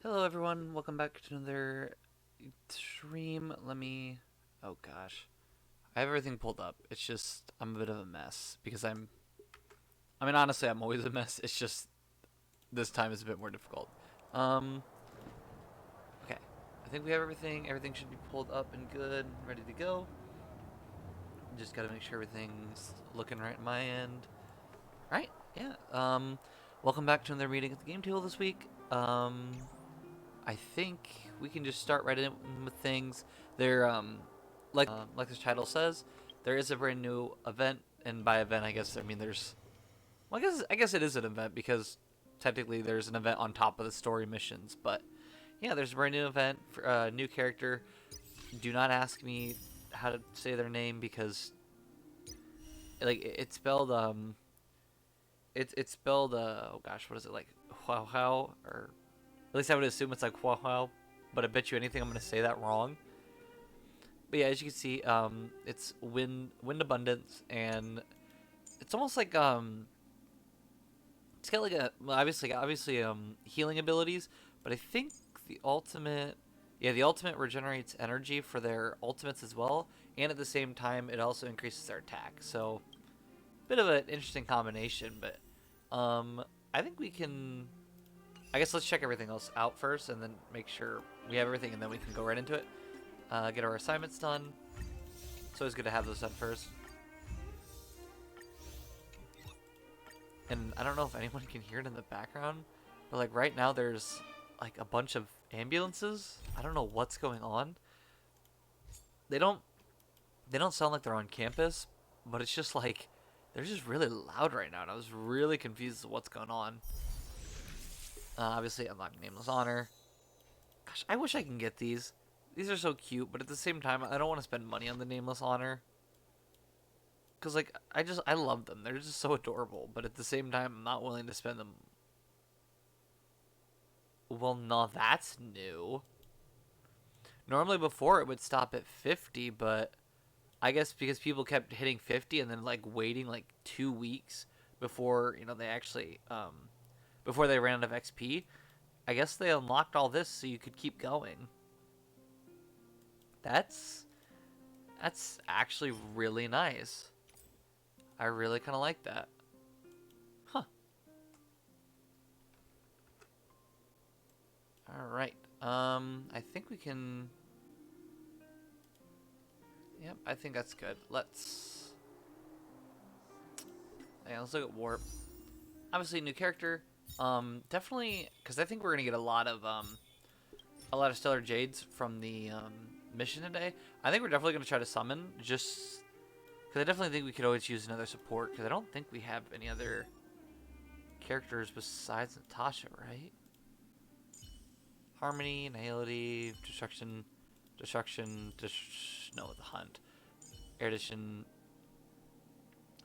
Hello everyone, welcome back to another stream. Oh gosh. I have everything pulled up. It's just, I'm a bit of a mess because honestly, I'm always a mess. It's just, this time is a bit more difficult. Um, okay. I think we have everything. Everything should be pulled up and good, ready to go. Just gotta make sure everything's looking right on my end. Right, yeah. Welcome back to another meeting at the game table this week. I think we can just start right in with things. There, like the title says, there is a brand new event, and by event, I mean there's. Well, I guess it is an event because technically there's an event on top of the story missions. But yeah, there's a brand new event for a new character. Do not ask me how to say their name because it's spelled it's spelled oh gosh, what is it, like Wow, or at least I would assume it's like Wow, but I bet you anything I'm gonna say that wrong. But yeah, as you can see, it's wind abundance, and it's almost like it's got like a, well, obviously healing abilities, but I think the ultimate, yeah, the ultimate regenerates energy for their ultimates as well, and at the same time it also increases their attack. So bit of an interesting combination, but I think we can. I guess let's check everything else out first, and then make sure we have everything, and then we can go right into it. Get our assignments done. It's always good to have those done first. And I don't know if anyone can hear it in the background, but like right now there's like a bunch of ambulances. I don't know what's going on. They don't they don't sound like they're on campus, but it's just like they're just really loud right now, and I was really confused as to what's going on. Obviously, unlock Nameless Honor. Gosh, I wish I can get these. These are so cute, but at the same time, I don't want to spend money on the Nameless Honor. Because, like, I love them. They're just so adorable. But at the same time, I'm not willing to spend them. Well, no, that's new. Normally before it would stop at 50, but I guess because people kept hitting 50 and then, like, waiting, like, 2 weeks before, they actually, before they ran out of XP, I guess they unlocked all this so you could keep going. That's, that's actually really nice. I really kind of like that. Huh. Alright. I think we can... Yep, I think that's good. Let's look at Warp. Obviously, new character. Definitely, because I think we're gonna get a lot of Stellar Jades from the mission today. I think we're definitely gonna try to summon, just because I definitely think we could always use another support, because I don't think we have any other characters besides Natasha, right? Harmony, Nihility, no, the Hunt, Erudition.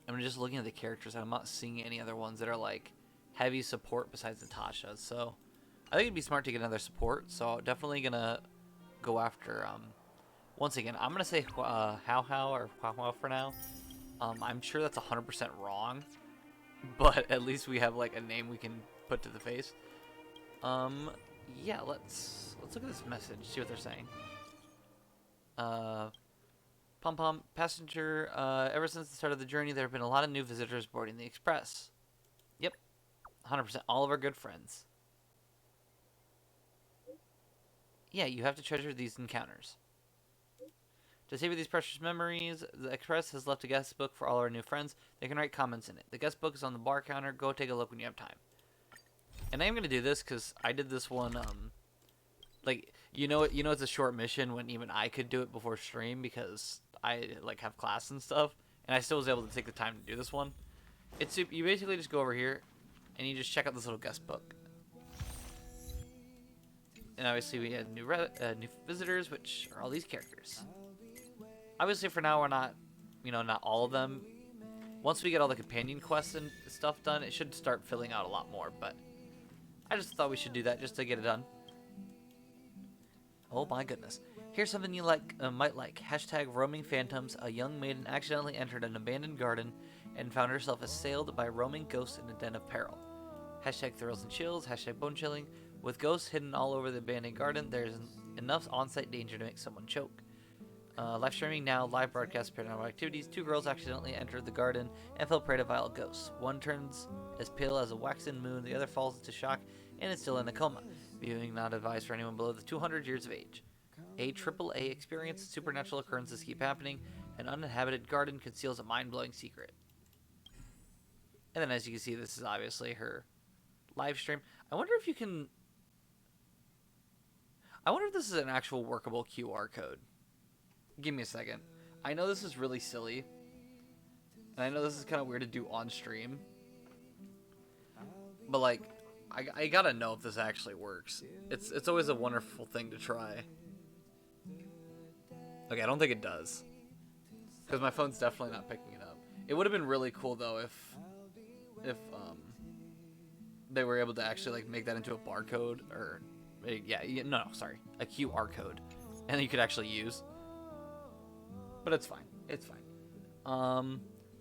I'm just looking at the characters, and I'm not seeing any other ones that are like heavy support besides Natasha. So I think it'd be smart to get another support. So definitely gonna go after. Once again, I'm gonna say How or Wow for now. I'm sure that's 100% wrong, but at least we have like a name we can put to the face. Yeah, let's look at this message, see what they're saying. Pom Pom, passenger, ever since the start of the journey, there have been a lot of new visitors boarding the express. Yep, 100%, all of our good friends. Yeah, you have to treasure these encounters. To savor these precious memories, the Express has left a guest book for all our new friends. They can write comments in it. The guest book is on the bar counter. Go take a look when you have time. And I am going to do this because I did this one, it's a short mission when even I could do it before stream because I, like, have class and stuff. And I still was able to take the time to do this one. You basically just go over here and you just check out this little guest book. And obviously we had new visitors, which are all these characters. Obviously for now we're not, not all of them. Once we get all the companion quests and stuff done, it should start filling out a lot more, but I just thought we should do that just to get it done. Oh my goodness. Here's something you might like. Hashtag roaming phantoms. A young maiden accidentally entered an abandoned garden and found herself assailed by roaming ghosts in a den of peril. Hashtag thrills and chills. Hashtag bone chilling. With ghosts hidden all over the abandoned garden, there's enough on-site danger to make someone choke. Live streaming now, live broadcast paranormal activities. 2 girls accidentally entered the garden and fell prey to vile ghosts. One turns as pale as a waxen moon, the other falls into shock and is still in a coma. Viewing not advised for anyone below the 200 years of age. A AAA experience, supernatural occurrences keep happening. An uninhabited garden conceals a mind-blowing secret. And then as you can see, this is obviously her live stream. I wonder if this is an actual workable QR code. Give me a second. I know this is really silly. And I know this is kind of weird to do on stream. But like, I gotta know if this actually works. It's always a wonderful thing to try. Okay, I don't think it does. Because my phone's definitely not picking it up. It would have been really cool though if they were able to actually like make that into a barcode or a QR code, and you could actually use. But it's fine. It's fine.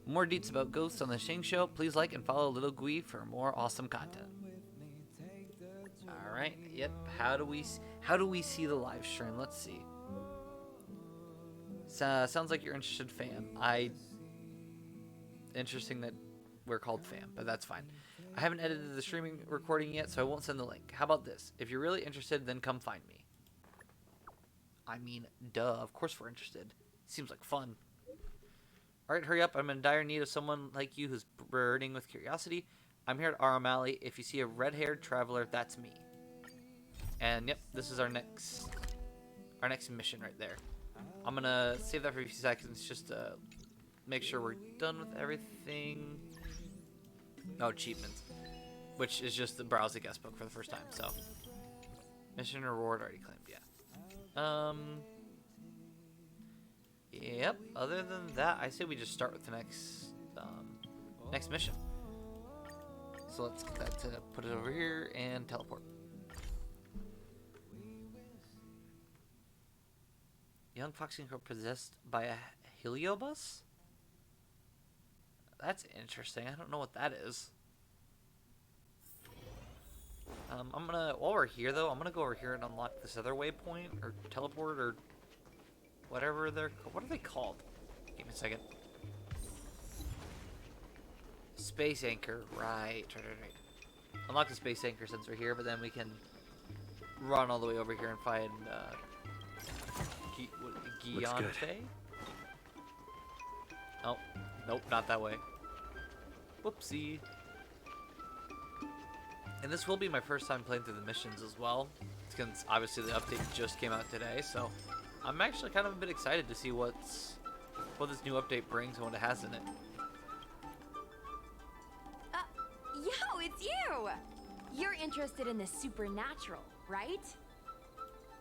More deets about ghosts on the Shing Show. Please like and follow Little Gui for more awesome content. All right. Yep. How do we see the live stream? Let's see. Sounds like you're interested, fam. Interesting that we're called fam, but that's fine. I haven't edited the streaming recording yet, so I won't send the link. How about this? If you're really interested, then come find me. I mean, duh. Of course we're interested. Seems like fun. Alright, hurry up. I'm in dire need of someone like you who's burning with curiosity. I'm here at Aramali. If you see a red-haired traveler, that's me. And yep, this is our next mission right there. I'm gonna save that for a few seconds just to make sure we're done with everything. Oh, achievements. Which is just the browse the guest book for the first time, so. Mission reward already claimed, yeah. Yep, other than that, I say we just start with the next mission. So let's get that to put it over here and teleport. Young foxy girl possessed by a heliobus? That's interesting. I don't know what that is. While we're here though, I'm gonna go over here and unlock this other waypoint or teleport or whatever what are they called? Give me a second. Space anchor, right. Unlock the space anchor since we're here, but then we can run all the way over here and find Guiante. Oh, nope, not that way. Whoopsie. And this will be my first time playing through the missions as well. Since obviously the update just came out today, so I'm actually kind of a bit excited to see what this new update brings and what it has in it. Yo, it's you! You're interested in the supernatural, right?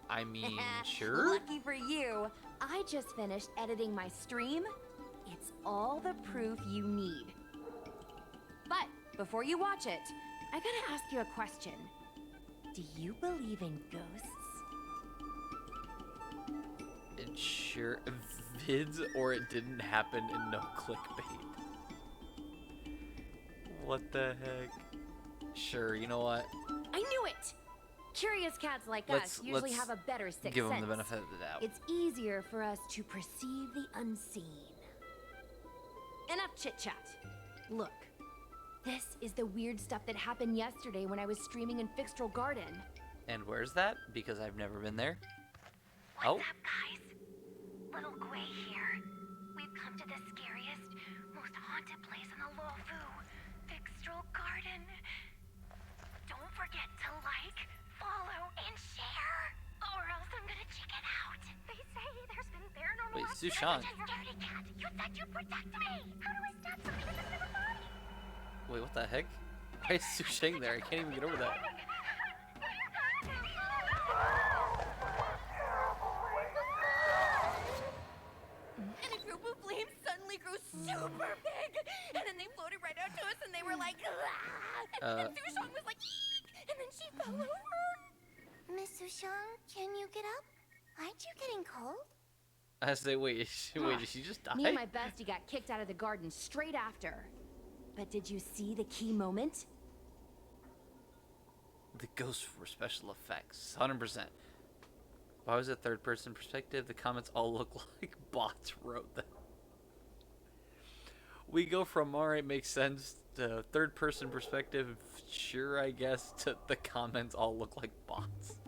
I mean, sure. Lucky for you, I just finished editing my stream. It's all the proof you need. But before you watch it, I gotta ask you a question. Do you believe in ghosts? It sure vids or it didn't happen and no clickbait. What the heck? Sure, you know what? I knew it! Curious cats like us usually have a better sixth sense. Give them the benefit of the doubt. It's easier for us to perceive the unseen. Enough chit-chat. Look, this is the weird stuff that happened yesterday when I was streaming in Fixtral Garden. And where's that? Because I've never been there. What's up, guys? Little Gui here. We've come to the scariest, most haunted place in the Luofu, Fixtral Garden. Don't forget to like, follow, and share, or else I'm gonna chicken out. They say there's been paranormal activity. Wait, Sushan. Scaredy cat, you said you'd protect me. How do I stop something that doesn't have a body? Wait, what the heck? Why is Sushang there? I can't even get over that. And a group of flames suddenly grew super big, and then they floated right out to us, and they were like, ah! And then Sushang was like, eek! And then she fell over. Miss Sushang, can you get up? Aren't you getting cold? I say, wait, did she just die? Me and my bestie got kicked out of the garden straight after. But did you see the key moment? The ghosts were special effects, 100%. Why was it third person perspective? The comments all look like bots wrote them. We go from alright, makes sense, to third person perspective, sure, I guess, to the comments all look like bots.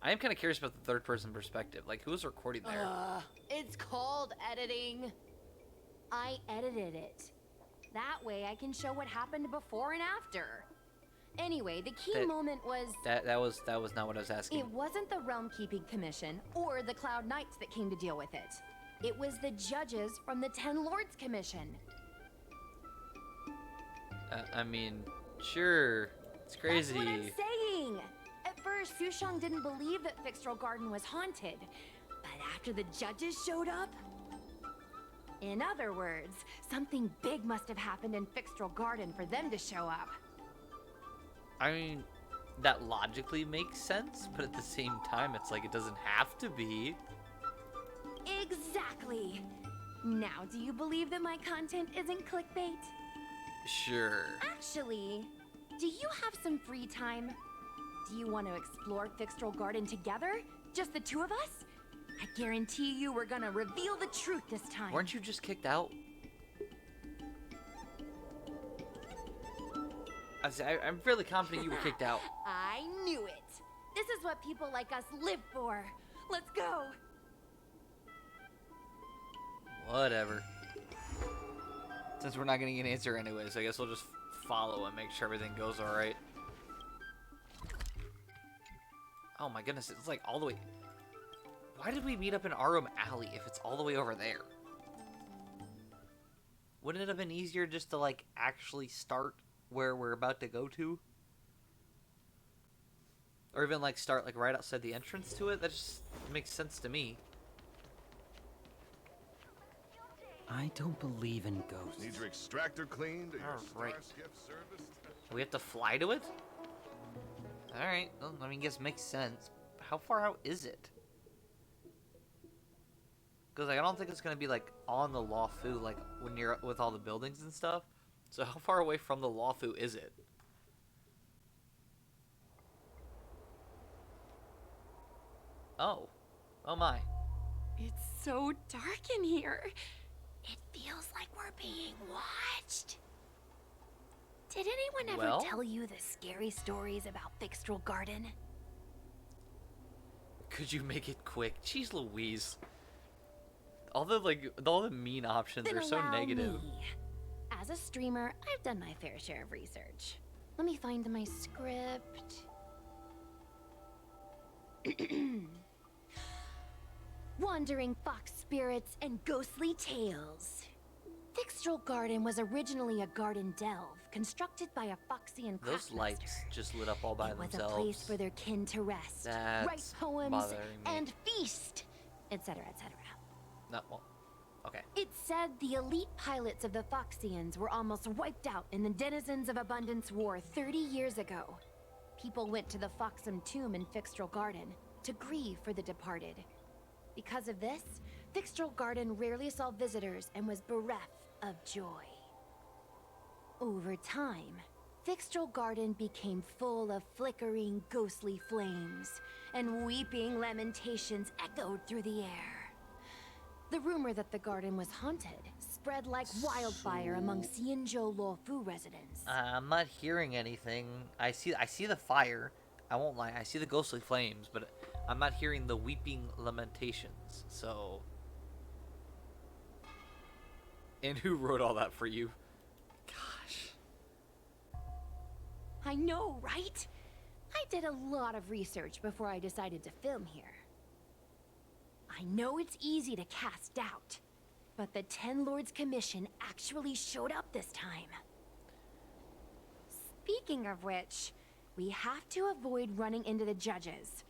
I am kind of curious about the third person perspective. Like, who was recording there? It's called editing. I edited it. That way I can show what happened before and after. Anyway, the key moment was... That was not what I was asking. It wasn't the Realm Keeping Commission or the Cloud Knights that came to deal with it. It was the judges from the Ten Lords Commission. I mean, sure, it's crazy. That's what I'm saying. At first, Sushang didn't believe that Fixtral Garden was haunted. But after the judges showed up... In other words, something big must have happened in Fixtral Garden for them to show up. I mean, that logically makes sense, but at the same time, it's like it doesn't have to be. Exactly. Now, do you believe that my content isn't clickbait? Sure. Actually, do you have some free time? Do you want to explore Fixtral Garden together? Just the two of us? I guarantee you we're gonna reveal the truth this time. Weren't you just kicked out? I'm fairly confident you were kicked out. I knew it. This is what people like us live for. Let's go. Whatever. Since we're not getting an answer anyways, I guess we'll just follow and make sure everything goes alright. Oh my goodness, it's like all the way... Why did we meet up in Arum Alley if it's all the way over there? Wouldn't it have been easier just to, like, actually start where we're about to go to? Or even, like, start, like, right outside the entrance to it? That just makes sense to me. I don't believe in ghosts. Need your extractor cleaned or your Alright. Starskip serviced? We have to fly to it? Alright, well, I mean, I guess makes sense. How far out is it? Because like, I don't think it's going to be, like, on the Lawfu, like, when you're with all the buildings and stuff. So how far away from the Lawfu is it? Oh. Oh my. It's so dark in here. It feels like we're being watched. Did anyone ever Well? tell you the scary stories about Fixtral Garden? Could you make it quick? Jeez Louise. All the mean options Then are so allow negative. me. As a streamer, I've done my fair share of research. Let me find my script. Wandering fox spirits and ghostly tales. Fixtral Garden was originally a garden delve constructed by a Foxian Those lights craftsmaster. just lit up all by It was themselves. a place for their kin to rest, That's write poems, bothering me. and feast, etc., etc. No, well, okay. It said the elite pilots of the Foxians were almost wiped out in the Denizens of Abundance War 30 years ago. People went to the Foxum tomb in Fixtral Garden to grieve for the departed. Because of this, Fixtral Garden rarely saw visitors and was bereft of joy. Over time, Fixtral Garden became full of flickering, ghostly flames, and weeping lamentations echoed through the air. The rumor that the garden was haunted spread like wildfire among Xianzhou Luofu residents. I'm not hearing anything. I see the fire. I won't lie. I see the ghostly flames, but I'm not hearing the weeping lamentations. So, and who wrote all that for you? Gosh. I know, right? I did a lot of research before I decided to film here. I know it's easy to cast doubt, but the Ten Lords Commission actually showed up this time. Speaking of which, we have to avoid running into the judges.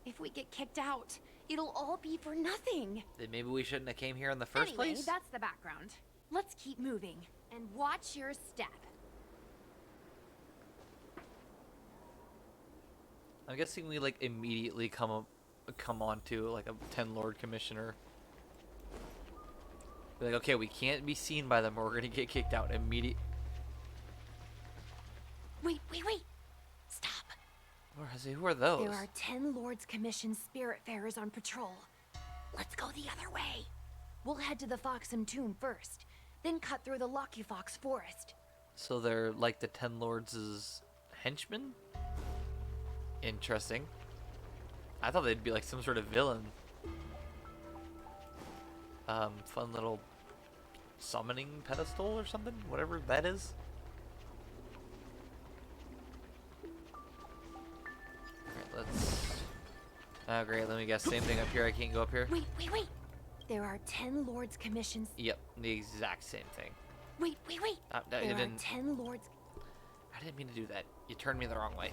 If we get kicked out, it'll all be for nothing. Then maybe we shouldn't have came here in the first Anyway, place? that's the background. Let's keep moving and watch your step. I'm guessing we like immediately come on to like a 10 Lord Commissioner. Be like, okay, we can't be seen by them or we're gonna get kicked out immediately. Wait. Stop. I say, who are those? There are 10 Lords Commission Spiritfarers on patrol. Let's go the other way. We'll head to the Foxham Tomb first, then cut through the Locky Fox Forest. So they're like the Ten Lords' henchmen? Interesting. I thought they'd be like some sort of villain. Fun little summoning pedestal or something? Whatever that is. Alright, let's... Oh, great, let me guess. Same thing up here. I can't go up here? Wait. There are 10 Lords Commissions. Yep, the exact same thing. Wait. No, There you are didn't... 10 Lords... I didn't mean to do that. You turned me the wrong way.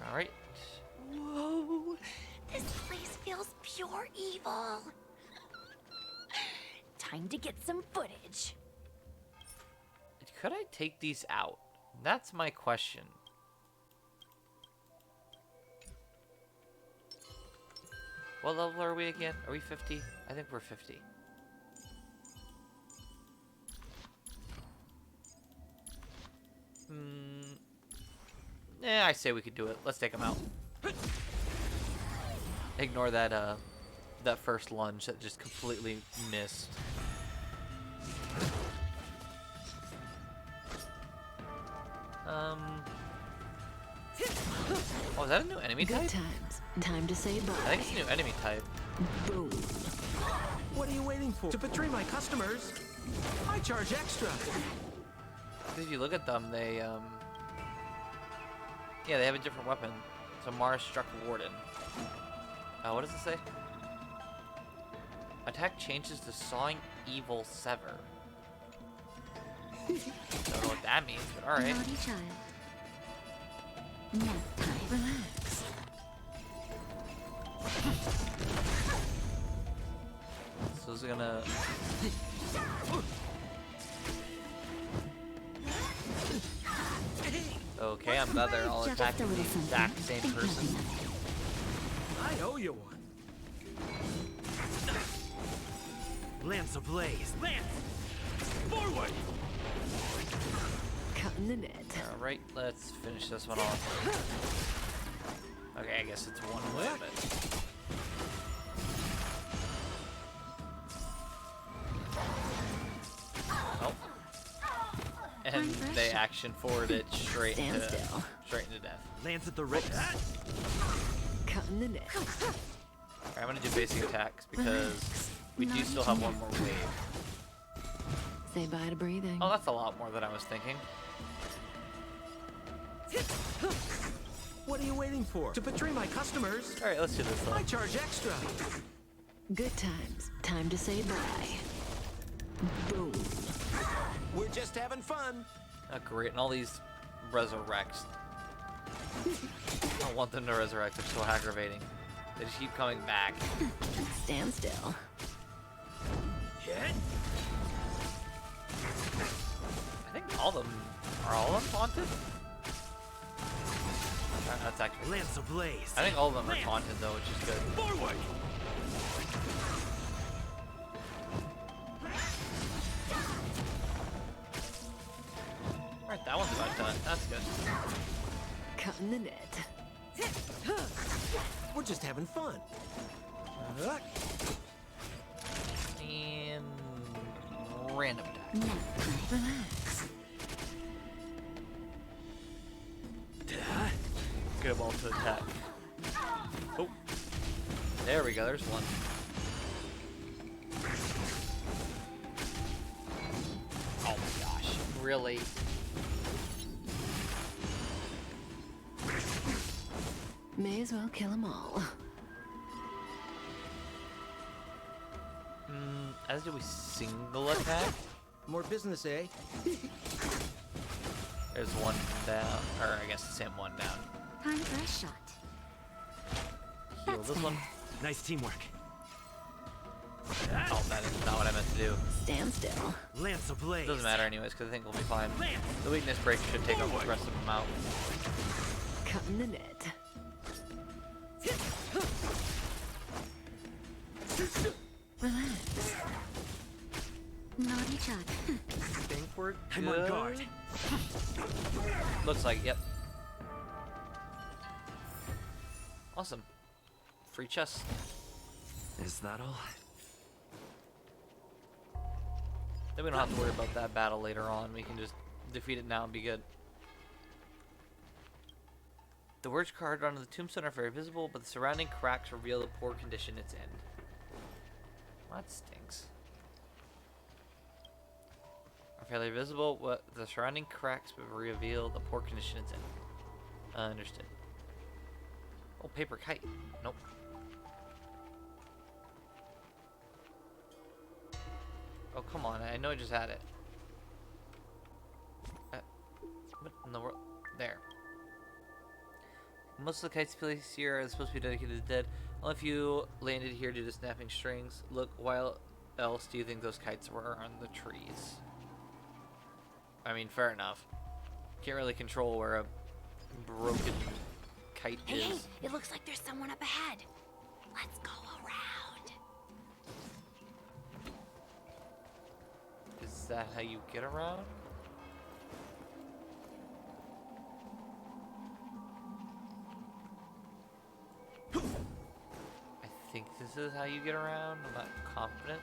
Alright. Whoa! This place feels pure evil. Time to get some footage. Could I take these out? That's my question. What level are we again? Are we 50? I think we're 50. I say we could do it. Let's take them out. Ignore that that first lunge that just completely missed. Oh, is that a new enemy Good type? times. Time to say bye. I think it's a new enemy type. Boom. What are you waiting for? To betray my customers, I charge extra. If you look at them, they yeah, they have a different weapon. So Mars struck Warden. What does it say? Attack changes to Sawing Evil Sever. Don't know what that means, but alright. Naughty child. Nap time. Relax. So this is gonna... Okay, I'm glad they're all Just attacking a the little exact something. same Think person. nothing of it. I owe you one. Lance ablaze. Lance! Forward! Cutting the net. Alright, let's finish this one off. Okay, I guess it's one way, but... Oh. And they action forward it straight Stand into still. death. Lance at the wrist. Cutting the net. Alright, I'm gonna do basic attacks because we do still have one more wave. Say bye to breathing. Oh, that's a lot more than I was thinking. What are you waiting for? To betray my customers, Alright, let's do this though. I charge extra. Good times. Time to say bye. Boom. We're just having fun. Oh, great, and all these resurrects. I don't want them to resurrect, they're so aggravating. They just keep coming back. Stand still. Hit. I think all of them, are all of them taunted? That's actually, Lance ablaze. I think all of them are taunted though, which is good. Forward. Alright, that one's about done, that's good. Cutting the net. We're just having fun. And random attack. Nap time. Relax. Get them all to attack. Oh, there we go, there's one. Oh my gosh, really? May as well kill them all. As do we single attack? More business, eh? There's one down, or I guess the same one down. Time for a shot. Heal this one. Nice teamwork. Oh, that is not what I meant to do. Stand still. Lance ablaze. Doesn't matter anyways, because I think we'll be fine. The weakness break should take the rest of them out. Cutting the net. Relax. Naughty child. Think we're I'm on guard. good. Looks like, yep. Awesome. Free chest. Is that all? Then we don't have to worry about that battle later on. We can just defeat it now and be good. The words carved onto the tombstone are very visible, but the surrounding cracks reveal the poor condition it's in. Well, that stinks. Are fairly visible, what the surrounding cracks reveal the poor condition it's in. Understood. Oh, paper kite. Nope. Oh, come on. I know I just had it. What in the world? There. Most of the kites placed here are supposed to be dedicated to the dead. Only a few landed here due to snapping strings. Look, why else do you think those kites were on the trees? I mean, fair enough. Can't really control where a broken kite Hey, is. it looks like there's someone up ahead. Let's go around. Is that how you get around? I think this is how you get around. I'm not confident.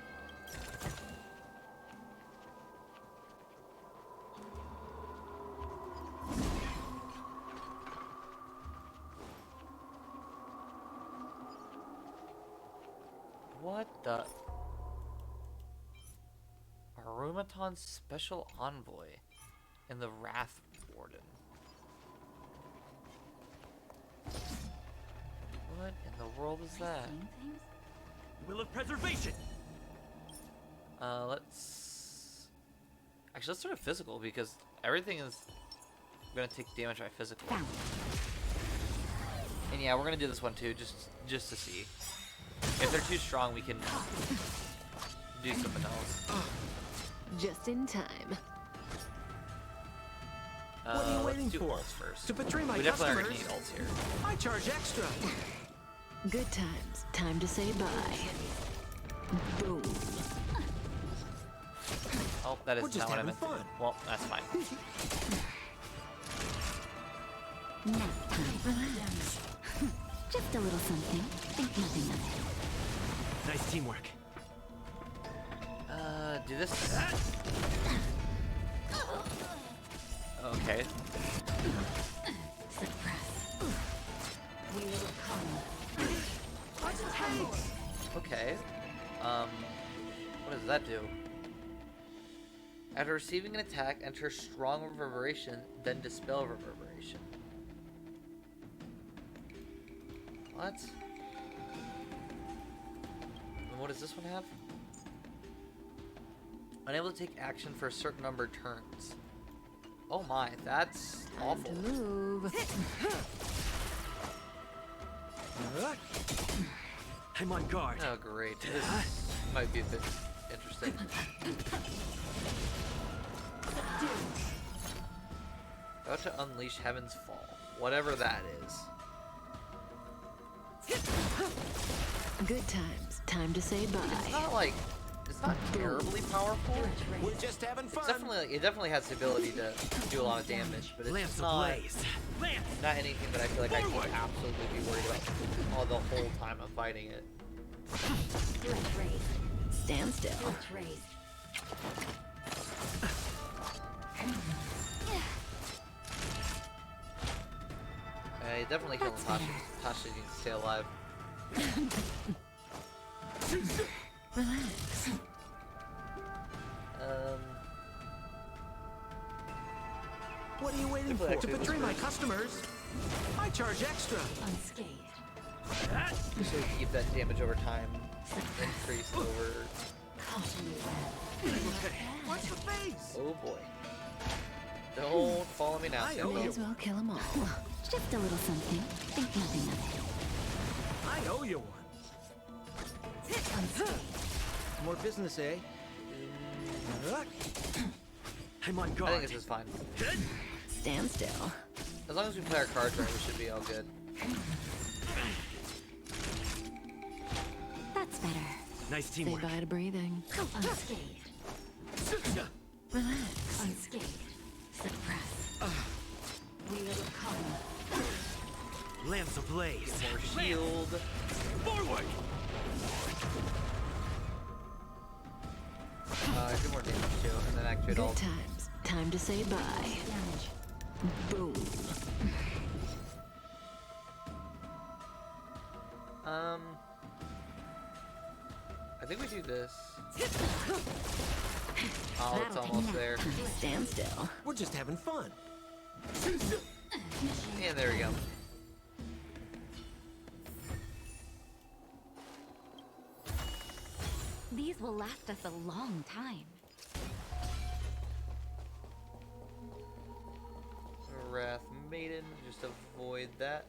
What the? Arumaton's special envoy and the Wrath Warden. What in the world is that? Will of preservation. Let's start with physical because everything is gonna take damage by physical. And yeah, we're gonna do this one too, just to see. If they're too strong, we can do something else. Just in time. What are you Let's waiting do for? ults first. To betray my We definitely are customers, gonna need ults here. I charge extra. Good times. Time to say bye. Boom. Oh, that is We're just not what I having meant to do. fun. Well, that's fine. Relax. Just a little something. Think nothing of it. Nice teamwork. Do this. Okay. Suppress. We will come. Okay. What does that do? After receiving an attack, enter strong reverberation, then dispel reverberation. What? And what does this one have? Unable to take action for a certain number of turns. Oh my, that's Time to awful. move. I'm on guard. Oh great, this might be a bit interesting. About to unleash Heaven's Fall. Whatever that is. Good times. Time to say bye. It's not like, it's not terribly powerful. We're just having fun. It's definitely, it definitely has the ability to do a lot of damage, but it's Lamps just not, ablaze. Lamps. not anything that I feel like I can absolutely be worried about all the whole time I'm fighting it. Stand still. I definitely kill Natasha. Natasha needs to stay alive. Relax. What are you waiting for? To betray my customers, I charge extra. Unscathed. So we keep that damage over time increased over. Okay. Watch the face. Oh boy. Don't follow me now, I Sam. May as well kill them all. Just a little something. Think nothing of it. I owe you one. More business, eh? I'm on I guard. think this is fine. Stand still. As long as we play our cards right, we should be all good. That's better. Nice Say teamwork. bye to breathing. Unscathed. Relax. do more damage too, and then activate Good all. times. Time to say bye. Boom. I think we do this. Oh, it's almost there. Stand still. We're just having fun. And there we go. These will last us a long time. Wrath Maiden, just avoid that.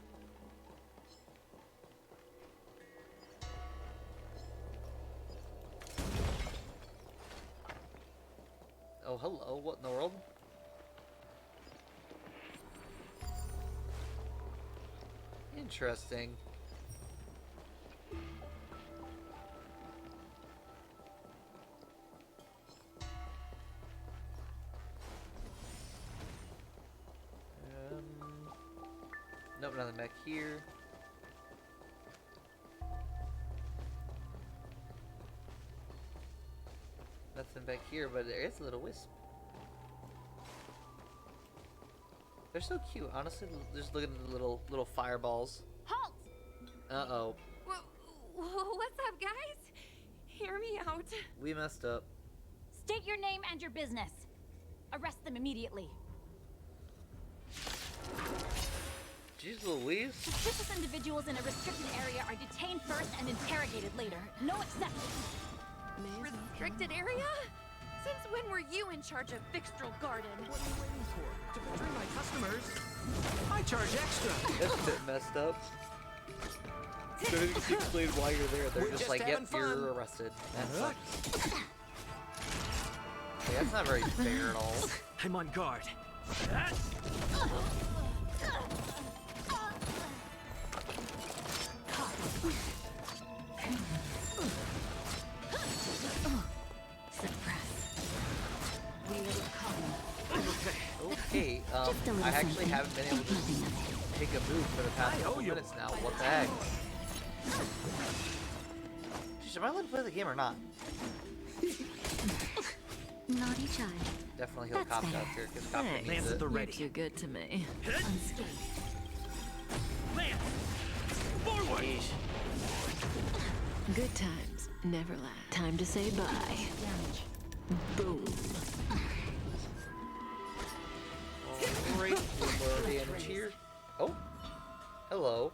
Oh, hello, what in the world? Interesting. Nope, nothing back here. Nothing back here, but there is a little wisp. They're so cute, honestly. Just look at the little fireballs. Halt! Uh-oh. What's up, guys? Hear me out. We messed up. State your name and your business. Arrest them immediately. Jeez Louise. Suspicious individuals in a restricted area are detained first and interrogated later. No exceptions. Restricted area? Since when were you in charge of Fixtral Garden? What are you waiting for? To betray my customers? I charge extra. That's a bit messed up. So they just explain why you're there. They're We're just just like, yep, having fun." you're arrested. That sucks. Hey, that's not very fair at all. I'm on guard. Suppress. We will come. Okay, Just a little I actually something. haven't been able to Nothing of it. take a move for the past I owe couple you. minutes now. What the heck? Jeez, am I allowed to play the game or not? Naughty child. Definitely he'll That's cop better. out here because cop Thanks. needs Lance it. at the You're ready. too good to me. Unscathed. Lance! Forward! Yeesh. Good times never last. Time to say bye. Boom. Alright, more damage here. Oh, hello.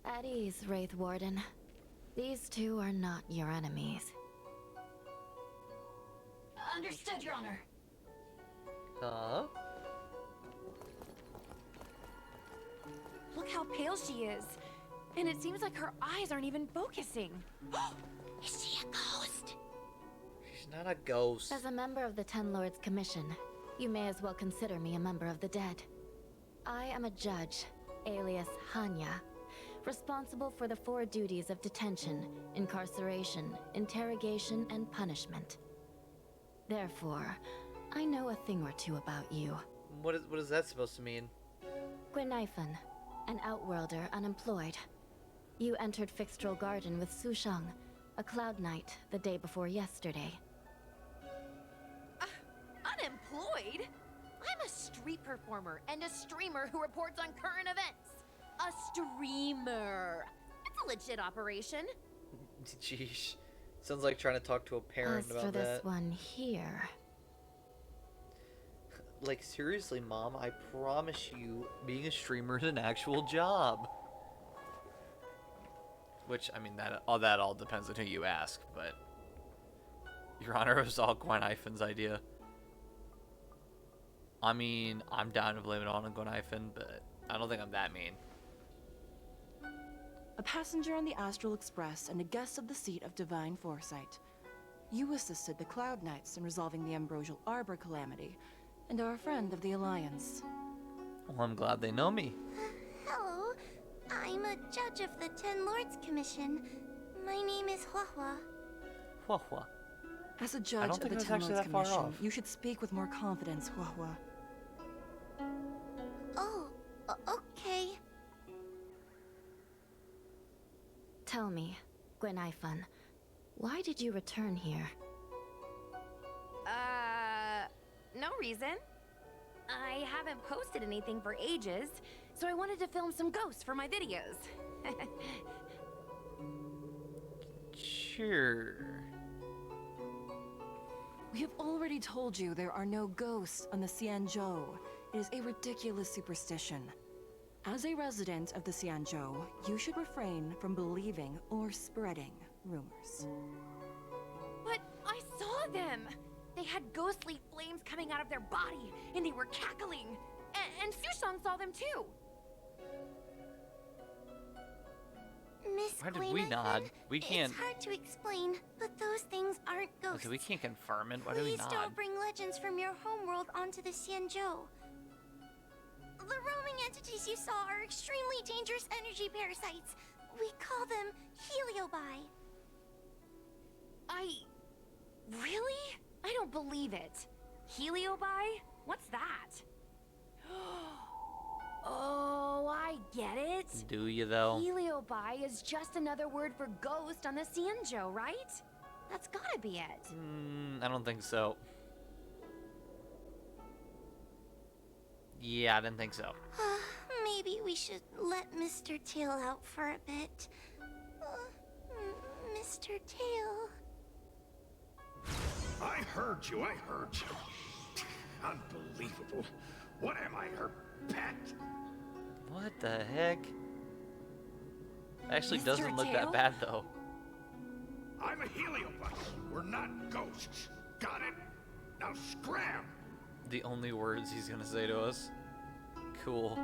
At ease, Wraith Warden. These two are not your enemies. Understood, Your Honor. Look how pale she is. And it seems like her eyes aren't even focusing. Is she a ghost? She's not a ghost. As a member of the Ten Lords Commission, you may as well consider me a member of the dead. I am a judge, alias Hanya, responsible for the 4 duties of detention, incarceration, interrogation, and punishment. Therefore, I know a thing or two about you. What is that supposed to mean? Gwenifan, an outworlder unemployed. You entered Fixtral Garden with Sushang, a Cloud Knight, the day before yesterday. Unemployed? I'm a street performer and a streamer who reports on current events. A streamer. It's a legit operation. Jeez. Sounds like trying to talk to a parent As for about this that. one here, Like, seriously, Mom, I promise you, being a streamer is an actual job. Which, I mean, that all depends on who you ask, but... Your Honor, it was all Gwynaifan's idea. I mean, I'm down to blame it all on Gwynaifan, but I don't think I'm that mean. A passenger on the Astral Express and a guest of the seat of Divine Foresight. You assisted the Cloud Knights in resolving the Ambrosial Arbor calamity, and are a friend of the Alliance. Well, I'm glad they know me. Hello, I'm a judge of the Ten Lords Commission. My name is Huahua. Hua hua. As a I judge don't of think the it was Ten actually Lords that far Commission, off. you should speak with more confidence, Huahua. Oh, okay. tell me, Gwenifan, why did you return here? no reason. I haven't posted anything for ages, so I wanted to film some ghosts for my videos. Sure. We have already told you there are no ghosts on the Xianzhou. It is a ridiculous superstition. As a resident of the Xianzhou, you should refrain from believing or spreading rumors. But I saw them! They had ghostly flames coming out of their body, and they were cackling. And Sushang saw them too. Miss Why did we nod? We can't. It's hard to explain, but those things aren't ghosts. So we can't confirm it. Why do we Please nod? don't bring legends from your homeworld onto the Xianzhou. The roaming entities you saw are extremely dangerous energy parasites. We call them heliobi. Really? I don't believe it. Heliobi? What's that? Oh, I get it. Do you though? Heliobi is just another word for ghost on the Xianzhou, right? That's gotta be it. I don't think so. Yeah, I didn't think so. Maybe we should let Mr. Tail out for a bit. Mr. Tail. I heard you. Unbelievable. What am I, her pet? What the heck? Actually Mr. doesn't look that Tail? bad though. I'm a heliobus. We're not ghosts. Got it? Now scram! The only words he's gonna say to us. Cool.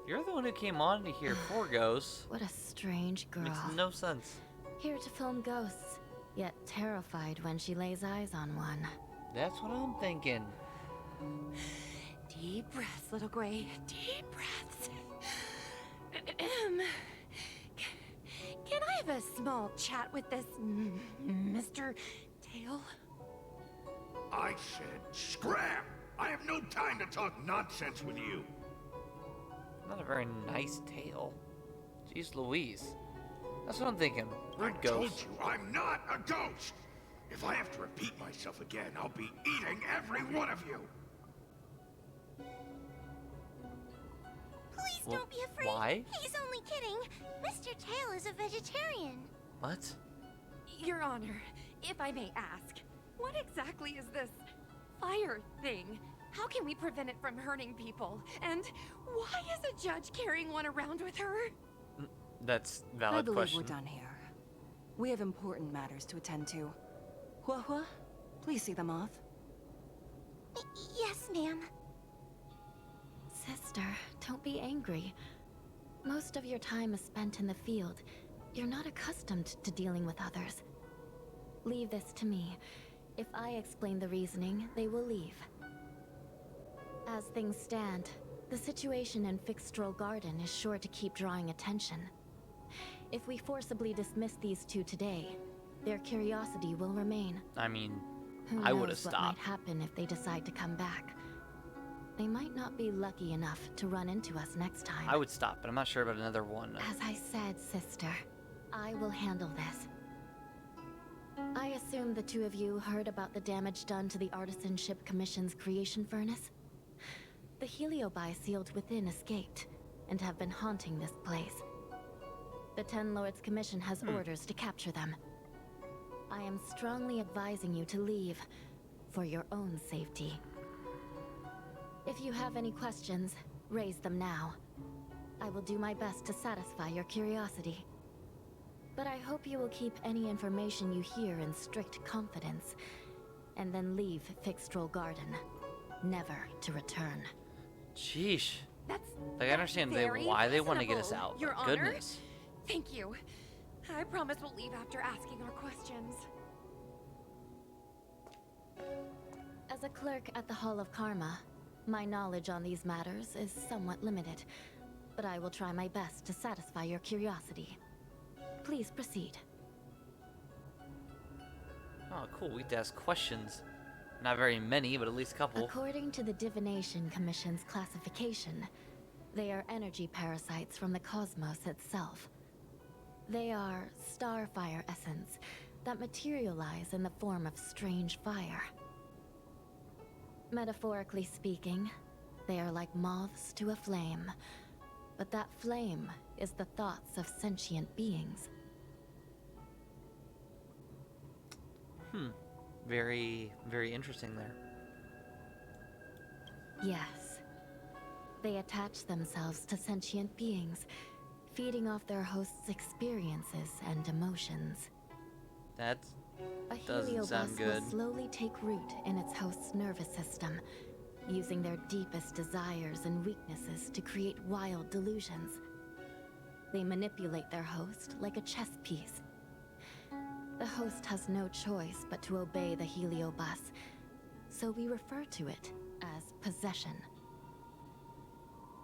You're the one who came on to hear for ghosts. What a strange girl. Makes no sense. Here to film ghosts, yet terrified when she lays eyes on one. That's what I'm thinking. Deep breaths, little Gray. Deep breaths. Can I have a small chat with this Mr. Tail? I said scram! I have no time to talk nonsense with you. Not a very nice tale. Jeez Louise. That's what I'm thinking. I Rude told ghost. you, I'm not a ghost. If I have to repeat myself again, I'll be eating every one of you. Please Well, don't be afraid. why? He's only kidding. Mr. Tail is a vegetarian. What? Your Honor, if I may ask, what exactly is this fire thing? How can we prevent it from hurting people? And why is a judge carrying one around with her? That's a I valid believe question. we're done here. We have important matters to attend to. Hua Hua, please see them off. Yes, ma'am. Sister, don't be angry. Most of your time is spent in the field. You're not accustomed to dealing with others. Leave this to me. If I explain the reasoning, they will leave. As things stand, the situation in Fixstrol Garden is sure to keep drawing attention. If we forcibly dismiss these two today, their curiosity will remain. I mean, Who I would've knows what might stopped. happen if they decide to come back. They might not be lucky enough to run into us next time. I would stop, but I'm not sure about another one. As I said, sister, I will handle this. I assume the two of you heard about the damage done to the Artisanship Commission's creation furnace? The heliobi sealed within escaped, and have been haunting this place. The Ten Lords Commission has orders to capture them. I am strongly advising you to leave, for your own safety. If you have any questions, raise them now. I will do my best to satisfy your curiosity. But I hope you will keep any information you hear in strict confidence, and then leave Fixstrol Garden, never to return. Sheesh. That's Like, I understand very why they want to get us reasonable, out, Your but Honor. goodness. Thank you. I promise we'll leave after asking our questions. As a clerk at the Hall of Karma, my knowledge on these matters is somewhat limited, but I will try my best to satisfy your curiosity. Please proceed. Oh, cool. We get to ask questions. Not very many, but at least a couple. According to the Divination Commission's classification, They are energy parasites from the cosmos itself. They are starfire essence that materialize in the form of strange fire. Metaphorically speaking, they are like moths to a flame, but that flame is the thoughts of sentient beings. Very, very interesting there. Yes. They attach themselves to sentient beings, feeding off their host's experiences and emotions. That A doesn't sound heliobus good. will slowly take root in its host's nervous system, using their deepest desires and weaknesses to create wild delusions. They manipulate their host like a chess piece. The host has no choice but to obey the heliobus, so we refer to it as possession.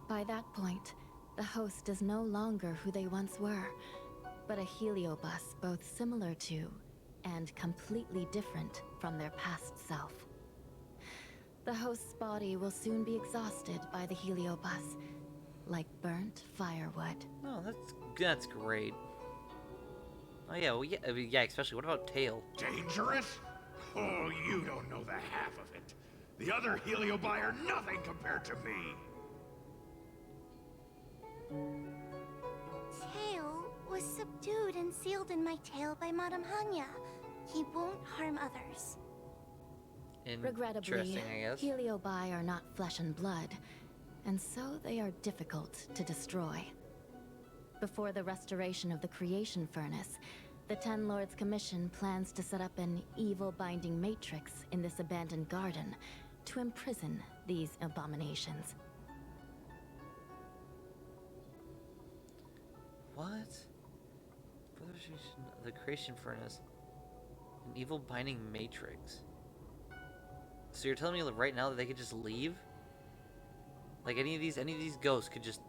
By that point, the host is no longer who they once were, but a heliobus both similar to and completely different from their past self. The host's body will soon be exhausted by the heliobus, like burnt firewood. Oh, that's great. Oh yeah, well yeah, I mean, yeah. Especially, what about Tail? Dangerous? Oh, you don't know the half of it. The other Heliobi are nothing compared to me. Tail was subdued and sealed in my tail by Madame Hanya. He won't harm others. Regrettably, Interesting, I guess. Heliobi are not flesh and blood, and so they are difficult to destroy. Before the restoration of the creation furnace, the Ten Lords Commission plans to set up an evil binding matrix in this abandoned garden to imprison these abominations. What? For the restoration of the creation furnace, an evil binding matrix. So you're telling me right now that they could just leave? Like any of these ghosts could just,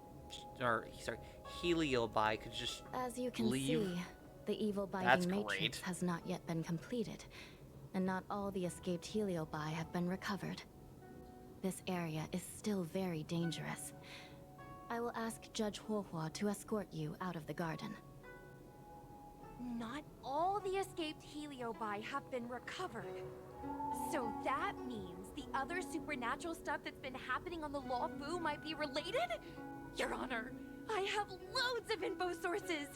or sorry, Heliobi could just As you can leave? see, the evil That's binding great. matrix has not yet been completed, and not all the escaped Heliobi have been recovered. This area is still very dangerous. I will ask Judge Huohua to escort you out of the garden. Not all the escaped Heliobi have been recovered. So that means the other supernatural stuff that's been happening on the Law Fu might be related? Your Honor, I have loads of info sources.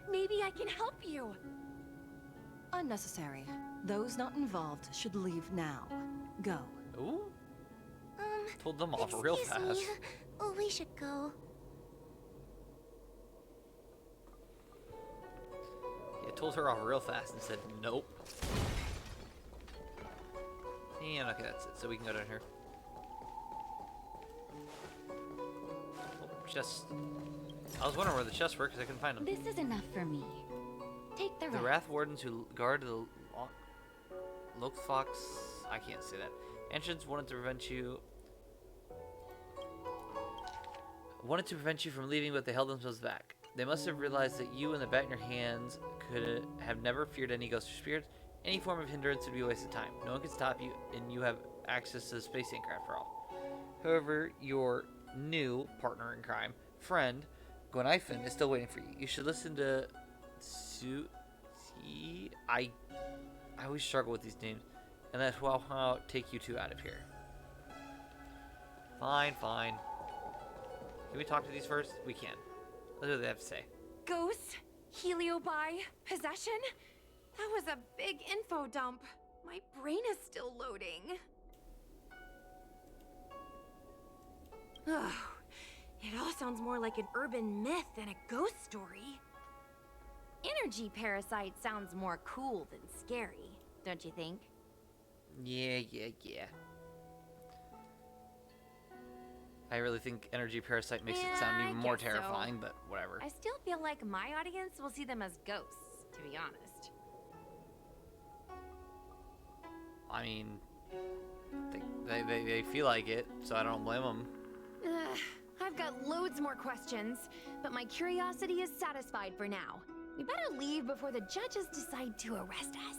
Maybe I can help you. Unnecessary. Those not involved should leave now. Go. Ooh, told them off real Excuse fast. me. Oh, we should go. Yeah, told her off real fast and said nope. And okay, that's it. So we can go down here. Oh, chest. I was wondering where the chests were because I couldn't find them. This is enough for me. Take the The rest. Wrath Wardens who guard the Lokfox, I can't say that. Entrance wanted to prevent you from leaving, but they held themselves back. They must have realized that you and the bat in your hands could have never feared any ghosts or spirits. Any form of hindrance would be a waste of time. No one can stop you, and you have access to the space anchor after all. However, your new partner in crime, friend, Gwenifin, is still waiting for you. You should listen to I always struggle with these names. And let Huahua take you two out of here. Fine. Can we talk to these first? We can. Let's see what they have to say. Ghosts? Heliobi? Possession? That was a big info dump. My brain is still loading. Oh, it all sounds more like an urban myth than a ghost story. Energy parasite sounds more cool than scary, don't you think? Yeah. I really think Energy Parasite makes it sound Yeah, even I more guess so. terrifying, but whatever. I still feel like my audience will see them as ghosts, to be honest. I mean, they feel like it, so I don't blame them. I've got loads more questions, but my curiosity is satisfied for now. We better leave before the judges decide to arrest us.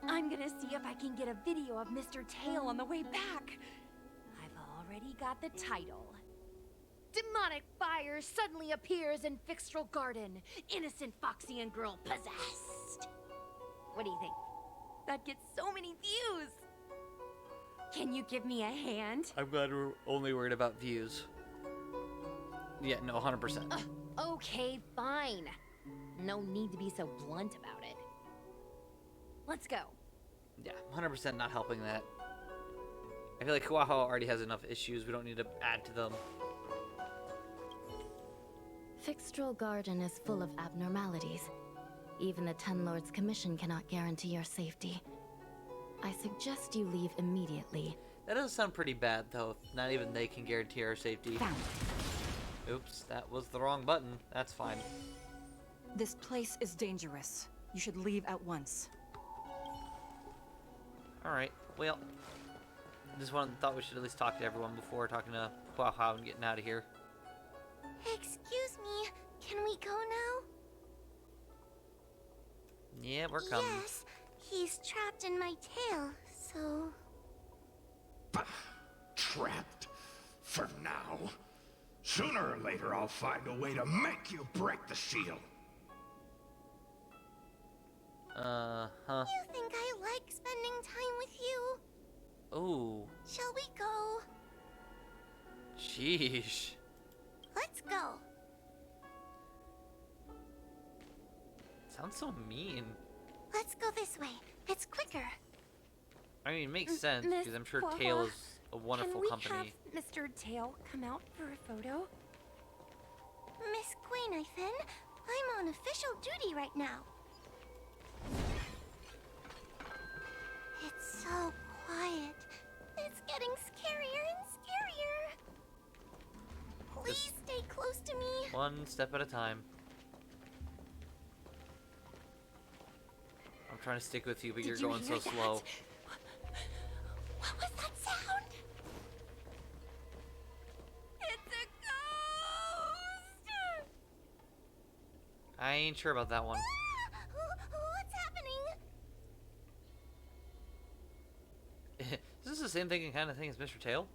I'm gonna see if I can get a video of Mr. Tail on the way back. I've already got the title. demonic fire suddenly appears in Fixtral Garden. Innocent Foxian girl possessed. What do you think? That gets so many views. Can you give me a hand? I'm glad we're only worried about views. Yeah, no, 100%. Okay, fine. No need to be so blunt about it. Let's go. Yeah, 100% not helping that. I feel like Kuaho already has enough issues. We don't need to add to them. Fixtral Garden is full of abnormalities. Even the Ten Lords Commission cannot guarantee your safety. I suggest you leave immediately. That does sound pretty bad, though. Not even they can guarantee our safety. Found. Oops, that was the wrong button. That's fine. This place is dangerous. You should leave at once. Alright, well, just thought we should at least talk to everyone before talking to Kuaho and getting out of here. Excuse me, can we go now? Yeah, we're coming. Yes, he's trapped in my tail, so... Trapped? For now? Sooner or later I'll find a way to make you break the seal. Huh. You think I like spending time with you? Ooh. Shall we go? Sheesh. Let's go. Sounds so mean. Let's go this way. It's quicker. I mean, it makes sense, Miss because I'm sure Kuaho, Tail is a wonderful Can company. we have Mr. Tail come out for a photo? Miss Gwaynithin, I'm on official duty right now. It's so quiet. It's getting scarier and scarier. Please stay close to me. One step at a time. I'm trying to stick with you, but Did you're you going so hear that? slow. What was that sound? It's a ghost! I ain't sure about that one. What's happening? Is this the same thing kind of thing as Mr. Tail?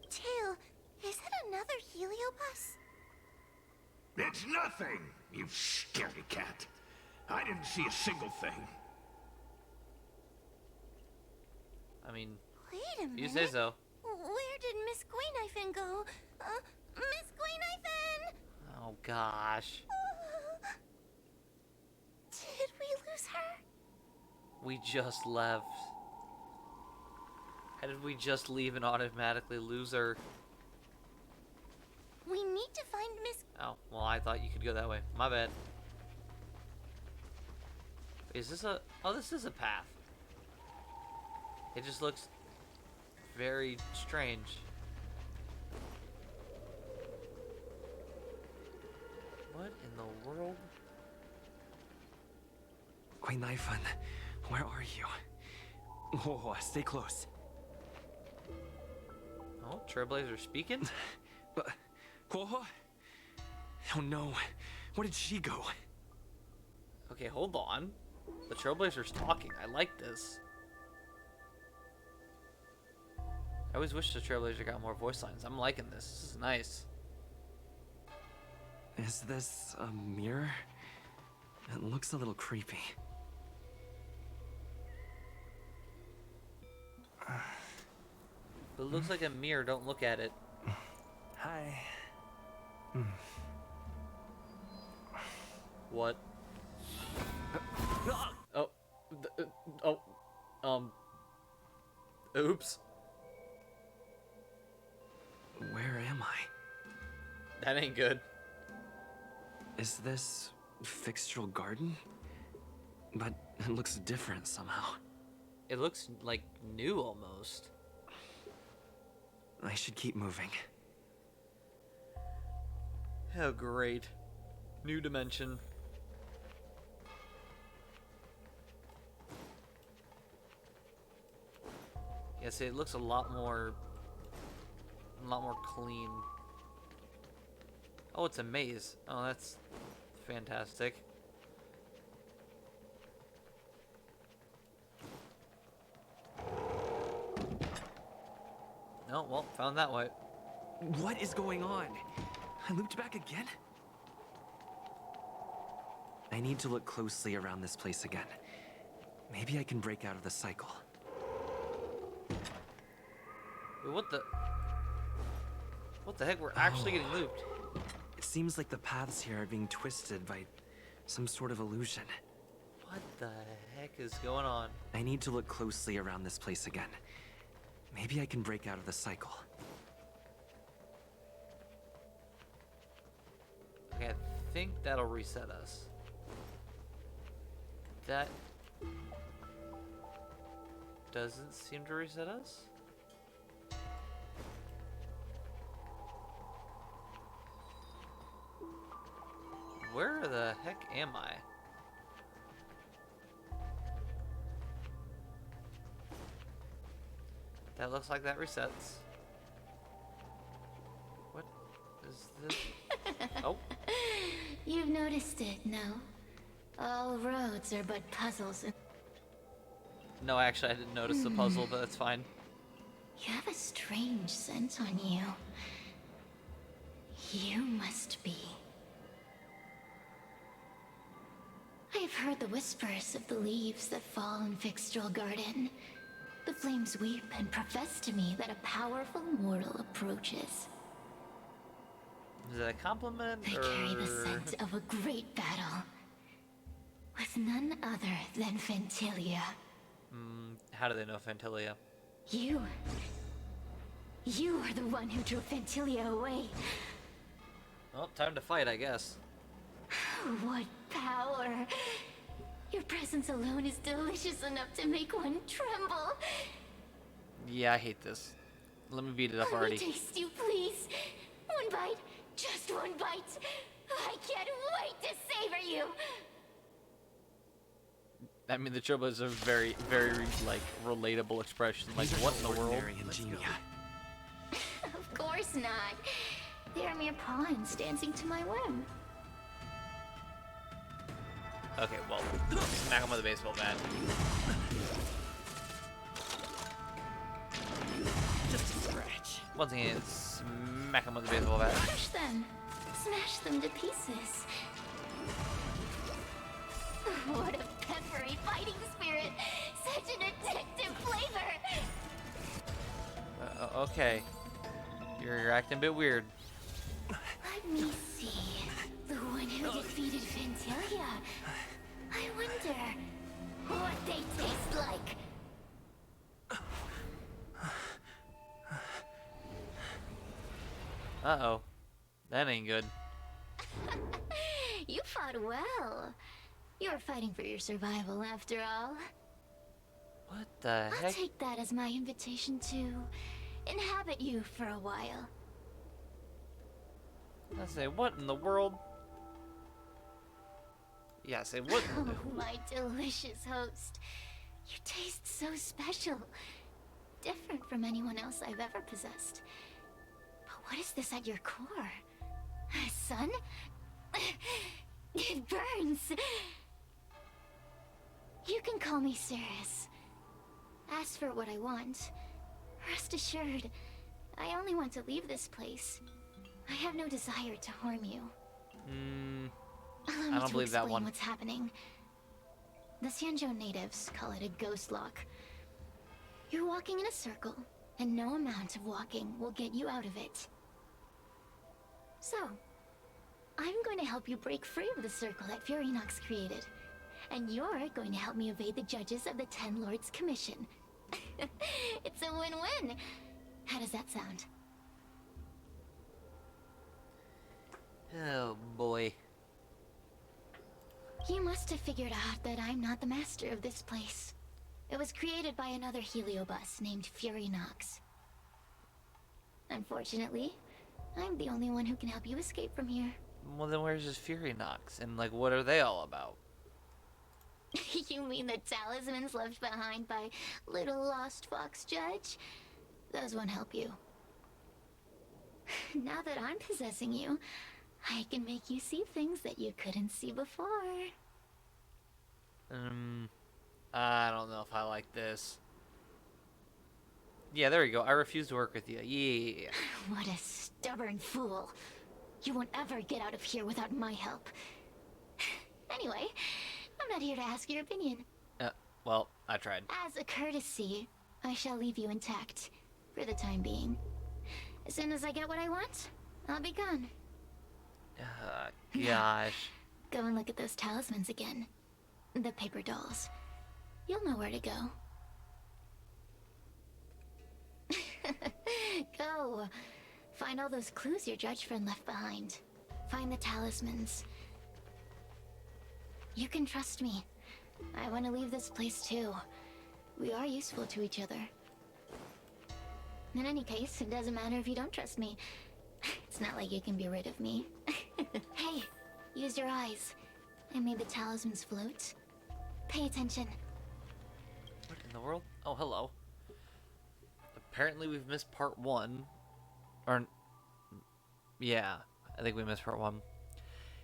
Tail, is it another heliobus? It's nothing, you scaredy cat. I didn't see a single thing. I mean, Wait a minute. you say so. Where did Miss Gwaynithin go? Miss Gwaynithin! Oh gosh. Did we lose her? We just left. How did we just leave and automatically lose her? We need to find Miss... Oh, well, I thought you could go that way. My bad. Is this a... Oh, this is a path. It just looks very strange. What in the world? Gwaynithin, where are you? Oh, stay close. Oh, Trailblazer speaking? But, Kuaho? Oh no, where did she go? Okay, hold on. The Trailblazer's talking. I like this. I always wish the Trailblazer got more voice lines. I'm liking this. This is nice. Is this a mirror? It looks a little creepy. But it looks like a mirror. Don't look at it. Hi. What? Oh. Oops. Where am I? That ain't good. Is this Fixtral Garden? But it looks different somehow. It looks like new almost. I should keep moving. Oh, great. New dimension. Yeah, see, it looks a lot more clean. Oh, it's a maze. Oh, that's fantastic. No, well, found that way. What is going on? I looped back again? I need to look closely around this place again. Maybe I can break out of the cycle. Wait, what the heck? We're actually getting looped. It seems like the paths here are being twisted by some sort of illusion. What the heck is going on? I need to look closely around this place again. Maybe I can break out of the cycle. Okay, I think that'll reset us. That doesn't seem to reset us. Where the heck am I? That looks like that resets. What is this? Oh. You've noticed it, no? All roads are but puzzles. No, actually, I didn't notice the puzzle, but that's fine. You have a strange scent on you. You must be. I have heard the whispers of the leaves that fall in Fixtral Garden. The flames weep and profess to me that a powerful mortal approaches. Is that a compliment, They or...? carry the scent of a great battle. With none other than Fantilia. How do they know Fantilia? You are the one who drove Fantilia away. Well, time to fight, I guess. What power! Your presence alone is delicious enough to make one tremble. Yeah, I hate this. Let me beat it up Let already. me taste you, please. One bite, just one bite. I can't wait to savor you. I mean, the Trailblaze is a very, very, like, relatable expression. Like, what in the world? Ordinary ingenia. Of course not. They are mere pawns dancing to my whim. Okay, well, smack him with a baseball bat. Just a scratch. Once again, smack him with a baseball bat. Crush them. Smash them to pieces. What a peppery fighting spirit. Such an addictive flavor. Okay. You're acting a bit weird. Let me see. The one who defeated Fantilia. I wonder what they taste like. Uh-oh. That ain't good. You fought well. You're fighting for your survival after all. What the I'll heck? take that as my invitation to inhabit you for a while. I say, what in the world? Yeah, say, what? Oh, my delicious host. You taste so special. Different from anyone else I've ever possessed. But what is this at your core? Sun? It burns. You can call me Cirrus. Ask for what I want. Rest assured, I only want to leave this place. I have no desire to harm you. Allow me I don't to believe that explain one. what's happening. The Xianzhou natives call it a ghost lock. You're walking in a circle, and no amount of walking will get you out of it. So, I'm going to help you break free of the circle that Furinox created. And you're going to help me evade the judges of the Ten Lords Commission. It's a win-win. How does that sound? Oh, boy. You must have figured out that I'm not the master of this place. It was created by another Heliobus named Furinox. Unfortunately, I'm the only one who can help you escape from here. Well, then where's this Furinox? And, like, what are they all about? You mean the talismans left behind by little lost fox judge? Those won't help you. Now that I'm possessing you, I can make you see things that you couldn't see before. I don't know if I like this. Yeah, there you go. I refuse to work with you. Yeah. What a stubborn fool. You won't ever get out of here without my help. Anyway, I'm not here to ask your opinion. Well, I tried. As a courtesy, I shall leave you intact for the time being. As soon as I get what I want, I'll be gone. Gosh. Go and look at those talismans again. The paper dolls. You'll know where to go. Go. Find all those clues your judge friend left behind. Find the talismans. You can trust me. I want to leave this place too. We are useful to each other. In any case, it doesn't matter if you don't trust me. It's not like you can be rid of me. Hey, use your eyes. I made the talismans float. Pay attention. What in the world? Oh, hello. Apparently we've missed part 1. Or, yeah, I think we missed part 1.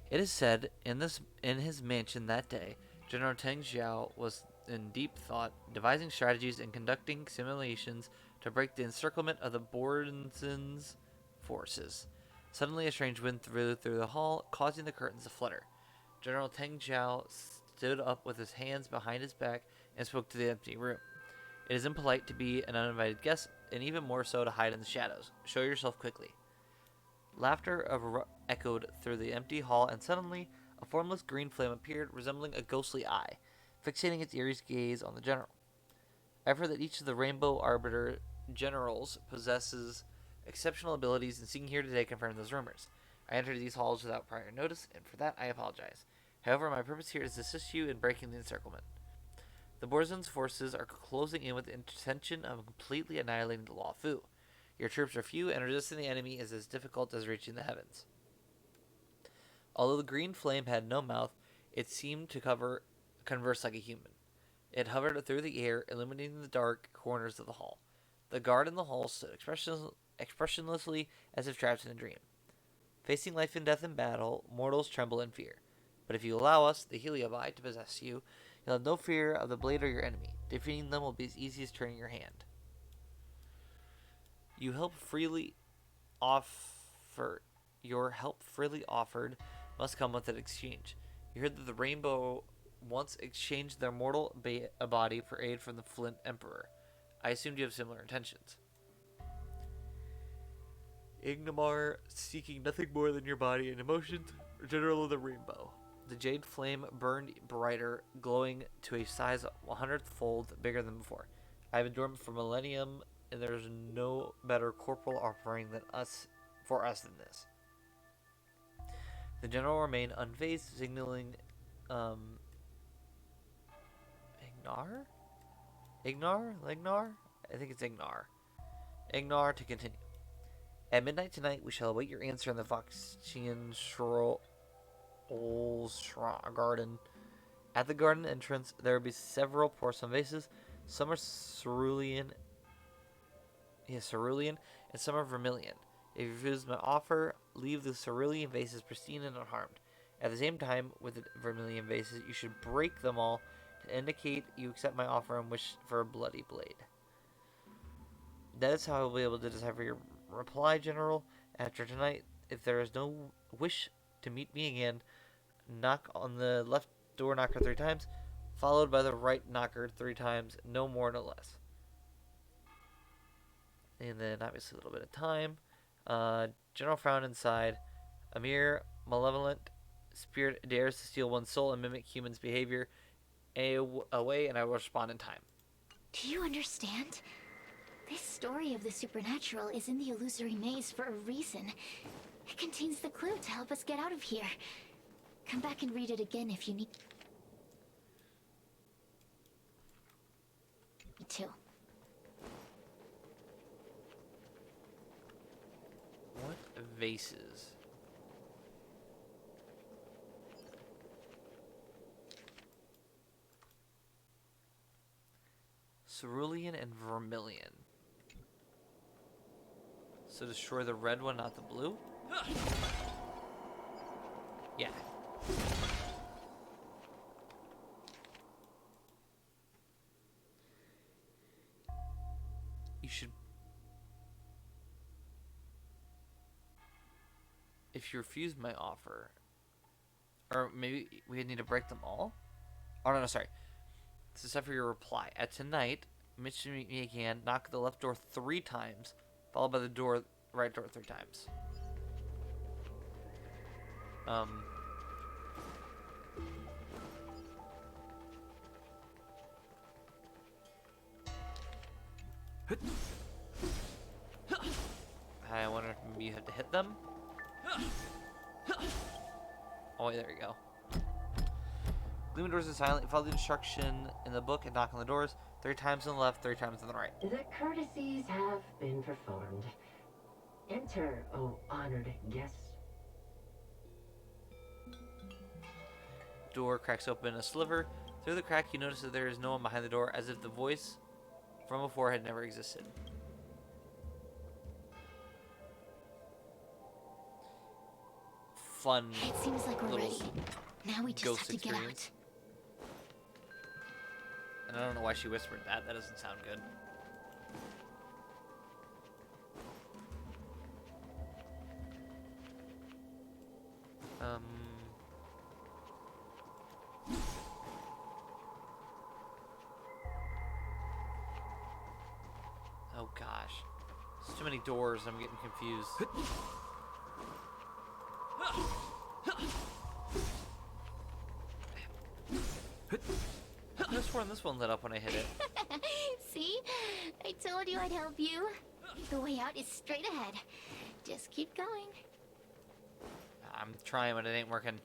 It is said in his mansion that day, General Teng Xiao was in deep thought, devising strategies and conducting simulations to break the encirclement of the Bordensen's forces. Suddenly, a strange wind blew through the hall, causing the curtains to flutter. General Teng Xiao stood up with his hands behind his back and spoke to the empty room. It is impolite to be an uninvited guest, and even more so to hide in the shadows. Show yourself quickly. Laughter echoed through the empty hall, and suddenly, a formless green flame appeared, resembling a ghostly eye, fixating its eerie gaze on the general. I've heard that each of the Rainbow Arbiter generals possesses exceptional abilities, and seeing here today confirmed those rumors. I entered these halls without prior notice, and for that I apologize. However, my purpose here is to assist you in breaking the encirclement. The Borzen's forces are closing in with the intention of completely annihilating the Law Fu. Your troops are few, and resisting the enemy is as difficult as reaching the heavens. Although the green flame had no mouth, it seemed to converse like a human. It hovered through the air, illuminating the dark corners of the hall. The guard in the hall stood expressionlessly as if trapped in a dream. Facing life and death in battle, mortals tremble in fear. But if you allow us, the Heliobi, to possess you, you'll have no fear of the blade or your enemy. Defeating them will be as easy as turning your hand. Your help freely offered must come with an exchange. You heard that the Rainbow once exchanged their mortal body for aid from the Flint Emperor. I assumed you have similar intentions. Ignamar, seeking nothing more than your body and emotions, General of the Rainbow. The jade flame burned brighter, glowing to a size 100-fold bigger than before. I have endured for millennium, and there is no better corporal offering for us than this. The general remained unfazed, signaling Ignar? I think it's Ignar to continue. At midnight tonight, we shall await your answer in the Voxian garden. At the garden entrance, there will be several porcelain vases. Some are cerulean, and some are vermilion. If you refuse my offer, leave the cerulean vases pristine and unharmed. At the same time, with the vermilion vases, you should break them all to indicate you accept my offer and wish for a bloody blade. That is how I will be able to decipher your reply, General. After tonight, if there is no wish to meet me again, knock on the left door knocker 3 times, followed by the right knocker 3 times, no more, no less. And then, obviously, a little bit of time. General frowned inside. A mere malevolent spirit dares to steal one's soul and mimic humans' behavior. Away, and I will respond in time. Do you understand? This story of the supernatural is in the illusory maze for a reason. It contains the clue to help us get out of here. Come back and read it again if you need. Me too. What vases? Cerulean and vermilion. So destroy the red one, not the blue? Yeah. if you refuse my offer, or maybe we need to break them all. Oh no, sorry. This is for your reply. At tonight, meet me again. Knock the left door 3 times, followed by the right door 3 times. I wonder if maybe you have to hit them. Oh, wait, there you go. Gleaming doors are silent. Follow the instruction in the book and knock on the doors 3 times on the left, 3 times on the right. The courtesies have been performed. Enter, O honored guests. Door cracks open a sliver. Through the crack, you notice that there is no one behind the door, as if the voice from before had never existed. Fun. It seems like we're ready. Now we just have to get out. And I don't know why she whispered that. That doesn't sound good. Oh gosh. There's too many doors. I'm getting confused. This one lit up when I hit it. See? I told you I'd help you. The way out is straight ahead. Just keep going. I'm trying, but it ain't working.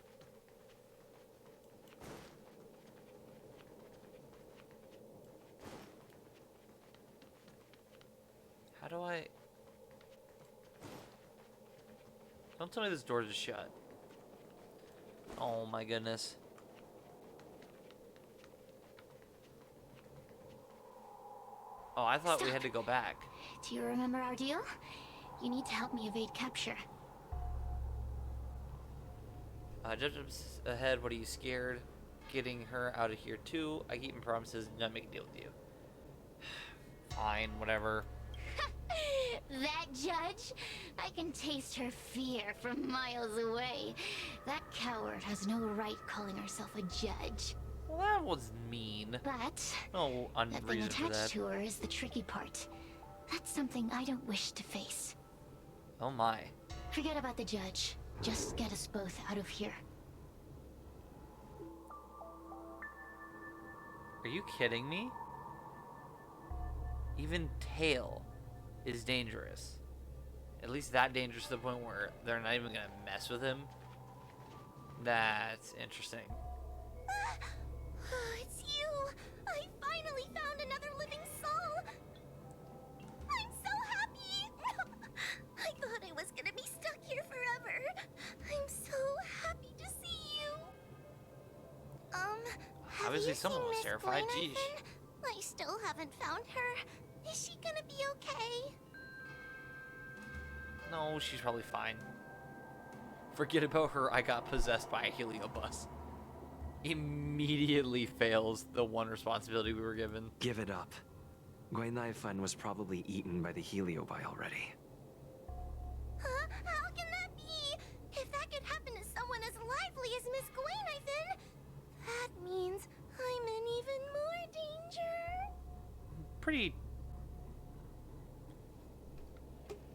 How do I... Don't tell me this door is shut. Oh my goodness. Oh, I thought we had to go back. Do you remember our deal? You need to help me evade capture. Judges ahead, what are you scared? Getting her out of here too. I keep my promises, not make a deal with you. Fine, whatever. That judge? I can taste her fear from miles away. That coward has no right calling herself a judge. Well, that was mean. But no that thing reason for attached that. to her is the tricky part. That's something I don't wish to face. Oh my. Forget about the judge. Just get us both out of here. Are you kidding me? Even Tail is dangerous. At least that dangerous to the point where they're not even gonna mess with him. That's interesting. It's you! I finally found another living soul! I'm so happy! I thought I was gonna be stuck here forever. I'm so happy to see you. Obviously someone was terrified. Jeez. I still haven't found her. Is she gonna be okay? No, she's probably fine. Forget about her. I got possessed by a heliobus. Immediately fails the one responsibility we were given. Give it up. Gwainaifan was probably eaten by the heliobi already. Huh? How can that be? If that could happen to someone as lively as Miss Gwainaifan, that means I'm in even more danger. Pretty...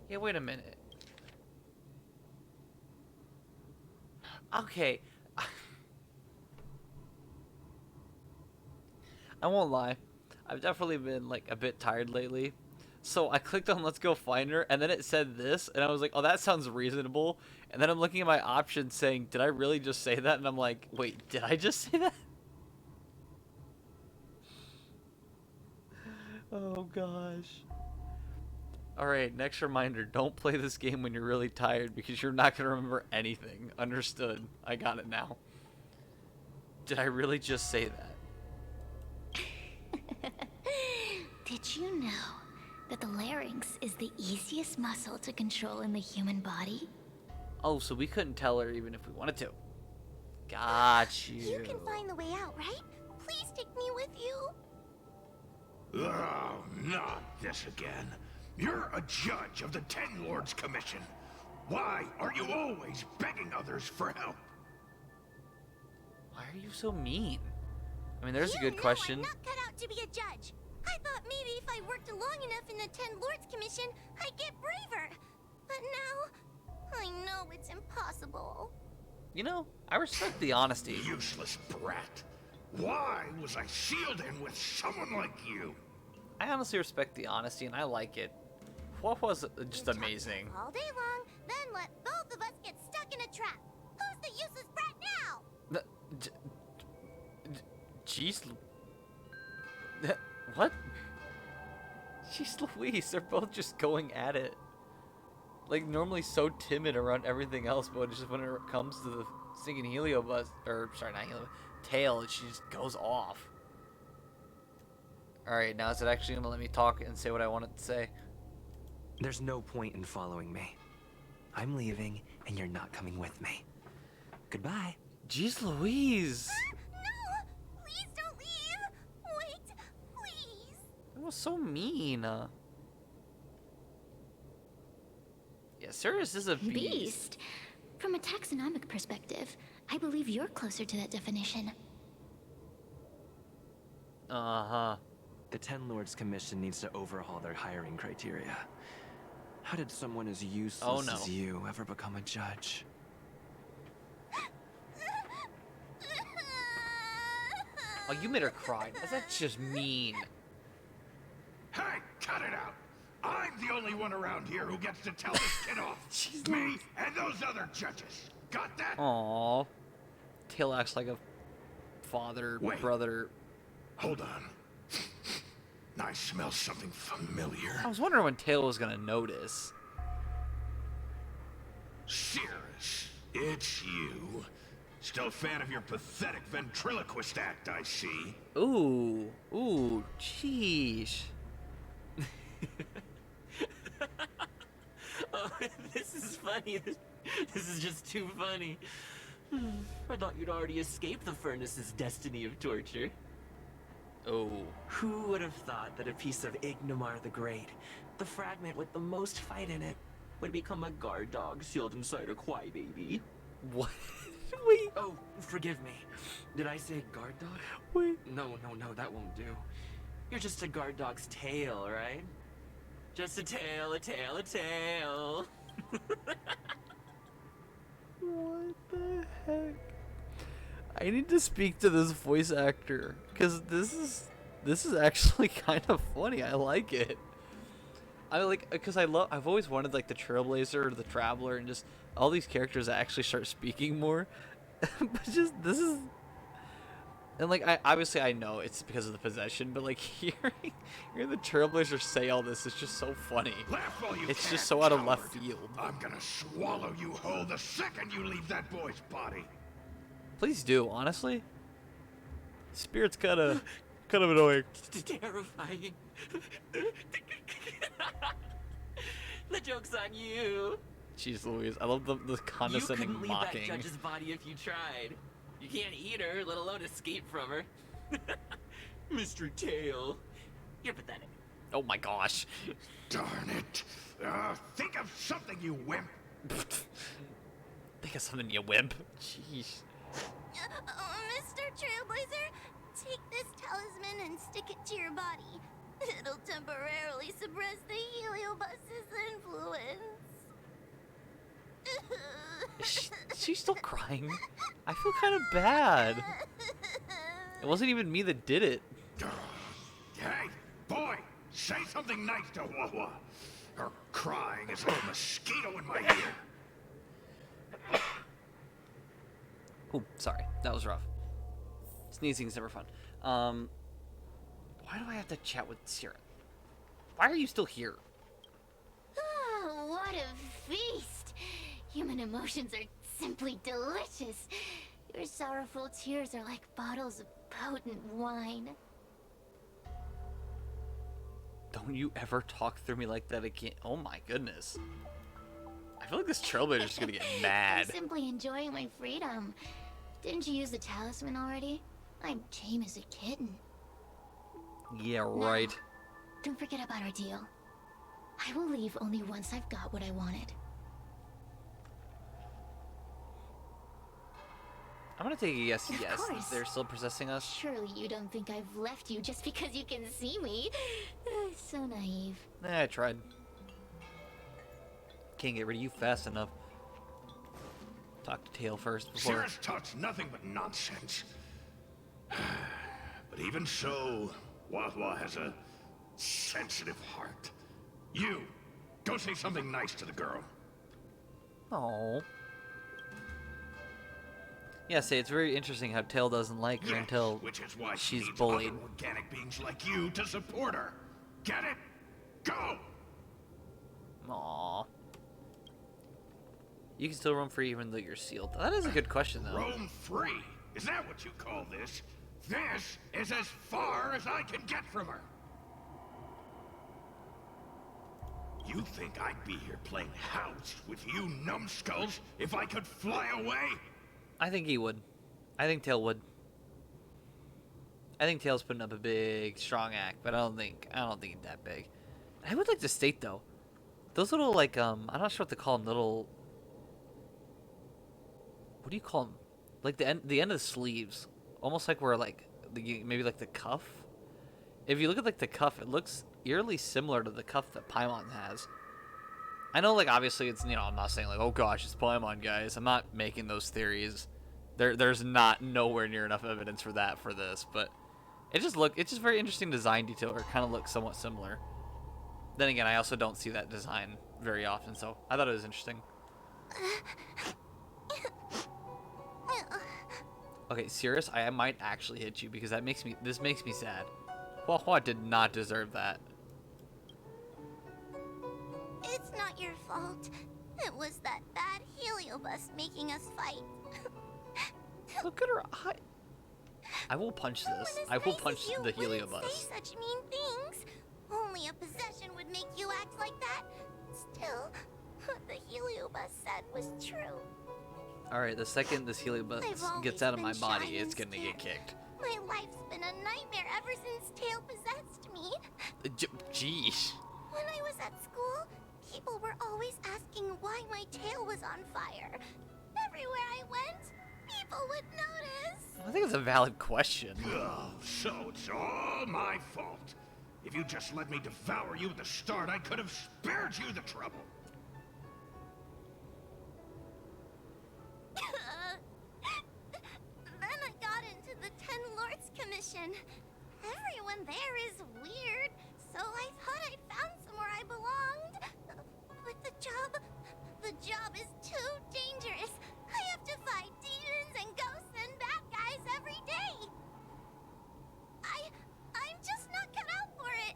Yeah, wait a minute. Okay. I won't lie. I've definitely been like a bit tired lately. So I clicked on let's go find her and then it said this and I was like, oh, that sounds reasonable. And then I'm looking at my options saying, did I really just say that? And I'm like, wait, did I just say that? Oh gosh. Alright, next reminder, don't play this game when you're really tired because you're not going to remember anything. Understood. I got it now. Did I really just say that? Did you know that the larynx is the easiest muscle to control in the human body? Oh, so we couldn't tell her even if we wanted to. Got you. You can find the way out, right? Please take me with you. Oh, not this again. You're a judge of the Ten Lords Commission. Why are you always begging others for help? Why are you so mean? I mean, there's a good question. I'm not cut out to be a judge. I thought maybe if I worked long enough in the Ten Lords Commission, I'd get braver. But now, I know it's impossible. You know, I respect the honesty. Useless brat. Why was I sealed in with someone like you? I honestly respect the honesty, and I like it. What was just amazing. All day long, then let both of us get stuck in a trap. Who's the useless brat now? Jeez. What? Jeez Louise, they're both just going at it. Like, normally so timid around everything else, but just when it comes to the singing Helio buzz, or sorry, not Helio, tail, she just goes off. Alright, now is it actually gonna let me talk and say what I wanted to say? There's no point in following me. I'm leaving, and you're not coming with me. Goodbye. Jeez Louise! No! Please don't leave! Wait, please! That was so mean. Yeah, Sirius is a beast. From a taxonomic perspective, I believe you're closer to that definition. Uh-huh. The Ten Lords Commission needs to overhaul their hiring criteria. How did someone as useless as you ever become a judge? Oh, you made her cry. That's just mean. Hey, cut it out! I'm the only one around here who gets to tell this kid off. Me and those other judges. Got that? Aww. Tail acts like a father, brother. Hold on. I smell something familiar. I was wondering when Tail was gonna notice. Cirrus, it's you. Still a fan of your pathetic ventriloquist act, I see. Ooh, jeez. Oh, this is funny. This is just too funny. I thought you'd already escaped the furnace's destiny of torture. Oh. Who would have thought that a piece of Ignomar the Great, the fragment with the most fight in it, would become a guard dog sealed inside a crybaby? What? Wait. Oh, forgive me. Did I say guard dog? Wait. No, that won't do. You're just a guard dog's tail, right? Just a tail, a tail, a tail. What the heck? I need to speak to this voice actor because this is actually kind of funny. I like it. I like because I've always wanted like the Trailblazer or the Traveler and just all these characters that actually start speaking more. But just this is, and like obviously I know it's because of the possession, but like hearing the Trailblazer say all this is just so funny. Laugh all you It's can, just so out of coward. left field. I'm gonna swallow you whole the second you leave that boy's body. Please do, honestly. Spirit's kind of annoying. Terrifying. The joke's on you. Jeez Louise, I love the condescending You couldn't mocking. leave that judge's body if you tried. You can't eat her, let alone escape from her. Mr. Tail, you're pathetic. Oh my gosh. Darn it. Think of something, you wimp. Think of something, you wimp. Jeez. Mr. Trailblazer, take this talisman and stick it to your body. It'll temporarily suppress the Heliobus's influence. She's still crying. I feel kind of bad. It wasn't even me that did it. Hey, boy, say something nice to Wawa. Her crying is like a mosquito in my ear. Oh, sorry. That was rough. Sneezing is never fun. Why do I have to chat with Sierra? Why are you still here? Oh, what a feast! Human emotions are simply delicious. Your sorrowful tears are like bottles of potent wine. Don't you ever talk through me like that again. Oh my goodness. I feel like this Trailblazer is gonna get mad. I'm simply enjoying my freedom. Didn't you use the talisman already? I'm tame as a kitten. Yeah, right. Now, don't forget about our deal. I will leave only once I've got what I wanted. I'm gonna take a guess. Of Yes, course. they're still possessing us. Surely you don't think I've left you just because you can see me. So naive. I tried. Can't get rid of you fast enough. Talk to Tail first before. Cirrus talks nothing but nonsense. But even so, Wah has a sensitive heart. You, go say something nice to the girl. Oh. Yeah, say it's very interesting how Tail doesn't like her until which is why she she's needs bullied. other organic beings like you to support her. Get it? Go! Aww. You can still roam free even though you're sealed. That is a good question, though. Roam free? Is that what you call this? This is as far as I can get from her. You think I'd be here playing house with you numbskulls if I could fly away? I think he would. I think Tail would. I think Tail's putting up a big, strong act, but I don't think he's that big. I would like to state though, those little like I'm not sure what to call them. Little, what do you call them? Like the end of the sleeves, almost like where like maybe like the cuff. If you look at like the cuff, it looks eerily similar to the cuff that Paimon has. I know, like, obviously it's, I'm not saying like, oh gosh, it's Paimon, guys. I'm not making those theories. There's not nowhere near enough evidence for that for this, but it's just very interesting design detail, or it kind of looks somewhat similar. Then again, I also don't see that design very often, so I thought it was interesting. Okay, Cirrus, I might actually hit you because this makes me sad. Hua did not deserve that. It's not your fault. It was that bad heliobus making us fight. Look at her eye. I will punch this. I will punch the heliobus. Say such mean things. Only a possession would make you act like that. Still, what the heliobus said was true. Alright, the second this heliobus gets out of my body, it's gonna get kicked. My life's been a nightmare ever since Tail possessed me. Jeez. When I was at school, people were always asking why my tail was on fire. Everywhere I went, people would notice. I think it's a valid question. Oh, so it's all my fault. If you just let me devour you at the start, I could have spared you the trouble. Then I got into the Ten Lords Commission. Everyone there is weird, so I thought I'd found somewhere I belonged. But the job is too dangerous. I have to fight demons and ghosts and bad guys every day. I'm just not cut out for it.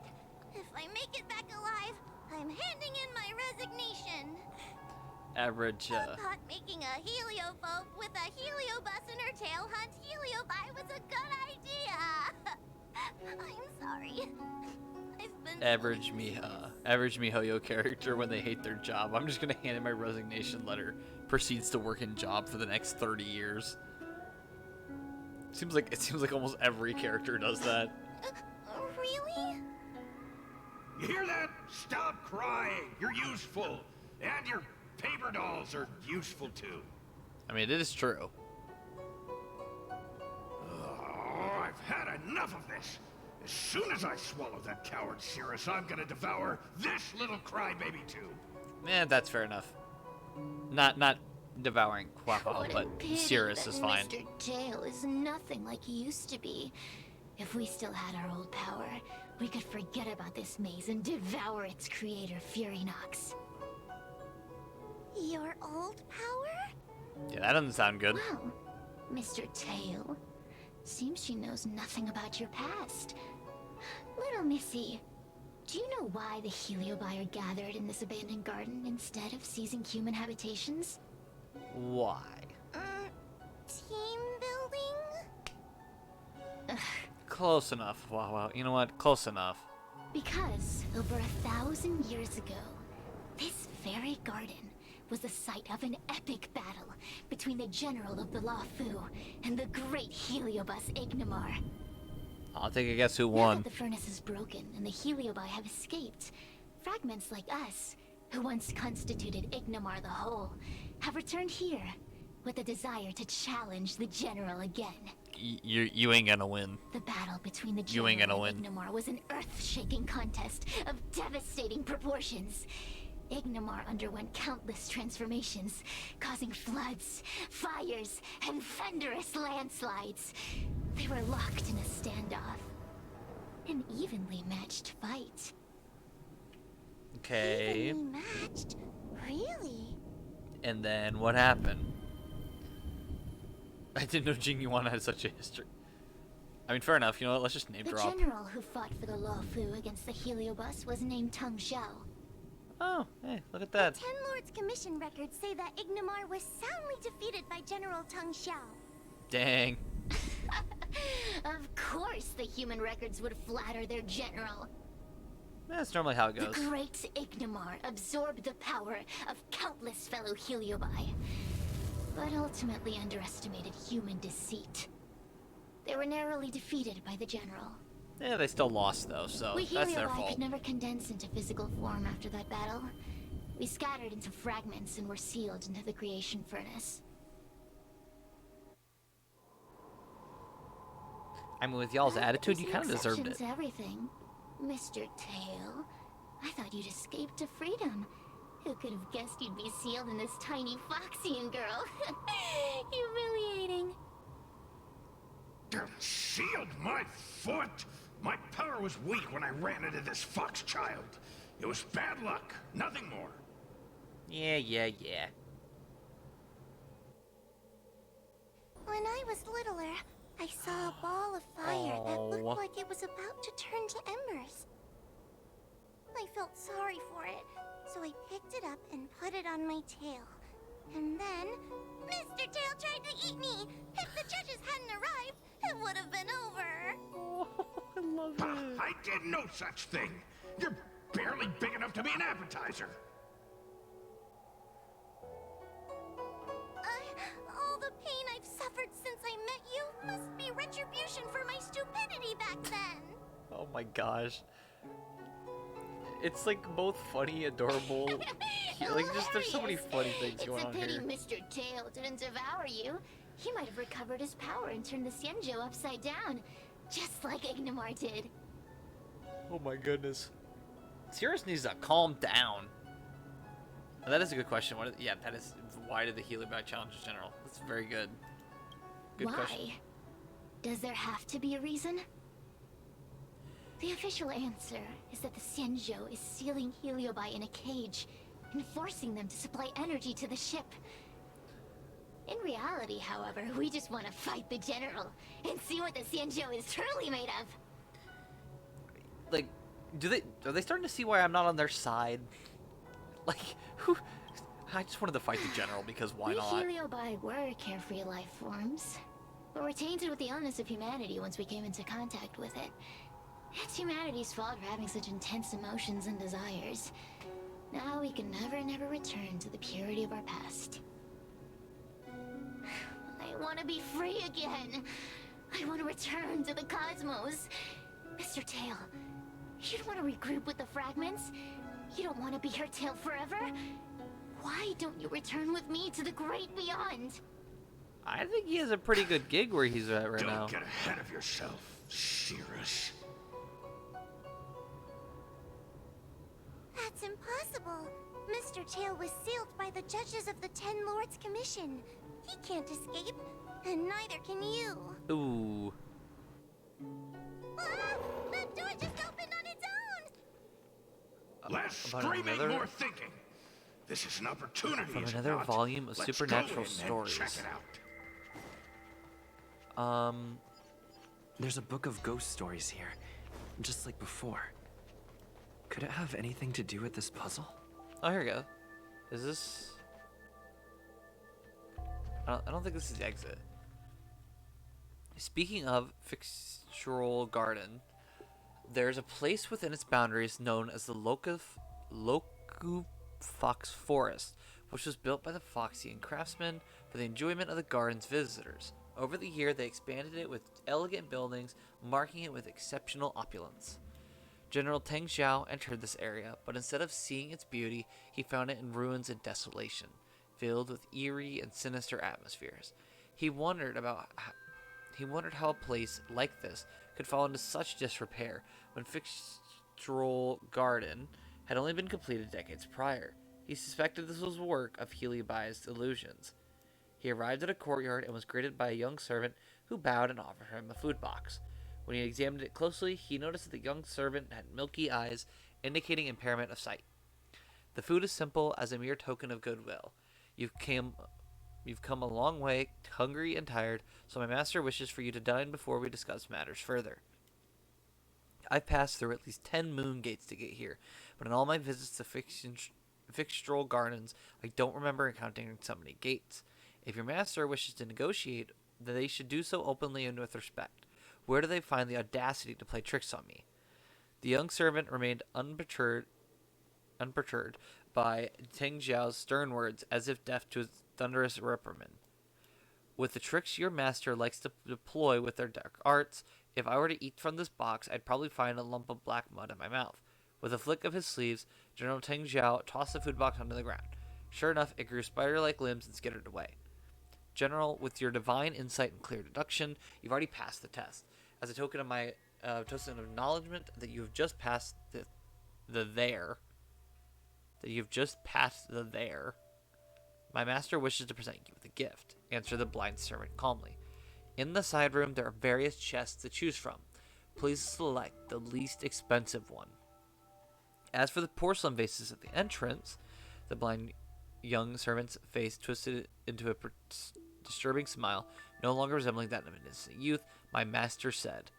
If I make it back alive, I'm handing in my resignation. Average, I thought making a heliophobe with a heliobus in her tail hunt heliobi was a good idea. I'm sorry. I've been average MiHoYo character when they hate their job. I'm just gonna hand in my resignation letter. Proceeds to work in job for the next 30 years. It seems like almost every character does that. Really? You hear that? Stop crying. You're useful. And your paper dolls are useful too. I mean, it is true. Oh, I've had enough of this. As soon as I swallow that coward Cirrus, I'm gonna devour this little crybaby too. That's fair enough. Not devouring Quaffle, What a but pity Cirrus that is fine. Mr. Tail is nothing like he used to be. If we still had our old power, we could forget about this maze and devour its creator, Furynox. Your old power? Yeah, that doesn't sound good. Well, Mr. Tail, seems she knows nothing about your past. Little Missy, do you know why the Heliobi are gathered in this abandoned garden instead of seizing human habitations? Why? Team building? Close enough. Wow. You know what? Close enough. Because over 1,000 years ago, this very garden was the site of an epic battle between the general of the Luofu and the great Heliobus Ignimar. I'll take a guess who Now won. that the furnace is broken and the Heliobi have escaped, fragments like us, who once constituted Ignimar the Whole, have returned here, with a desire to challenge the General again. You ain't gonna win. The battle between the You ain't General gonna and win. Ignomar was an earth-shaking contest of devastating proportions. Ignomar underwent countless transformations, causing floods, fires, and thunderous landslides. They were locked in a standoff. An evenly matched fight. Okay. Evenly matched? Really? And then what happened? I didn't know Jing-Yuan had such a history. I mean, fair enough. You know what? Let's just name The drop. general who fought for the Luofu against the Heliobus was named Teng Xiao. Oh, hey, look at that. The Ten Lords Commission records say that Ignomar was soundly defeated by General Teng Xiao. Dang. Of course the human records would flatter their general. That's normally how it goes. The great Ignomar absorbed the power of countless fellow Heliobi, but ultimately underestimated human deceit. They were narrowly defeated by the general. Yeah, they still lost though, so We that's their Heliobi fault. could never condense into physical form after that battle. We scattered into fragments and were sealed into the creation furnace. I mean, with y'all's attitude, you kind of deserved it. To everything, Mr. Tail. I thought you'd escaped to freedom. Who could have guessed you'd be sealed in this tiny Foxian girl? Humiliating. Sealed my foot? My power was weak when I ran into this fox child. It was bad luck, nothing more. Yeah. When I was littler, I saw a ball of fire that looked like it was about to turn to embers. I felt sorry for it, so I picked it up and put it on my tail. And then, Mr. Tail tried to eat me! If the judges hadn't arrived, it would have been over! Oh, I love it. I did no such thing. You're barely big enough to be an appetizer. All the pain I've suffered since I met you must be retribution for my stupidity back then! Oh my gosh. It's like both funny, adorable. Like just there's so many funny things going on It's a here. pity Mr. Tail didn't devour you. He might have recovered his power and turned the Xianzhou upside down, just like Ignomar did. Oh my goodness. Sirius needs to calm down. That is a good question. Yeah, that is. Why did the Heliobi challenge the general? That's very good. Good Why? question. Does there have to be a reason? The official answer is that the Xianzhou is sealing Heliobi in a cage and forcing them to supply energy to the ship. In reality, however, we just want to fight the general and see what the Xianzhou is truly made of. Like, are they starting to see why I'm not on their side? Like, who? I just wanted to fight the general because why not? We Heliobi were carefree life forms, but were tainted with the illness of humanity once we came into contact with it. It's humanity's fault for having such intense emotions and desires. Now we can never return to the purity of our past. I want to be free again. I want to return to the cosmos. Mr. Tail, you don't want to regroup with the fragments? You don't want to be her tail forever? Why don't you return with me to the great beyond? I think he has a pretty good gig where he's at right now. Don't get ahead of yourself, Cirrus. That's impossible. Mr. Tail was sealed by the judges of the Ten Lords Commission. He can't escape, and neither can you. Ooh. Ah! That door just opened on its own! Less screaming, more thinking. This is an opportunity. From is it another not? volume of Let's supernatural go in stories. and check it out. There's a book of ghost stories here, just like before. Could it have anything to do with this puzzle? Oh, here we go. Is this? I don't think this is the exit. Speaking of Fixtural Garden, there's a place within its boundaries known as the Loku Fox Forest, which was built by the Foxian craftsmen for the enjoyment of the garden's visitors. Over the year, they expanded it with elegant buildings, marking it with exceptional opulence. General Teng Xiao entered this area, but instead of seeing its beauty, he found it in ruins and desolation. filled with eerie and sinister atmospheres. He wondered how a place like this could fall into such disrepair when Fixtral Garden had only been completed decades prior. He suspected this was work of Healy-Bai's illusions. He arrived at a courtyard and was greeted by a young servant who bowed and offered him a food box. When he examined it closely, he noticed that the young servant had milky eyes, indicating impairment of sight. The food is simple as a mere token of goodwill. You've come a long way, hungry and tired, so my master wishes for you to dine before we discuss matters further. I've passed through at least 10 moon gates to get here, but in all my visits to Fixtral Gardens, I don't remember encountering so many gates. If your master wishes to negotiate, then they should do so openly and with respect. Where do they find the audacity to play tricks on me? The young servant remained unperturbed by Teng Jiao's stern words, as if deaf to his thunderous reprimand. With the tricks your master likes to deploy with their dark arts, if I were to eat from this box, I'd probably find a lump of black mud in my mouth. With a flick of his sleeves, General Teng Jiao tossed the food box onto the ground. Sure enough, it grew spider-like limbs and skittered away. General, with your divine insight and clear deduction, you've already passed the test. As a token of my acknowledgement that you have just passed the there, my master wishes to present you with a gift, answered the blind servant calmly. In the side room, there are various chests to choose from. Please select the least expensive one. As for the porcelain vases at the entrance, the blind young servant's face twisted into a disturbing smile, no longer resembling that of an innocent youth. My master said,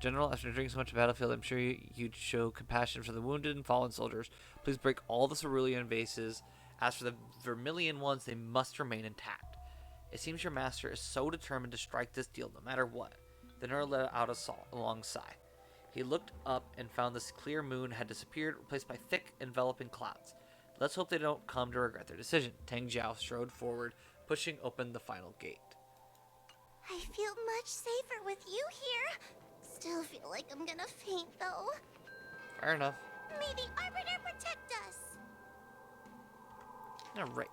General, after entering so much battlefield, I'm sure you'd show compassion for the wounded and fallen soldiers. Please break all the cerulean vases. As for the vermilion ones, they must remain intact. It seems your master is so determined to strike this deal no matter what. The Nerd let out a long sigh. He looked up and found this clear moon had disappeared, replaced by thick, enveloping clouds. Let's hope they don't come to regret their decision. Teng Jiao strode forward, pushing open the final gate. I feel much safer with you here. Still feel like I'm gonna faint, though. Fair enough. May the Arbiter protect us. Alright.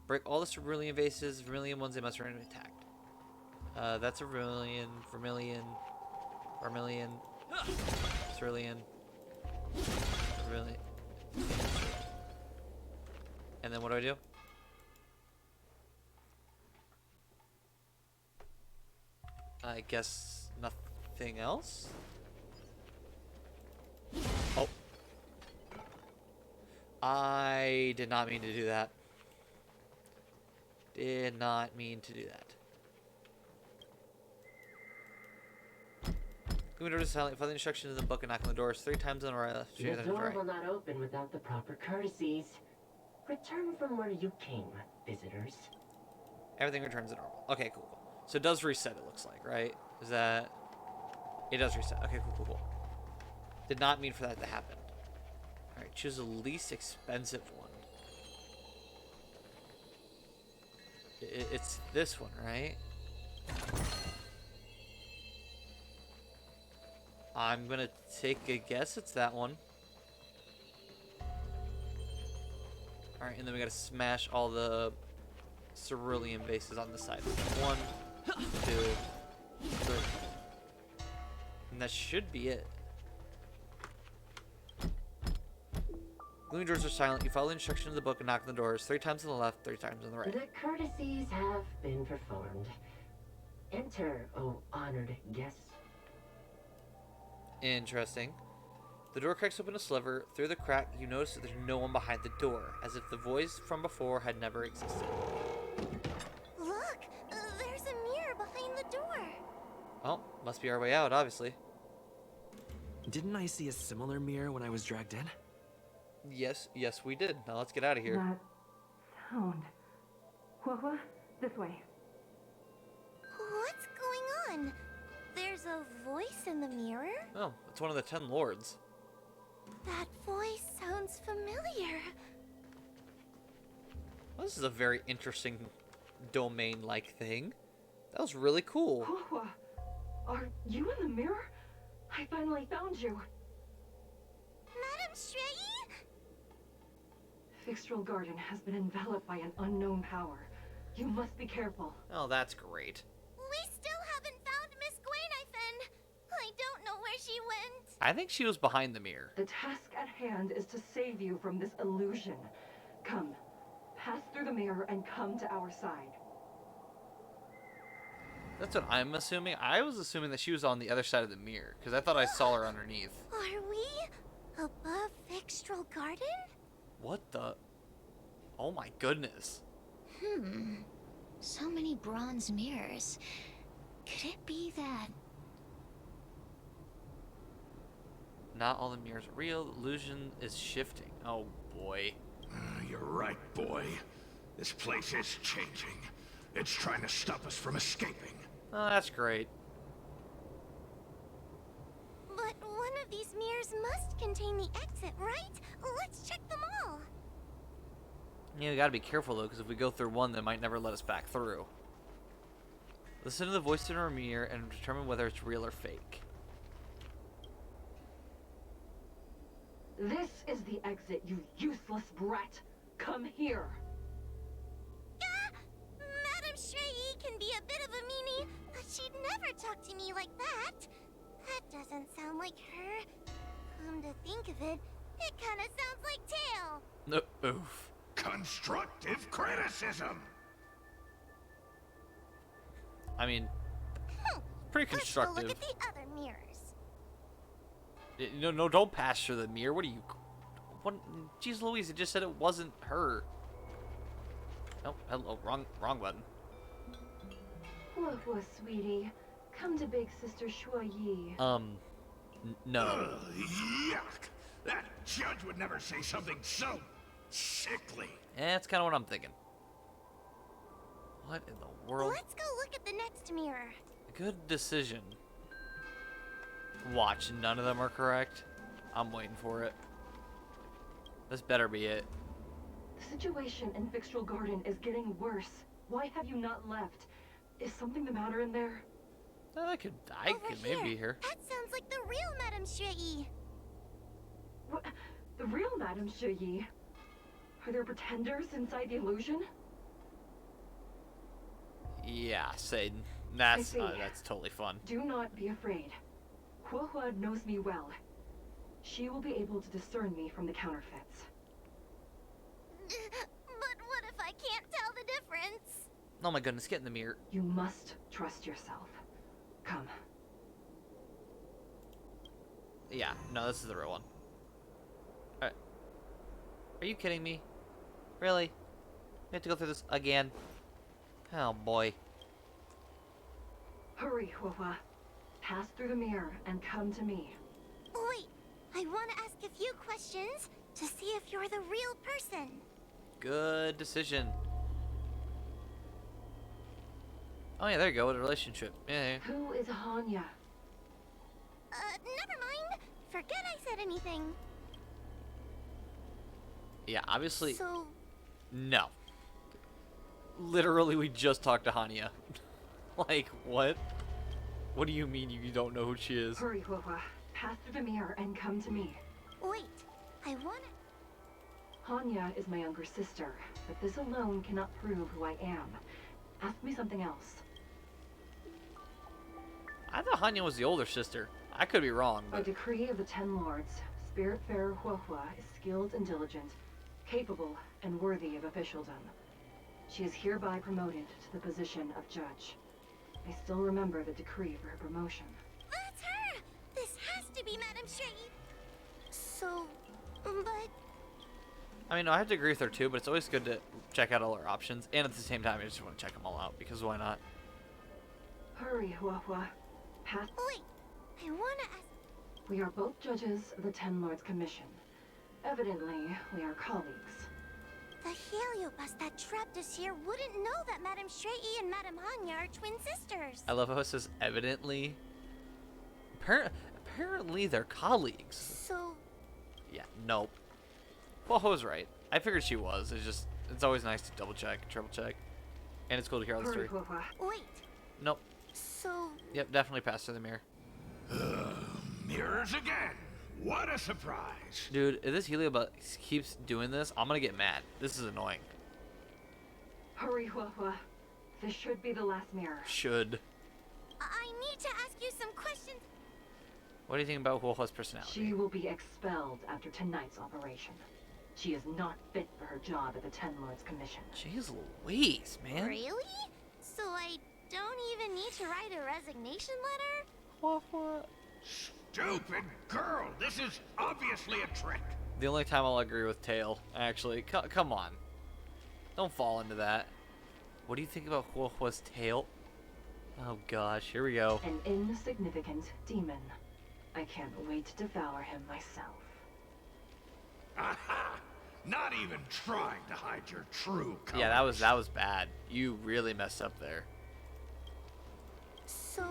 Break all the cerulean vases. Vermilion ones, they must remain intact. That's a vermilion, cerulean, vermilion. And then what do I do? I guess nothing else? Oh. I did not mean to do that. Did not mean to do that. Going to silent, follow the instructions in the book and knock on the doors 3 times in a row. The door will not open without the proper courtesies. Return from where you came, visitors. Everything returns to normal. Okay, cool. So it does reset, it looks like, right? Is that... It does reset. Okay, cool. Did not mean for that to happen. Alright, choose the least expensive one. It's this one, right? I'm gonna take a guess it's that one. Alright, and then we gotta smash all the cerulean vases on the side. 1, 2, 3. And that should be it. Gloomy doors are silent. You follow the instructions of the book and knock on the doors 3 times on the left, 3 times on the right. The courtesies have been performed. Enter, O honored guests. Interesting. The door cracks open a sliver. Through the crack, you notice that there's no one behind the door, as if the voice from before had never existed. Look, there's a mirror behind the door. Well, must be our way out, obviously. Didn't I see a similar mirror when I was dragged in? Yes, we did. Now let's get out of here. That sound. What? This way. What's going on? There's a voice in the mirror? Oh, it's one of the 10 lords. That voice sounds familiar. Well, this is a very interesting domain-like thing. That was really cool. Hua, are you in the mirror? I finally found you. Madam Shrey? Fixtral Garden has been enveloped by an unknown power. You must be careful. Oh, that's great. We still haven't found Miss Gwaynithen. I don't know where she went. I think she was behind the mirror. The task at hand is to save you from this illusion. Come, pass through the mirror and come to our side. That's what I'm assuming. I was assuming that she was on the other side of the mirror, because I thought I saw her underneath. Are we above Fixtral Garden? What the? Oh my goodness. So many bronze mirrors. Could it be that... Not all the mirrors are real. The illusion is shifting. Oh boy. You're right, boy. This place is changing. It's trying to stop us from escaping. Oh, that's great. But one of these mirrors must contain the exit, right? Let's check them all. Yeah, we gotta be careful though, because if we go through one, they might never let us back through. Listen to the voice in our mirror and determine whether it's real or fake. This is the exit, you useless brat. Come here. Madame Shrey can be a bit of a meanie, but she'd never talk to me like that. That doesn't sound like her. Come to think of it, it kind of sounds like Tail. No, oof. Constructive criticism. I mean, pretty constructive. Let's go look at the other mirrors. No, don't pass through the mirror. What are you? What? Jeez Louise, it just said it wasn't her. Oh, hello, wrong button. Whoa, sweetie. Come to Big Sister Shuo Yi. No. Yuck! That judge would never say something so sickly. That's kind of what I'm thinking. What in the world? Let's go look at the next mirror. Good decision. Watch, none of them are correct. I'm waiting for it. This better be it. The situation in Fixtral Garden is getting worse. Why have you not left? Is something the matter in there? I could maybe be here. That sounds like the real Madame Shrey. What? The real Madame Shuyi? Are there pretenders inside the illusion? Yeah, Satan. That's totally fun. Do not be afraid. Huohua knows me well. She will be able to discern me from the counterfeits. But what if I can't tell the difference? Oh my goodness, get in the mirror. You must trust yourself. Come. Yeah, no, this is the real one. Alright. Are you kidding me? Really? We have to go through this again? Oh boy. Hurry, Huohua. Pass through the mirror and come to me. Wait, I want to ask a few questions to see if you're the real person. Good decision. Oh yeah, there you go, with a relationship. Yeah. Who is Hanya? Never mind. Forget I said anything. Yeah, obviously. So... No. Literally, we just talked to Hanya. Like, what? What do you mean you don't know who she is? Hurry, Huohua. Pass through the mirror and come to me. Wait, I wanna... Hanya is my younger sister, but this alone cannot prove who I am. Ask me something else. I thought Hanya was the older sister. I could be wrong, By but... decree of the Ten Lords, Spiritfarer Huohua is skilled and diligent, capable and worthy of officialdom. She is hereby promoted to the position of judge. I still remember the decree for her promotion. That's her! This has to be Madame Shrey. So, but... I mean, no, I have to agree with her too, but it's always good to check out all our options. And at the same time, I just want to check them all out, because why not? Hurry, Huohua. Pass... Wait, I wanna ask... We are both judges of the Ten Lords Commission. Evidently, we are colleagues. The Heliobus that trapped us here wouldn't know that Madame Shrey and Madame Hanya are twin sisters. I love how it says evidently. Apparently they're colleagues. So... Yeah, nope. Well, I was right. I figured she was. It's always nice to double check, triple check. And it's cool to hear all the story. Wait. Nope. So... Yep, definitely pass through the mirror. Mirrors again. What a surprise. Dude, if this Heliobot keeps doing this, I'm gonna get mad. This is annoying. Hurry, Huahua. This should be the last mirror. Should. I need to ask you some questions. What do you think about Huahua's personality? She will be expelled after tonight's operation. She is not fit for her job at the Ten Lords Commission. Jeez Louise, man. Really? So I don't even need to write a resignation letter? Huahua. Stupid girl! This is obviously a trick. The only time I'll agree with Tail, actually. Come on. Don't fall into that. What do you think about Huahua's tail? Oh gosh, here we go. An insignificant demon. I can't wait to devour him myself. Aha! Not even trying to hide your true colors. Yeah, that was bad. You really messed up there. So...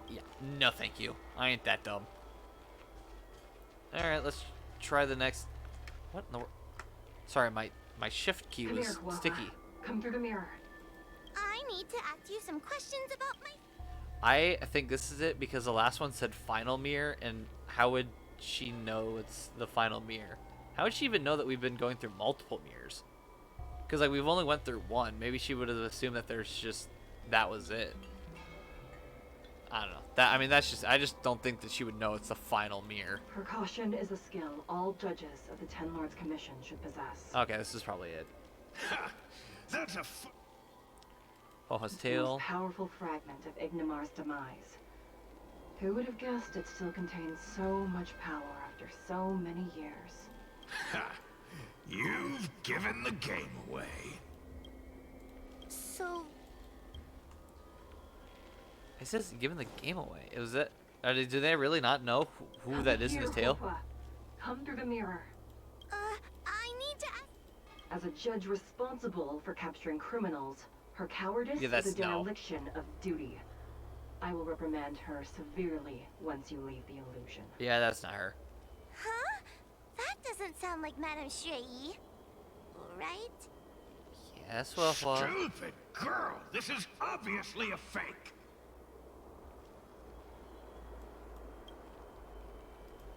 Yeah, no thank you. I ain't that dumb. Alright, let's try the next... What in the world? Sorry, my shift key Come was here, Huahua. sticky. Come through the mirror. I need to ask you some questions about my... I think this is it because the last one said final mirror, and how would she know it's the final mirror? How would she even know that we've been going through multiple mirrors? Because like we've only went through one. Maybe she would have assumed that there's just that was it. I don't know. I mean, I just don't think that she would know it's the final mirror. Precaution is a skill all judges of the Ten Lords Commission should possess. Okay, this is probably it. That's a Huahua's The tail. most powerful fragment of Ignimar's demise. Who would have guessed it still contains so much power after so many years? Ha! You've given the game away. So... It says giving the game away. Was it? Do they really not know who Come that is in here, his tail? Huahua. Come through the mirror. I need to ask... As a judge responsible for capturing criminals, her cowardice Yeah, that's is a no. dereliction of duty. I will reprimand her severely once you leave the illusion. Yeah, that's not her. Huh? That doesn't sound like Madame Shrey. Right? Yes, Huahua. Stupid girl! This is obviously a fake.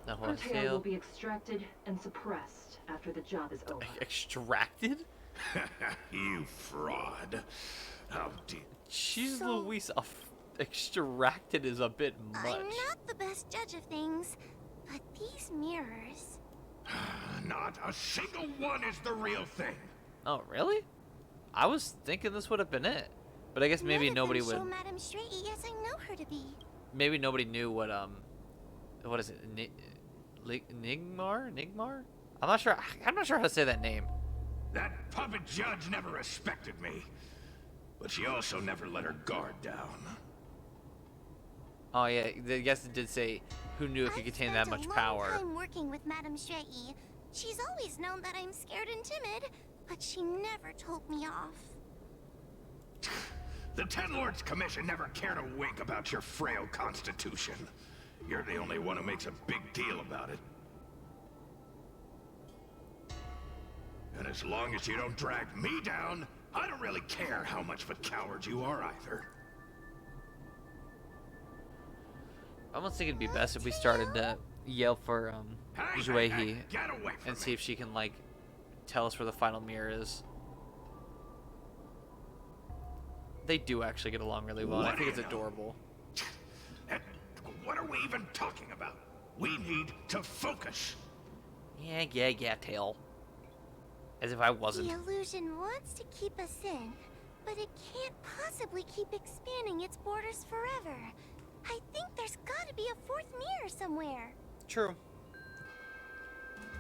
Now Her Huahua's tail will tail. be extracted and suppressed after the job is over. Extracted? You fraud. How did... Jeez Louise, extracted is a bit much. I'm not the best judge of things, but these mirrors... Not a single one is the real thing. Oh, really? I was thinking this would have been it. But I guess maybe nobody would... Show Madame Shrey as I know her to be. Maybe nobody knew what is it? Nigmar? I'm not sure how to say that name. That puppet judge never respected me. But she also never let her guard down. Oh yeah, I guess it did say who knew it could contain that much power. I'm working with Madame Shrey. She's always known that I'm scared and timid, but she never told me off. The Ten Lords Commission never cared a wink about your frail constitution. You're the only one who makes a big deal about it. And as long as you don't drag me down, I don't really care how much of a coward you are either. I almost think it'd be best if we started to yell for Juehi Get away from and see if she can like tell us where the final mirror is. They do actually get along really well, and I think it's adorable. And what are we even talking about? We need to focus. Yeah, Tail. As if I wasn't. The illusion wants to keep us in, but it can't possibly keep expanding its borders forever. I think there's gotta be a fourth mirror somewhere. True.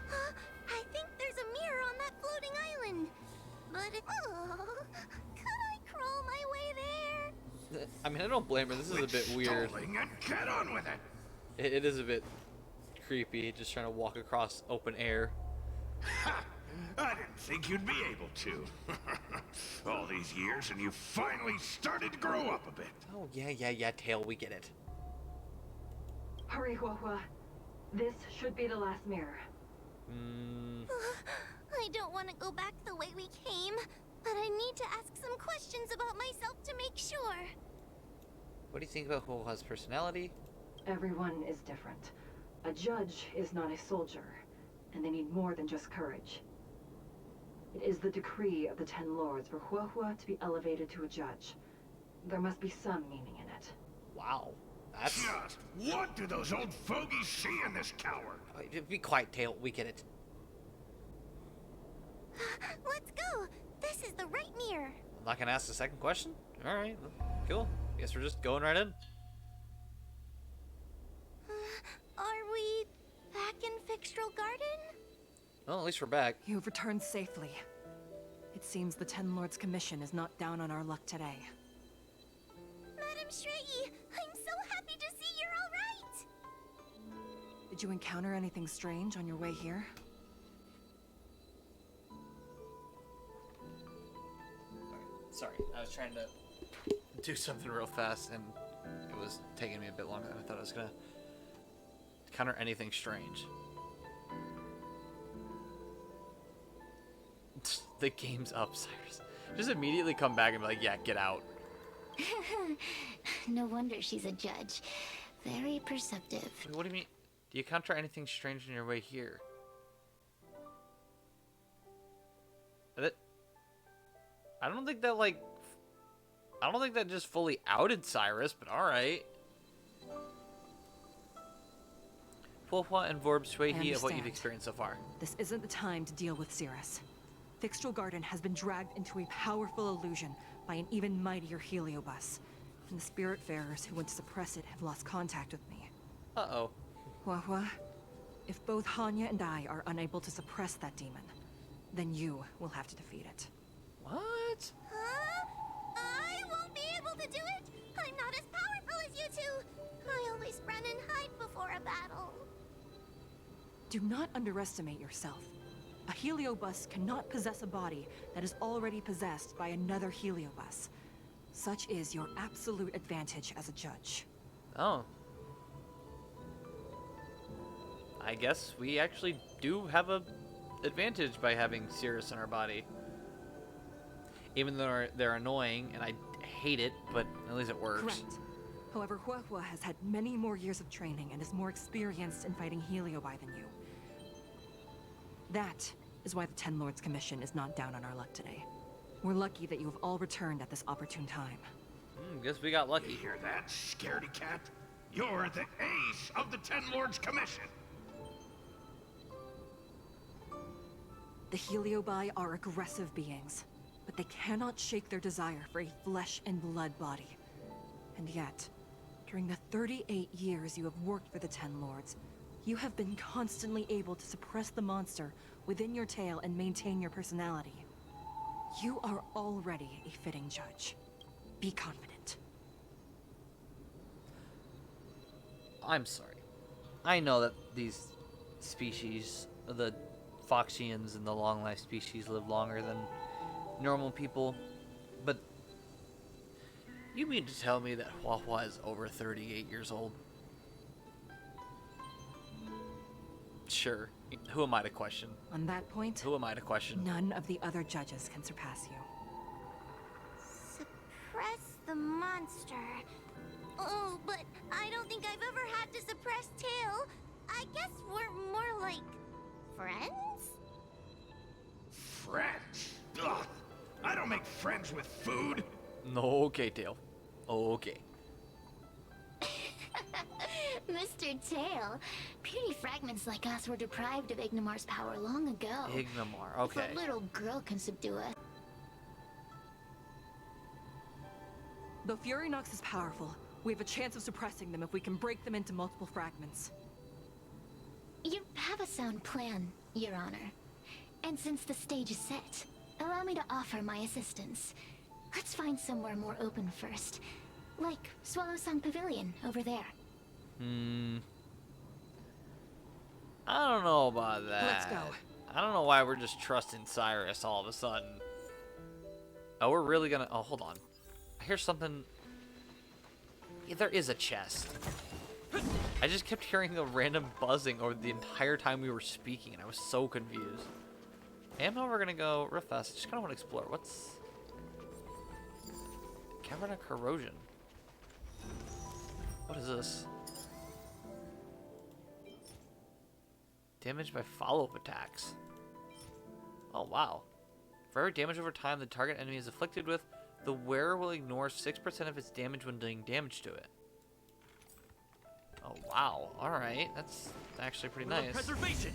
I think there's a mirror on that floating island. But it... Oh, could I crawl my way there? I mean, I don't blame her. This is a bit weird. And get on with it. It is a bit creepy, just trying to walk across open air. Ha! I didn't think you'd be able to. All these years and you finally started to grow up a bit. Oh, yeah, Tail, we get it. Hurry, Huahua. This should be the last mirror. I don't want to go back the way we came, but I need to ask some questions about myself to make sure. What do you think about Huahua's personality? Everyone is different. A judge is not a soldier, and they need more than just courage. It is the decree of the Ten Lords for Huohua to be elevated to a judge. There must be some meaning in it. Wow. That's... Just what do those old fogies see in this coward? Be quiet, Tail. We get it. Let's go! This is the right mirror! I'm not gonna ask the second question? Alright, cool. Guess we're just going right in. Are we back in Fixtral Garden? Well, at least we're back. You've returned safely. It seems the Ten Lords Commission is not down on our luck today. Madam Shrey, I'm so happy to see you're all right! Did you encounter anything strange on your way here? Sorry, I was trying to do something real fast and it was taking me a bit longer than I thought I was gonna encounter anything strange. The game's up, Cyrus. Just immediately come back and be like, yeah, get out. No wonder she's a judge. Very perceptive. Wait, what do you mean? Do you encounter anything strange on your way here? I don't think that, like... I don't think that just fully outed Cyrus, but alright. Huohua and Vorb Shuehi of what you've experienced so far. This isn't the time to deal with Cirrus. Fixtral Garden has been dragged into a powerful illusion by an even mightier heliobus. And the Spiritfarers who went to suppress it have lost contact with me. Uh-oh. Huohua, if both Hanya and I are unable to suppress that demon, then you will have to defeat it. What? Huh? I won't be able to do it! I'm not as powerful as you two! I always run and hide before a battle. Do not underestimate yourself. A heliobus cannot possess a body that is already possessed by another heliobus. Such is your absolute advantage as a judge. Oh. I guess we actually do have a advantage by having Cirrus in our body. Even though they're annoying and I hate it, but at least it works. Correct. However, Huohua has had many more years of training and is more experienced in fighting heliobi than you. That is why the Ten Lords Commission is not down on our luck today. We're lucky that you have all returned at this opportune time. Guess we got lucky. You hear that, scaredy cat? You're the ace of the Ten Lords Commission. The heliobi are aggressive beings, but they cannot shake their desire for a flesh and blood body. And yet, during the 38 years you have worked for the Ten Lords, you have been constantly able to suppress the monster within your tail and maintain your personality. You are already a fitting judge. Be confident. I'm sorry. I know that these species, the Foxians and the long-life species, live longer than normal people, but you mean to tell me that Huohua is over 38 years old? Sure. Who am I to question? On that point, who am I to question? None of the other judges can surpass you. Suppress the monster. Oh, but I don't think I've ever had to suppress Tail. I guess we're more like friends? Friends? Ugh. I don't make friends with food. No, okay, Tail. Okay. Mr. Tail, puny fragments like us were deprived of Ignimar's power long ago. Ignimar, okay. If a little girl can subdue us. Though Fury Nox is powerful, we have a chance of suppressing them if we can break them into multiple fragments. You have a sound plan, Your Honor. And since the stage is set, allow me to offer my assistance. Let's find somewhere more open first. Like Swallow Song Pavilion over there. I don't know about that. Let's go. I don't know why we're just trusting Cyrus all of a sudden. Oh, we're really gonna... Oh, hold on. I hear something... Yeah, there is a chest. I just kept hearing a random buzzing over the entire time we were speaking, and I was so confused. And now we're gonna go real fast. I just kind of want to explore. What's... Cavern of Corrosion. What is this? Damaged by follow-up attacks. Oh, wow. For every damage over time the target enemy is afflicted with, the wearer will ignore 6% of its damage when doing damage to it. Oh, wow. Alright, that's actually pretty nice. Preservation.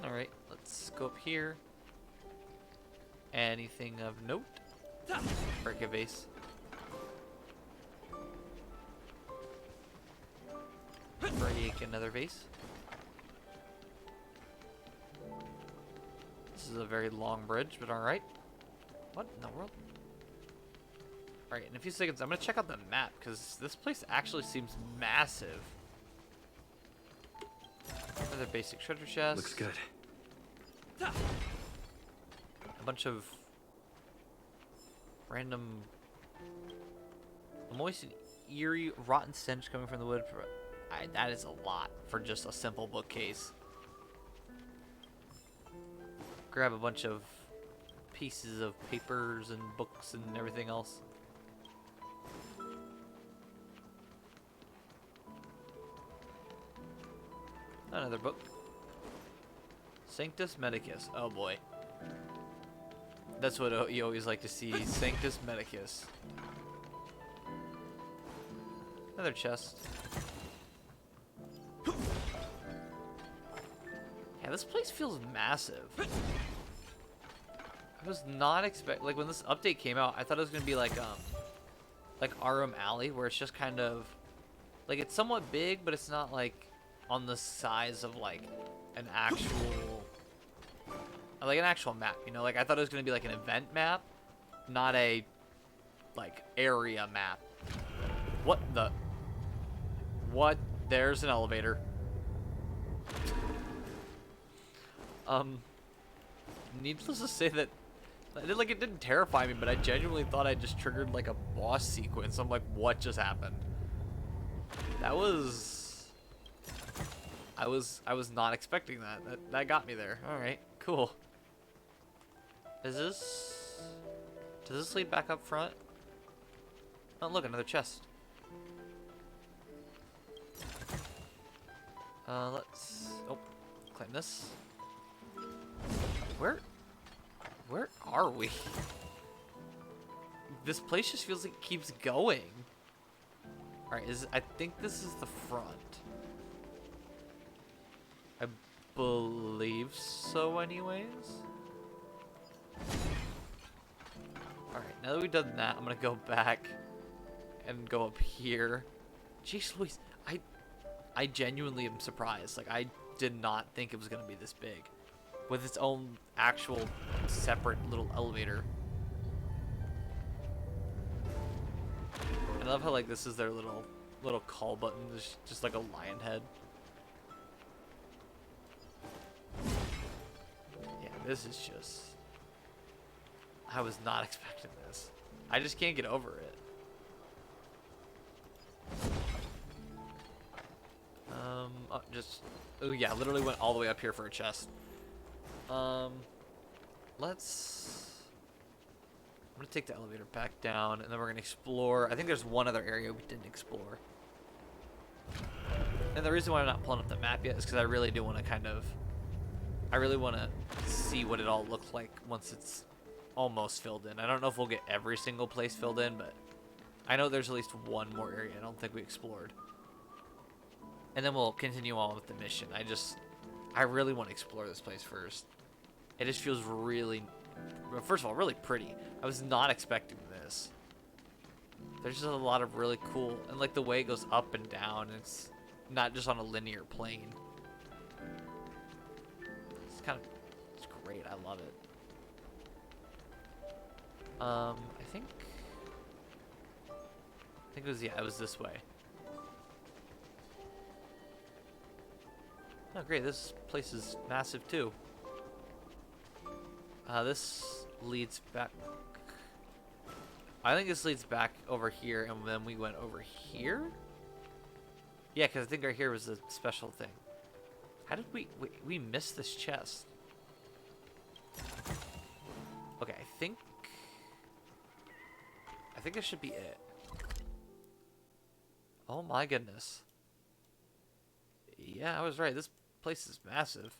Alright, let's go up here. Anything of note? Break a vase. Break another vase. This is a very long bridge, but alright. What in the world? Alright, in a few seconds, I'm going to check out the map, because this place actually seems massive. Another basic treasure chest. Looks good. A bunch of random a moist and eerie rotten stench coming from the wood. That is a lot for just a simple bookcase. Grab a bunch of pieces of papers and books and everything else. Another book. Sanctus Medicus. Oh boy. That's what you always like to see. Sanctus Medicus. Another chest. Yeah, this place feels massive. I was not like when this update came out, I thought it was gonna be like Arum Alley, where it's just kind of like it's somewhat big, but it's not like on the size of like an actual map, you know? Like I thought it was gonna be like an event map, not a like area map. What? There's an elevator. Needless to say that it didn't terrify me, but I genuinely thought I just triggered like a boss sequence. I'm like, what just happened? I was not expecting that. That got me there. All right, cool. Does this lead back up front? Oh, look, another chest. Let's claim this. Where are we? This place just feels like it keeps going. Alright, I think this is the front. I believe so anyways. Alright, now that we've done that, I'm gonna go back and go up here. Jeez Louise, I genuinely am surprised. Like, I did not think it was gonna be this big. With its own actual separate little elevator. And I love how like this is their little call button, just like a lion head. Yeah, this is just, I was not expecting this. I just can't get over it. Oh yeah, literally went all the way up here for a chest. I'm gonna take the elevator back down, and then we're gonna explore. I think there's one other area we didn't explore. And the reason why I'm not pulling up the map yet is because I really do want to I really want to see what it all looks like once it's almost filled in. I don't know if we'll get every single place filled in, but I know there's at least one more area I don't think we explored. And then we'll continue on with the mission. I really want to explore this place first. It just feels really, first of all, really pretty. I was not expecting this. There's just a lot of really cool, and like the way it goes up and down, it's not just on a linear plane. It's great. I love it. I think it was, yeah, it was this way. Oh, great. This place is massive, too. This leads back. I think this leads back over here, and then we went over here? Yeah, because I think right here was a special thing. How did we missed this chest? Okay, I think this should be it. Oh my goodness. Yeah, I was right. This place is massive.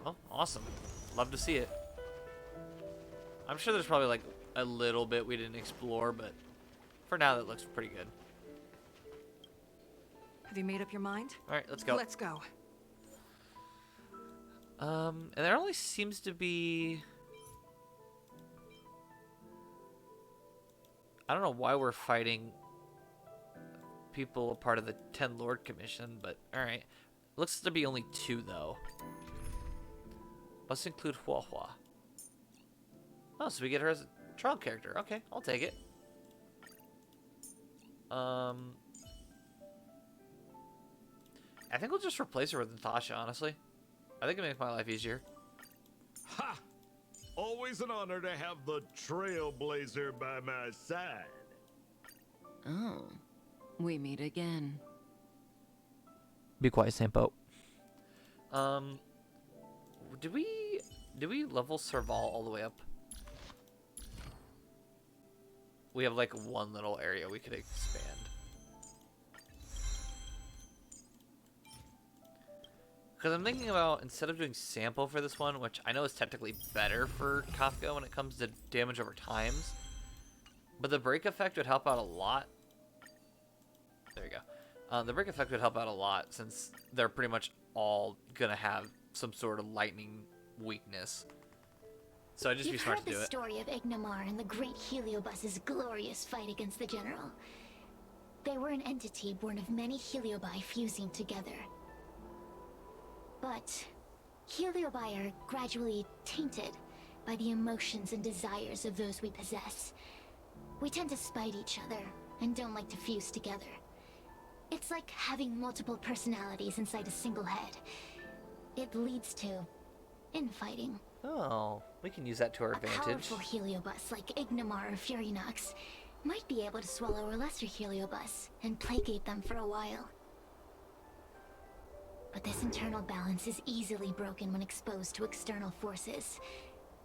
Oh, awesome. Love to see it. I'm sure there's probably like a little bit we didn't explore, but for now that looks pretty good. Have you made up your mind? All right, let's go. Let's go. And there only seems to be... I don't know why we're fighting people a part of the Ten Lord Commission, but alright. Looks to be only 2, though. Must include Hua Hua. Oh, so we get her as a trial character. Okay, I'll take it. I think we'll just replace her with Natasha, honestly. I think it makes my life easier. Ha! Always an honor to have the Trailblazer by my side. Oh, we meet again. Be quiet, Sampo. Did we level Serval all the way up? We have like one little area we could expand. Because I'm thinking about, instead of doing sample for this one, which I know is technically better for Kafka when it comes to damage over times, but the break effect would help out a lot. There you go. The break effect would help out a lot since they're pretty much all gonna have some sort of lightning weakness. So I'd just be smart to do it. You've heard the story of Ignomar and the great Heliobus's glorious fight against the General. They were an entity born of many Heliobi fusing together. But Heliobi are gradually tainted by the emotions and desires of those we possess. We tend to spite each other and don't like to fuse together. It's like having multiple personalities inside a single head. It leads to infighting. Oh, we can use that to our advantage. A powerful Heliobus like Ignomar or Furynox might be able to swallow a lesser Heliobus and placate them for a while. But this internal balance is easily broken when exposed to external forces.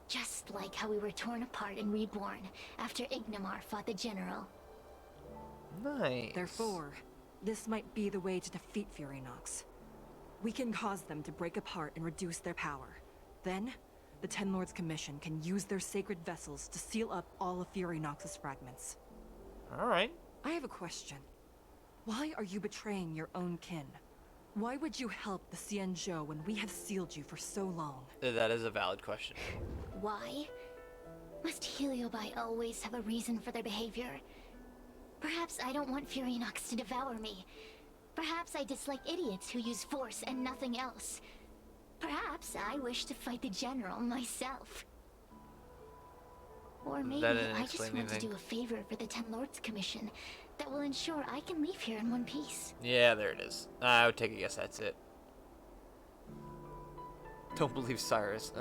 Just like how we were torn apart and reborn after Ignomar fought the General. Nice. Therefore, this might be the way to defeat Furynox. We can cause them to break apart and reduce their power. Then, the Ten Lords Commission can use their sacred vessels to seal up all of Furynox's fragments. Alright. I have a question. Why are you betraying your own kin? Why would you help the Xianzhou when we have sealed you for so long? That is a valid question. Why? Must Heliobi always have a reason for their behavior? Perhaps I don't want Furynox to devour me. Perhaps I dislike idiots who use force and nothing else. Perhaps I wish to fight the General myself. Or maybe I just want to do a favor for the Ten Lords Commission that will ensure I can leave here in one piece. Yeah, there it is. I would take a guess that's it. Don't believe Cyrus.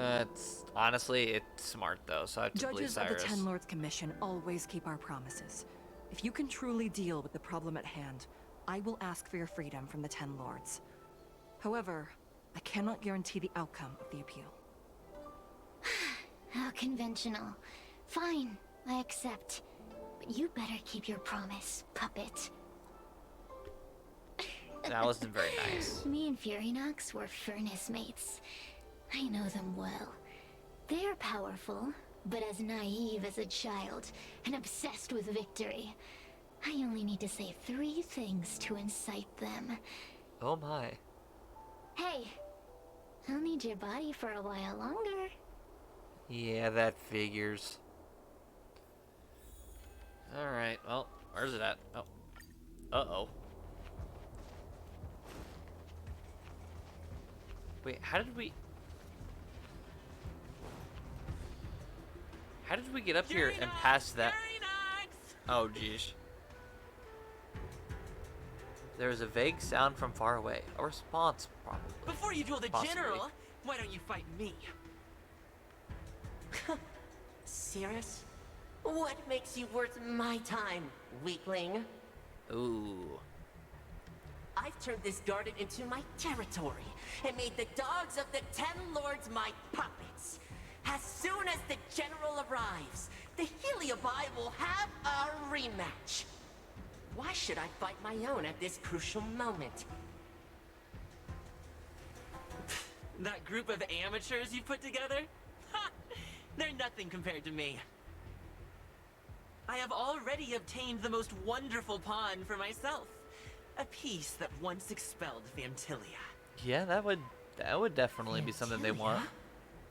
Honestly, it's smart though, so I have to believe Cyrus. Judges of the Ten Lords Commission always keep our promises. If you can truly deal with the problem at hand, I will ask for your freedom from the Ten Lords. However, I cannot guarantee the outcome of the appeal. How conventional. Fine, I accept. But you better keep your promise, puppet. That wasn't very nice. Me and Furynox were furnace mates. I know them well. They're powerful, but as naive as a child, and obsessed with victory. I only need to say 3 things to incite them. Oh my. Hey, I'll need your body for a while longer. Yeah, that figures. Alright, well, where's it at? Oh. Uh-oh. Wait, how did we get up here and past that? Oh, jeez. There is a vague sound from far away. A response, probably. Before you duel the General, why don't you fight me? Serious? What makes you worth my time, weakling? Ooh. I've turned this garden into my territory and made the dogs of the Ten Lords my puppets. As soon as the General arrives, the Heliobi will have a rematch. Why should I fight my own at this crucial moment? That group of amateurs you put together? Ha! They're nothing compared to me. I have already obtained the most wonderful pawn for myself. A piece that once expelled Vantilia. Yeah, that would definitely be something they want.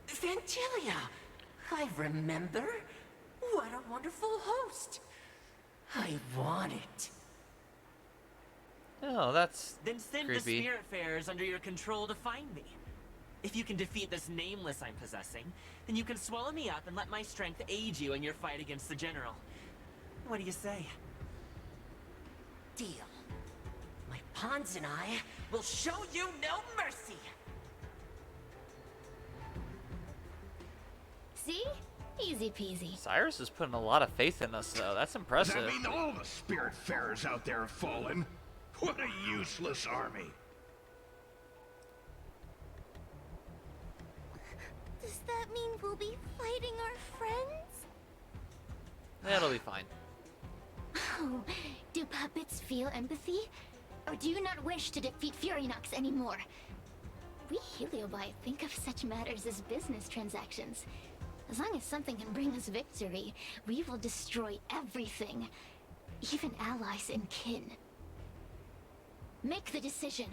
Vantilia! I remember. What a wonderful host. I want it. Oh, that's Then send creepy. the Spiritfarers under your control to find me. If you can defeat this nameless I'm possessing, then you can swallow me up and let my strength aid you in your fight against the General. What do you say? Deal. My pawns and I will show you no mercy! See? Easy peasy. Cyrus is putting a lot of faith in us, though. That's impressive. Does that mean all the Spiritfarers out there have fallen? What a useless army. Does that mean we'll be fighting our friends? That'll be fine. Oh, do puppets feel empathy? Or do you not wish to defeat Furynox anymore? We Heliobi think of such matters as business transactions. As long as something can bring us victory, we will destroy everything. Even allies and kin. Make the decision.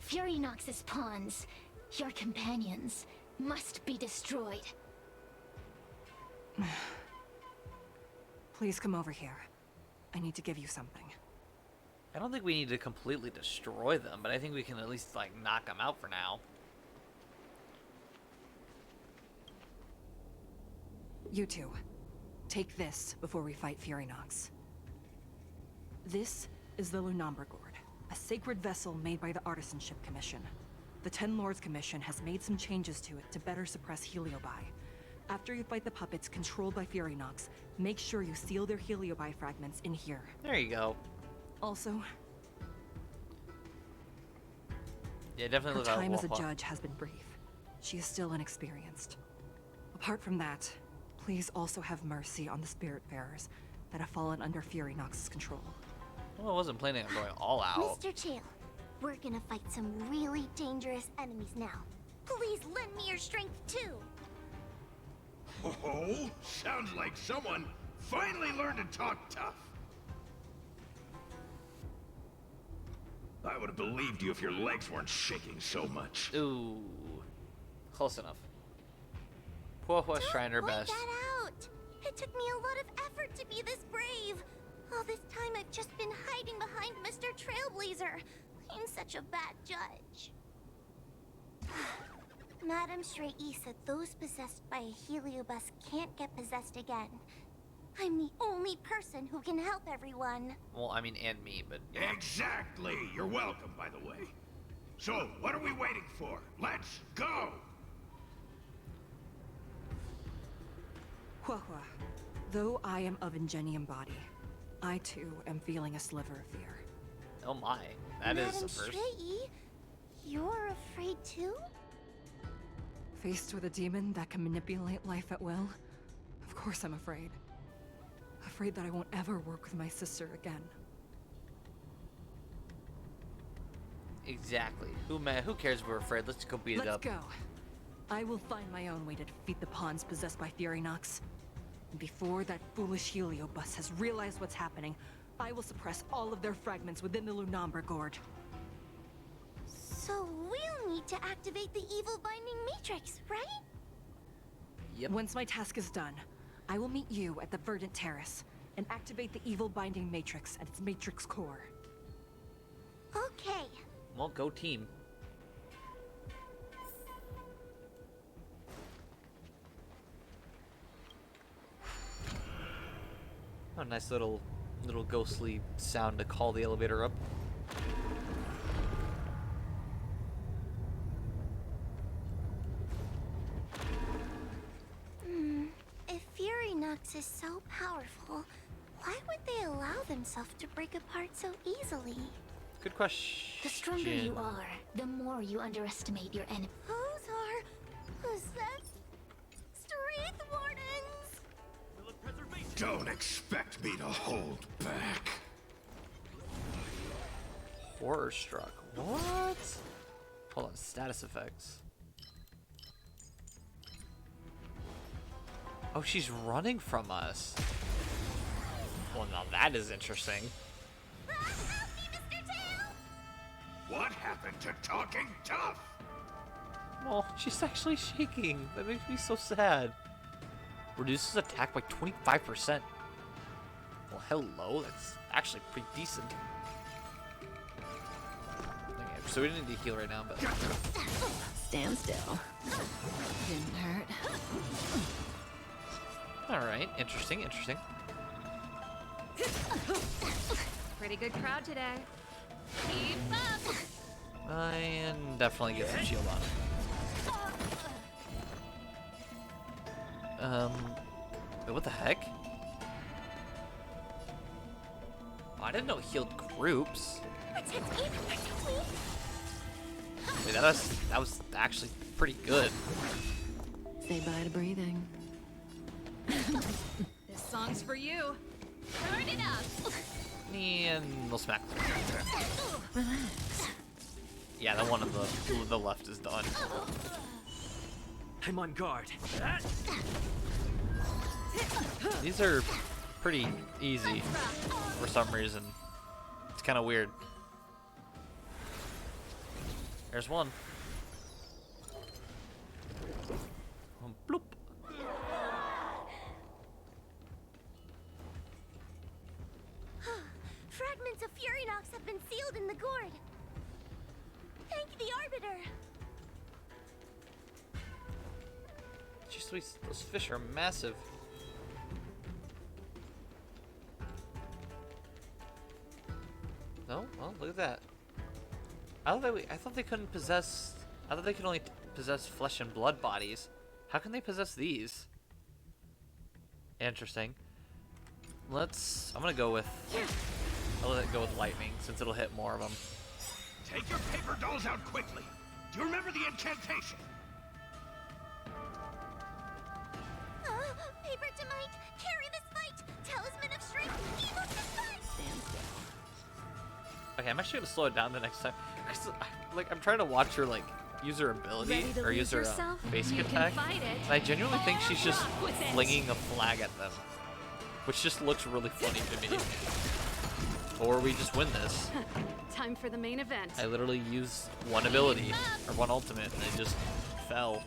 Furynox's pawns, your companions, must be destroyed. Please come over here. I need to give you something. I don't think we need to completely destroy them, but I think we can at least, like, knock them out for now. You two, take this before we fight Furynox. This is the Lunambergord, a sacred vessel made by the Artisanship Commission. The Ten Lords Commission has made some changes to it to better suppress Heliobi. After you fight the puppets controlled by Furynox, make sure you seal their Heliobi fragments in here. There you go. Also, yeah, definitely her look out time as a Wolf. judge has been brief. She is still inexperienced. Apart from that, please also have mercy on the Spiritfarers that have fallen under Furynox's control. Well, I wasn't planning on going all out. Mr. Chill, we're gonna fight some really dangerous enemies now. Please lend me your strength too. Oh, sounds like someone finally learned to talk tough. I would have believed you if your legs weren't shaking so much. Ooh. Close enough. Puahua's trying her Point best. that out. It took me a lot of effort to be this brave. All this time I've just been hiding behind Mr. Trailblazer. I'm such a bad judge. Madame Shrei said those possessed by a heliobus can't get possessed again. I'm the only person who can help everyone. Well, I mean, and me, but... Exactly! You're welcome, by the way. So, what are we waiting for? Let's go! Huahua, though I am of Ingenium body, I too am feeling a sliver of fear. Oh my, that is Madame the first. Shrei, you're afraid too? Faced with a demon that can manipulate life at will, of course I'm afraid. Afraid that I won't ever work with my sister again. Exactly. Who cares if we're afraid? Let's go beat it up. Let's go. I will find my own way to defeat the pawns possessed by Furynox. And before that foolish Heliobus has realized what's happening, I will suppress all of their fragments within the Lunambergord. So we'll need to activate the evil binding matrix, right? Yep. Once my task is done, I will meet you at the Verdant Terrace and activate the evil binding matrix at its matrix core. Okay. Well, go team. Oh, nice little ghostly sound to call the elevator up. If Furynox is so powerful, why would they allow themselves to break apart so easily? Good question. The stronger you are, the more you underestimate your enemy. Those are possessed Street Wardens! Don't expect me to hold back. Horror struck. What? Hold on, status effects. Oh, she's running from us. Well, now that is interesting. What happened to talking tough? Oh, she's actually shaking. That makes me so sad. Reduces attack by 25%. Well, hello. That's actually pretty decent. Okay, so we didn't need to heal right now, but... Stand still. Didn't hurt. Alright, interesting, interesting. Pretty good crowd today. Keep up! And definitely get some shield on. Wait, what the heck? Oh, I didn't know it healed groups. Wait, that was actually pretty good. Say bye to breathing. This song's for you. Turn it up! And we'll smack. Yeah, the one on the left is done. I'm on guard. These are pretty easy for some reason. It's kind of weird. There's one. Bloop. Fragments of Furynox have been sealed in the gourd. Thank the Arbiter. Jeez, those fish are massive. No? Well, look at that. I thought they couldn't possess... I thought they could only possess flesh and blood bodies. How can they possess these? Interesting. I'm gonna go with... I'll let it go with lightning, since it'll hit more of them. Take your paper dolls out quickly. Do you remember the incantation? Paper to might, carry this fight. Talisman of strength, evil despite. Stand still. Okay, I'm actually gonna slow it down the next time. I'm trying to watch her use her ability or use her basic attack, and I genuinely think she's just flinging a flag at them, which just looks really funny to me. Or we just win this. Time for the main event. I literally used one ability or one ultimate, and it just fell.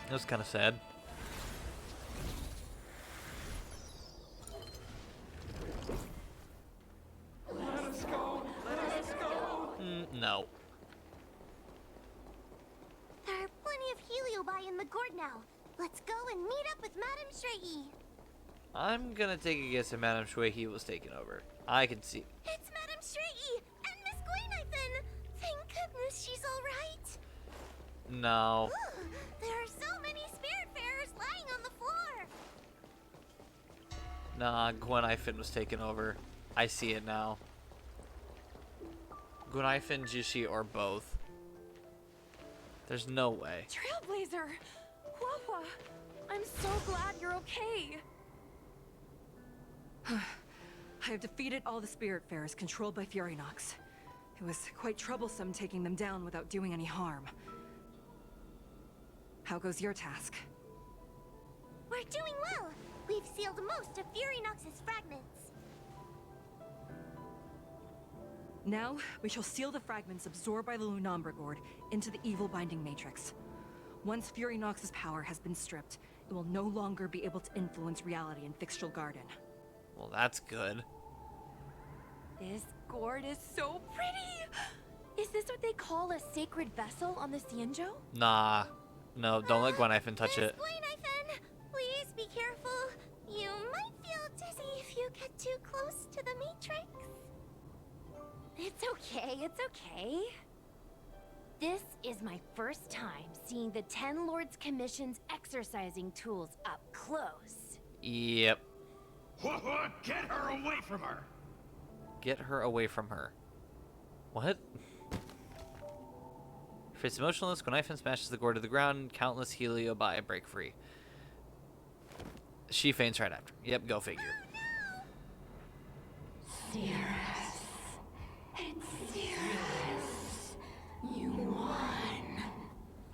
It was kind of sad. Let us go! Let us go! No. There are plenty of heliobi in the gourd now. Let's go and meet up with Madame Shrey. I'm gonna take a guess at Madame Shuehi was taken over. I can see. It's Madame Shrey and Miss Gwaynithan. Thank goodness she's all right. No. Ooh, there are so many spiritfarers lying on the floor. Nah, Gwenifin was taken over. I see it now. Gwenifin, Jishi, or both. There's no way. Trailblazer! Wawa! I'm so glad you're okay. I have defeated all the Spiritfarers controlled by Furynox. It was quite troublesome taking them down without doing any harm. How goes your task? We're doing well. We've sealed most of Furynox's fragments. Now, we shall seal the fragments absorbed by the Lunombra Gourd into the evil binding matrix. Once Furynox's power has been stripped, it will no longer be able to influence reality in Fixtral Garden. Well, that's good. This gourd is so pretty! Is this what they call a sacred vessel on the Xianzhou? Nah. No, don't let Gwenifin touch it. Gwaynithan, please be careful. You might feel dizzy if you get too close to the Matrix. It's okay, it's okay. This is my first time seeing the Ten Lords Commission's exercising tools up close. Yep. Get her away from her! Get her away from her. What? Face emotionless, Gwenifin smashes the gourd to the ground, countless heliobi break free. She faints right after. Yep, go figure. Cirrus. It's Cirrus. You won.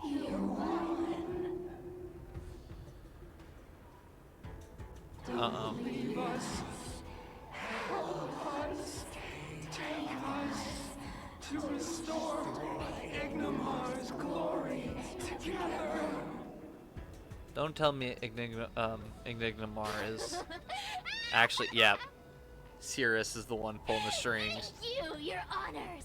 You won. Uh-oh. Leave us. Help us. Take us to restore Ignimar's glory together. Don't tell me Ignigmar is actually, yeah. Cirrus is the one pulling the strings. Thank you, your honors,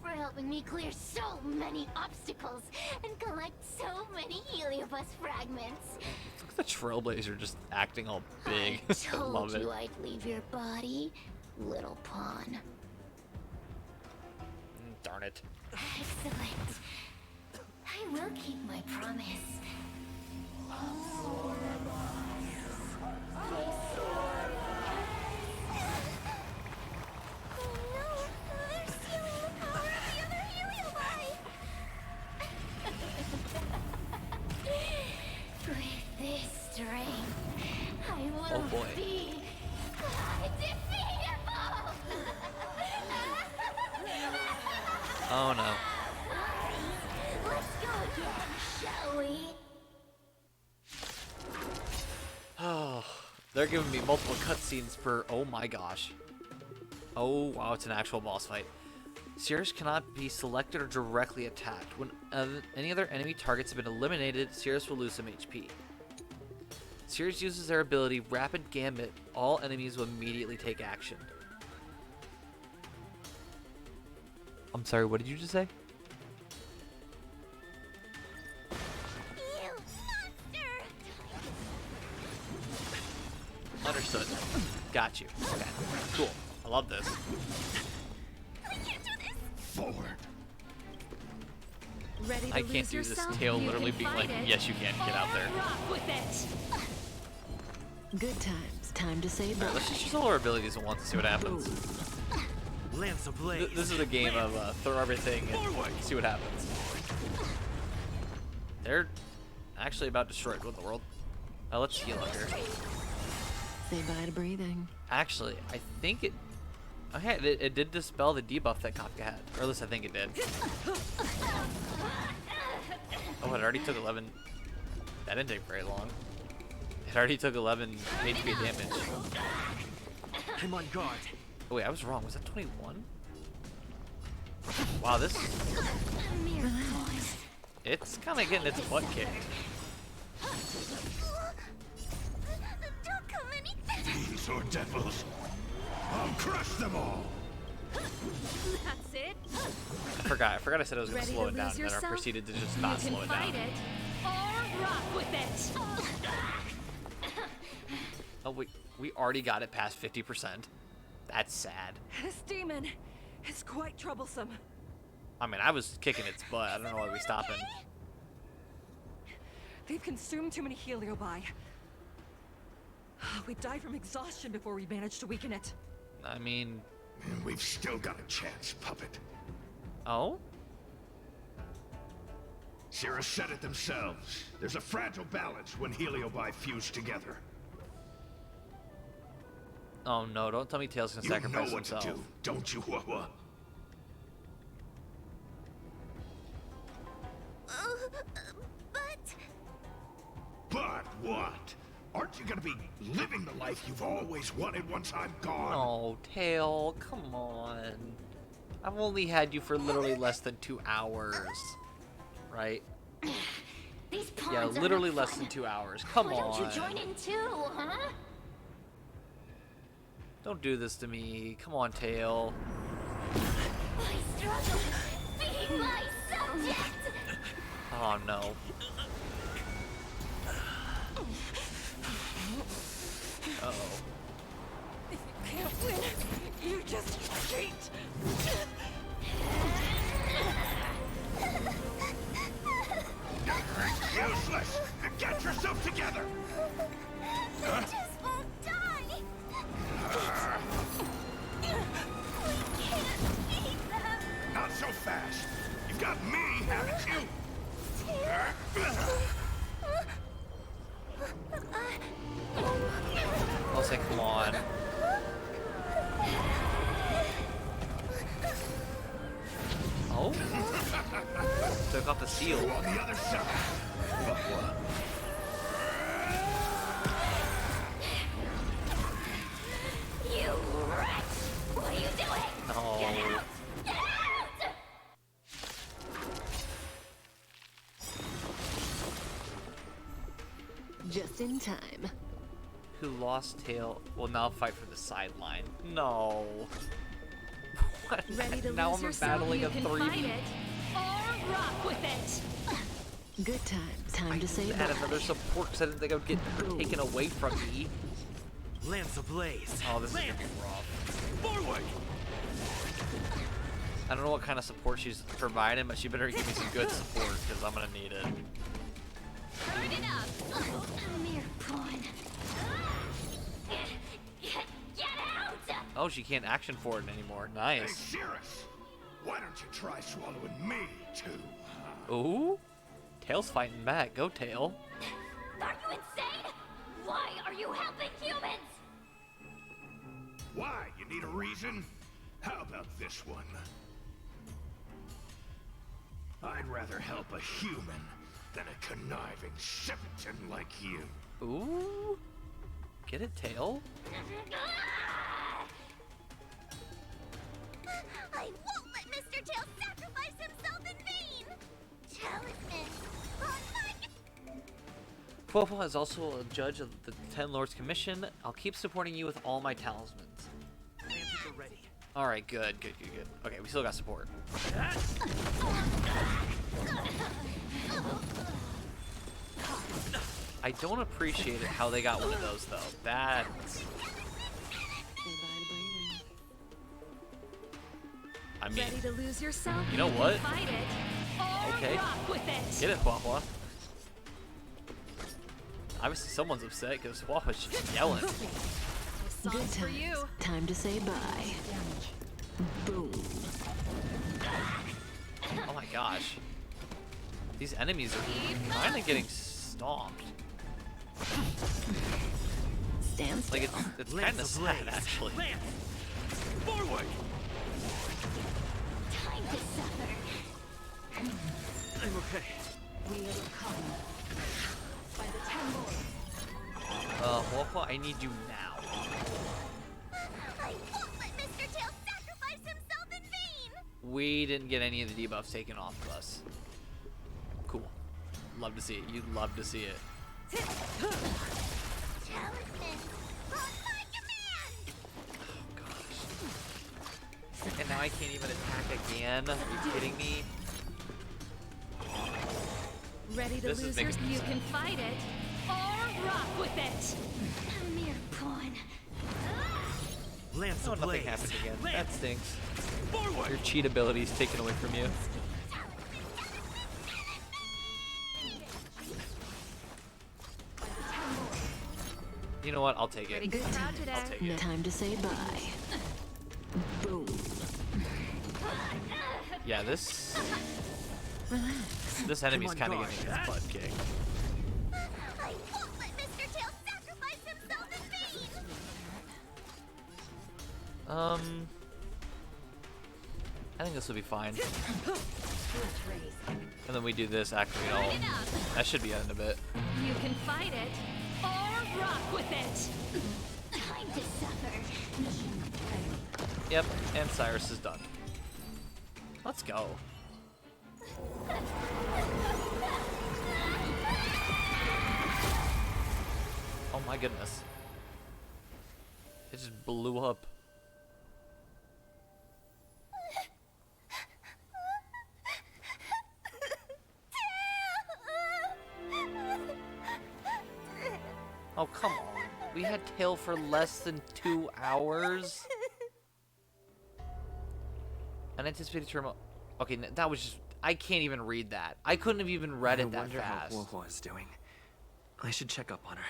for helping me clear so many obstacles and collect so many Heliobus fragments. Look at the Trailblazer just acting all big. I I told love it. you I'd leave your body, little pawn. Darn it. Excellent. I will keep my promise. With this strength, I will boy. be undefeatable! Oh no. Let's go again, shall we? Oh, they're giving me multiple cutscenes per. Oh my gosh. Oh wow, it's an actual boss fight. Cirrus cannot be selected or directly attacked. When any other enemy targets have been eliminated, Cirrus will lose some HP. Cirrus uses their ability Rapid Gambit. All enemies will immediately take action. I'm sorry, what did you just say? You monster! Understood. Got you. Okay. Cool. I love this. I can't do this! Forward. Ready to I can't lose do this. yourself? Tail You literally can being fight like, it. yes, you can. Get out there. Rock with it. Good times. Time to say bye. Alright, let's just use all our abilities at once and see what happens. Lance ablaze. This is a game of throw everything and see what happens. They're actually about destroyed with the world. Let's heal up here. Say bye to breathing. Actually, I think it did dispel the debuff that Kafka had. Or at least I think it did. Oh, it already took 11. That didn't take very long. It already took 11 HP damage. I'm on guard. Oh wait, I was wrong. Was that 21? Wow, this... It's kind of getting its butt kicked. Don't come any Fiends or devils, I'll crush them all. That's it. I forgot I said I was going to Ready slow to it down, lose and then I yourself? proceeded to just not You slow can it down. fight it or rock with it. Oh, we already got it past 50%. That's sad. This demon is quite troublesome. I mean, I was kicking its butt. I don't know why we're stopping. They've consumed too many heliobi. We died from exhaustion before we managed to weaken it. I mean... We've still got a chance, puppet. Oh? Cirrus said it themselves. There's a fragile balance when heliobi fuse together. Oh no, don't tell me Tails can You sacrifice know what himself. to do, don't you, Wawa? But what? Aren't you gonna be living the life you've always wanted once I'm gone? Oh, Tail, come on. I've only had you for literally less than 2 hours. Right? These Yeah, pawns are literally not less fun. than 2 hours. Come Why on. don't you join in too, huh? Don't do this to me. Come on, Tail. I struggle being my subject. Oh no. Uh-oh. If you can't win, you just cheat. Useless! Get yourself together! I just won't die. We can't beat them. Not so fast! You've got me, haven't you? I'll say, come on. Oh? Took off the seal. On the other side. Just in time. Who lost Tail will now fight for the sideline. No. What? Ready to Now lose I'm yourself? battling You a can 3v. fight it or rock with it. Good times. Time to say Add bye. another support because I didn't think I would get her taken away from me. Lance ablaze. Oh, this is gonna be rough. Forward. I don't know what kind of support she's providing, but she better give me some good support because I'm gonna need it. Turn it up. A mere pawn. Get out! Oh, she can't action forward anymore. Hey, Nice. Cirrus, why don't you try swallowing me, too? Ooh. Tail's fighting back. Go, Tail. Are you insane? Why are you helping humans? Why? You need a reason? How about this one? I'd rather help a human than a conniving simpleton like you. Ooh. Get it, Tail? I won't let Mr. Tail sacrifice himself in vain! Talisman! On my... Popo is also a judge of the Ten Lords Commission. I'll keep supporting you with all my talismans. Alright, good. Okay, we still got support. I don't appreciate it how they got one of those, though. That's... I mean, Ready to lose yourself? you know can what? Fight it or Okay. rock with it. Get it, Wawa. Obviously, someone's upset because Wawa's just yelling. This Good song's for times. you. Time to say bye. Boom. Oh my gosh. These enemies are kind of getting stomped. Stand still. Like, it's kind of sad, actually. Forward. Time to suffer. I'm okay. We will come by the 10 lords. Wawa, I need you now. I won't let Mr. Tail sacrifice himself in vain! We didn't get any of the debuffs taken off of us. Cool. Love to see it. You'd love to see it. Talisman! On my command! And now I can't even attack again? Are you kidding me? Ready to This is lose making yourself? me You sad. can fight it or rock with it. A mere pawn. Lance Oh, nothing ablaze. happened again. That stinks. Forward. Your cheat ability is taken away from you. You know what? I'll take Pretty it. good crowd today. I'll take it. Time to say bye. Boom. Yeah, this Relax. enemy's on, kind of guard. getting his butt kicked. I won't let Mr. Tail sacrifice himself in vain! I think this will be fine. And then we do this, activate all. That should be the end of it. You can fight it or rock with it. Time to suffer. Yep, and Cyrus is done. Let's go. Oh my goodness. It just blew up. Oh, come on. We had Tail for less than 2 hours. Unanticipated terminal. Okay, that was just... I can't even read that. I couldn't have even read it that I wonder fast. how Wawa is doing. I should check up on her.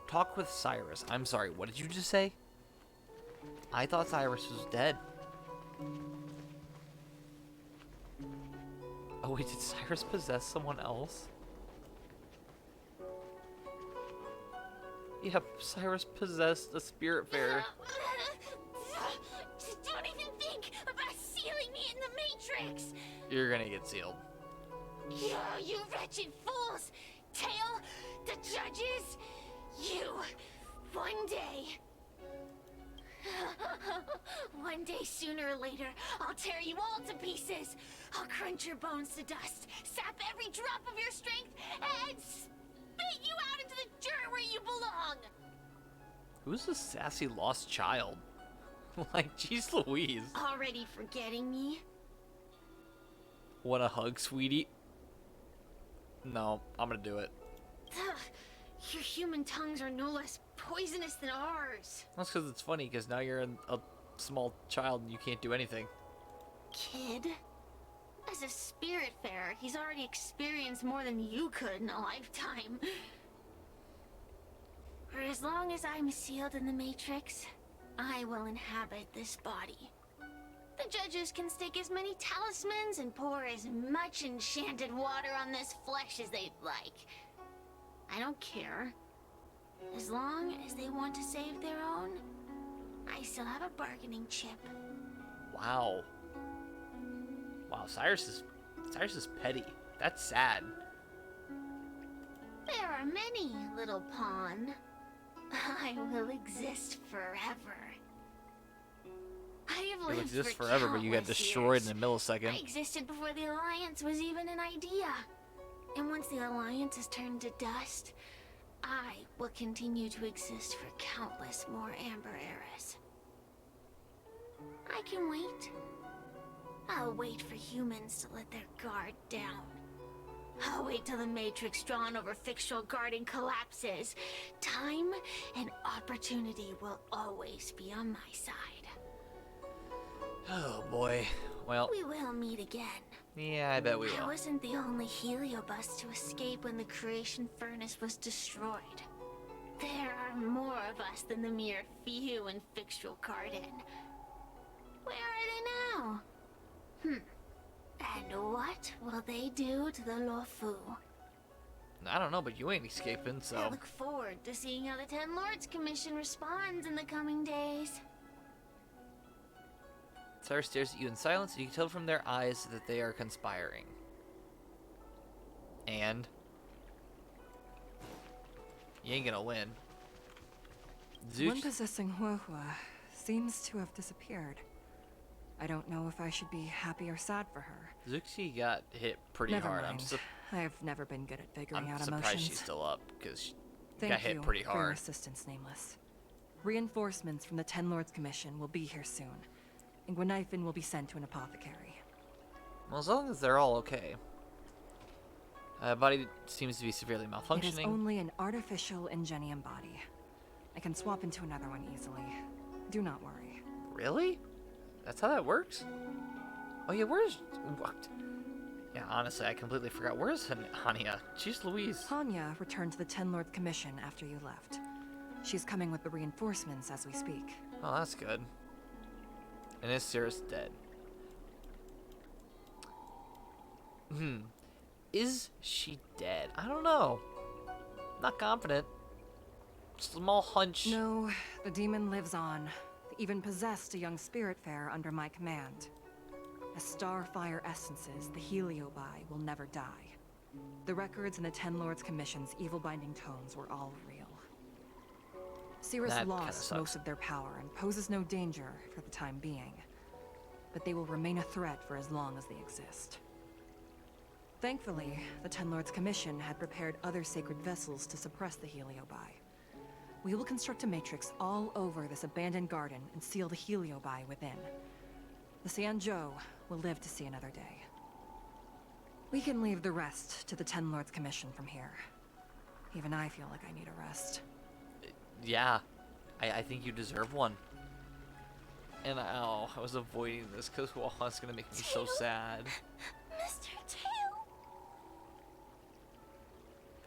Talk with Cyrus. I'm sorry, what did you just say? I thought Cyrus was dead. Oh wait, did Cyrus possess someone else? Yep, Cyrus possessed a Spiritfarer. Don't even think about sealing me in the Matrix. You're gonna get sealed. You wretched fools! Tail, the judges, you, one day. One day, sooner or later, I'll tear you all to pieces. I'll crunch your bones to dust, sap every drop of your strength, and spit you out into the dirt where you belong. Who's this sassy lost child? Like, jeez Louise. Already forgetting me? Want a hug, sweetie? No, I'm gonna do it. Ugh, your human tongues are no less poisonous than ours. That's because it's funny, because now you're a small child and you can't do anything. Kid? As a Spiritfarer, he's already experienced more than you could in a lifetime. For as long as I'm sealed in the Matrix, I will inhabit this body. The judges can stake as many talismans and pour as much enchanted water on this flesh as they'd like. I don't care. As long as they want to save their own, I still have a bargaining chip. Wow. Wow, Cyrus is petty. That's sad. There are many, little pawn. I will exist forever. I have You'll lived exist for forever, but you got countless destroyed years. in a millisecond. I existed before the Alliance was even an idea. And once the Alliance has turned to dust, I will continue to exist for countless more Amber eras. I can wait. I'll wait for humans to let their guard down. I'll wait till the Matrix drawn over Fixtural Garden collapses. Time and opportunity will always be on my side. Oh boy. Well, We will meet again. yeah, I bet we I will. wasn't the only heliobus to escape when the creation furnace was destroyed. There are more of us than the mere few in Fixtural Garden. Where are they now? And what will they do to the Luofu? I don't know, but you ain't escaping, so. I look forward to seeing how the Ten Lords Commission responds in the coming days. Cyrus stares at you in silence, and you can tell from their eyes that they are conspiring. And you ain't gonna win. One possessing Huahua seems to have disappeared. I don't know if I should be happy or sad for her. Zuxi got hit pretty Never hard. mind. I've never been good at figuring out surprised emotions. she's still up, because she Thank got hit you pretty for your hard. assistance, Nameless. Reinforcements from the Ten Lords Commission will be here soon, and Gwenifin will be sent to an apothecary. Well, as long as they're all okay. Body seems to be severely malfunctioning. It is only an artificial ingenium body. I can swap into another one easily. Do not worry. Really? That's how that works? Oh yeah, where's... What? Yeah, honestly, I completely forgot. Where's Hania? Jeez Louise. Hanya returned to the Ten Lords Commission after you left. She's coming with the reinforcements as we speak. Oh, that's good. And is Cirrus dead? Is she dead? I don't know. Not confident. Small hunch. No, the demon lives on. Even possessed a young Spiritfarer under my command. As starfire essences, the Heliobi will never die. The records in the Ten Lords Commission's evil binding tomes were all real. Cirrus That kinda lost sucks. most of their power and poses no danger for the time being. But they will remain a threat for as long as they exist. Thankfully, the Ten Lords Commission had prepared other sacred vessels to suppress the Heliobi. We will construct a matrix all over this abandoned garden and seal the Heliobi within. The Xianzhou will live to see another day. We can leave the rest to the Ten Lords Commission from here. Even I feel like I need a rest. Yeah, I think you deserve one. And I was avoiding this because it's gonna make me so sad. Mr. Tail,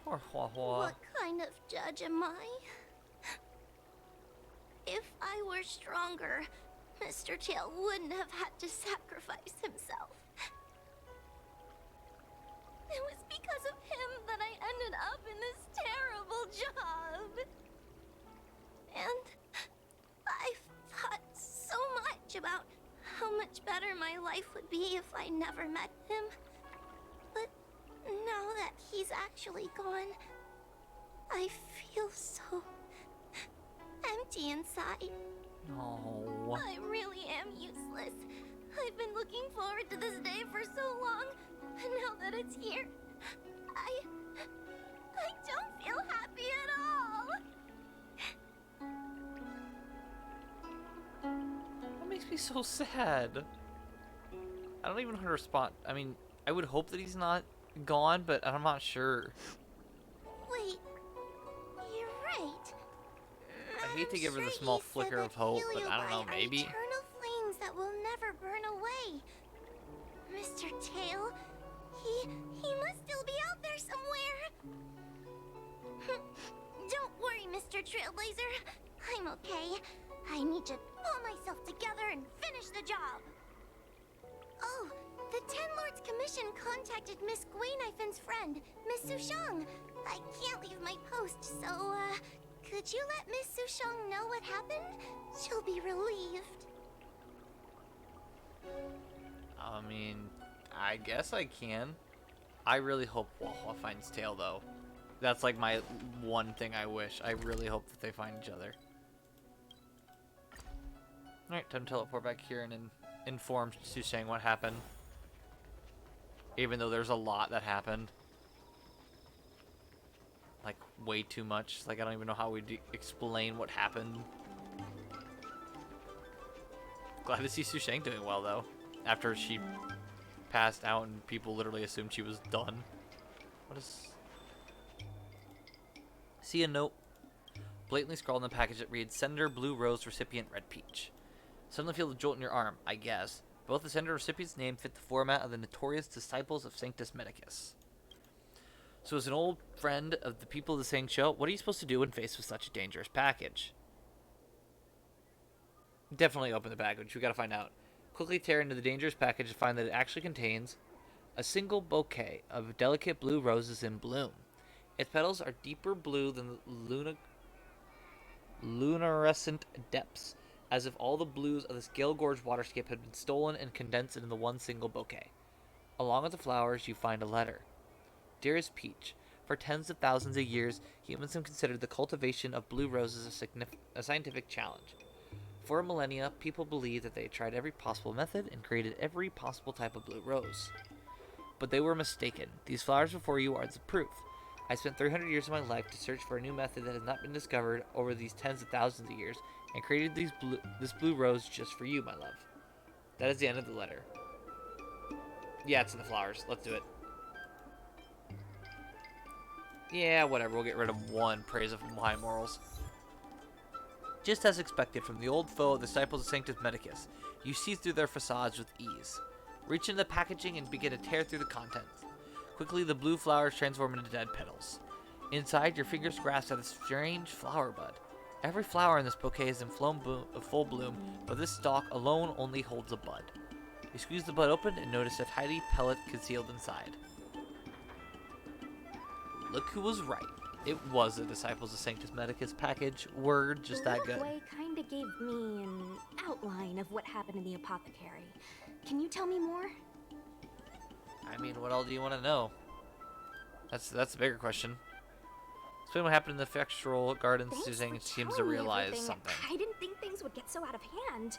Poor Huahua. what kind of judge am I? If I were stronger, Mr. Tail wouldn't have had to sacrifice himself. It was because of him that I ended up in this terrible job. And I've thought so much about how much better my life would be if I never met him. But now that he's actually gone, I feel so empty inside. Oh. I really am useless. I've been looking forward to this day for so long, and now that it's here, I don't feel happy at all. That makes me so sad. I don't even know how to respond. I mean, I would hope that he's not gone, but I'm not sure. Wait, you're right. I hate to give her the small flicker of hope, but I don't know, maybe. Eternal flames that will never burn away. Mr. Tail, he must still be out there somewhere. Don't worry, Mr. Trailblazer. I'm okay. I need to pull myself together and finish the job. Oh, the Ten Lords Commission contacted Miss Gwaynifen's friend, Miss Sushang. I can't leave my post, so, could you let Miss Sushang know what happened? She'll be relieved. I mean, I guess I can. I really hope Wawa finds Tail, though. That's like my one thing I wish. I really hope that they find each other. Alright, time to teleport back here and inform Sushang what happened. Even though there's a lot that happened. Like, way too much. Like, I don't even know how we'd explain what happened. Glad to see Sushang doing well, though. After she passed out and people literally assumed she was done. What is... See a note blatantly scrawled in the package that reads, Senator Blue Rose, recipient Red Peach. Suddenly feel the jolt in your arm, I guess. Both the sender and recipient's name fit the format of the notorious Disciples of Sanctus Medicus. So as an old friend of the people of the Sang Show, what are you supposed to do when faced with such a dangerous package? Definitely open the package. We gotta find out. Quickly tear into the dangerous package and find that it actually contains a single bouquet of delicate blue roses in bloom. Its petals are deeper blue than the luminescent depths, as if all the blues of this gale-gorged waterscape had been stolen and condensed into the one single bouquet. Along with the flowers, you find a letter. Dearest Peach, for tens of thousands of years, humans have considered the cultivation of blue roses a scientific challenge. For millennia, people believed that they had tried every possible method and created every possible type of blue rose. But they were mistaken. These flowers before you are the proof. I spent 300 years of my life to search for a new method that has not been discovered over these tens of thousands of years, and created this blue rose just for you, my love. That is the end of the letter. Yeah, it's in the flowers. Let's do it. Yeah, whatever. We'll get rid of one praise of high morals. Just as expected from the old foe of the Disciples of Sanctus Medicus, you see through their facades with ease. Reach into the packaging and begin to tear through the contents. Quickly, the blue flowers transform into dead petals. Inside, your fingers grasp at a strange flower bud. Every flower in this bouquet is in full bloom, but this stalk alone only holds a bud. You squeeze the bud open and notice a tiny pellet concealed inside. Look who was right. It was the Disciples of Sanctus Medicus package. Word, just that good. Way kinda gave me an outline of what happened in the apothecary. Can you tell me more? I mean, what all do you want to know? That's the bigger question. Explain what happened in the Fextral Gardens. Susan seems to realize something. I didn't think things would get so out of hand.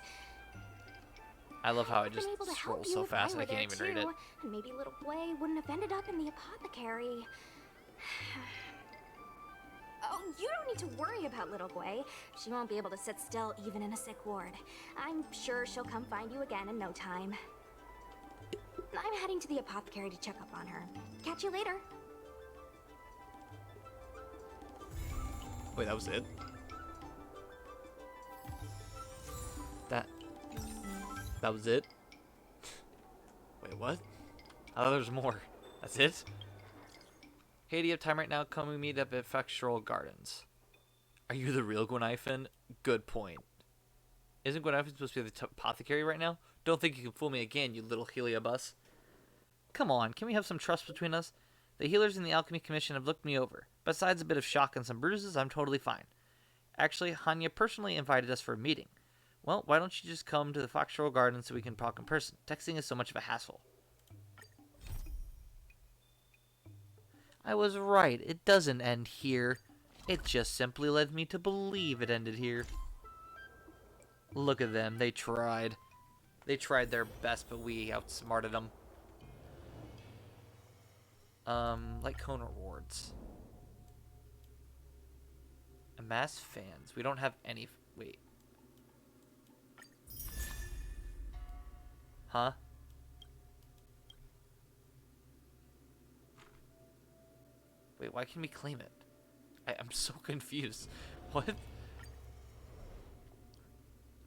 I love how it just scrolls so fast and I can't even read it. And maybe little Gwei wouldn't have ended up in the apothecary. Oh, you don't need to worry about little Gwei. She won't be able to sit still even in a sick ward. I'm sure she'll come find you again in no time. I'm heading to the apothecary to check up on her. Catch you later. Wait, that was it? That was it? Wait, what? I thought there was more. That's it? Hey, do you have time right now? Come meet up at Fextral Gardens. Are you the real Gwenhyfen? Good point. Isn't Gwenhyfen supposed to be the apothecary right now? Don't think you can fool me again, you little Heliobus. Come on, can we have some trust between us? The healers in the Alchemy Commission have looked me over. Besides a bit of shock and some bruises, I'm totally fine. Actually, Hanya personally invited us for a meeting. Well, why don't you just come to the Fextral Gardens so we can talk in person? Texting is so much of a hassle. I was right. It doesn't end here. It just simply led me to believe it ended here. Look at them. They tried. They tried their best, but we outsmarted them. Like cone rewards. Amass fans. We don't have any. Wait. Huh? Wait, why can we claim it? I'm so confused. What?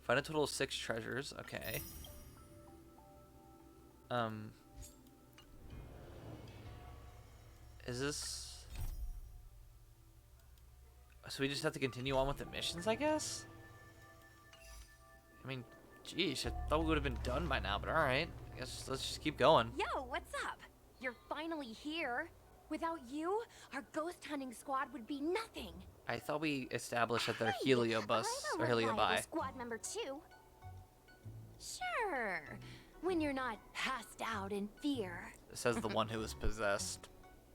Find a total of 6 treasures. Okay. Is this... So we just have to continue on with the missions, I guess? I mean, geez, I thought we would have been done by now, but alright. I guess let's just keep going. Yo, what's up? You're finally here. Without you, our ghost hunting squad would be nothing. I thought we established that they're Heliobus or Heliobi. Squad member 2. Sure. When you're not passed out in fear. Says the one who was possessed.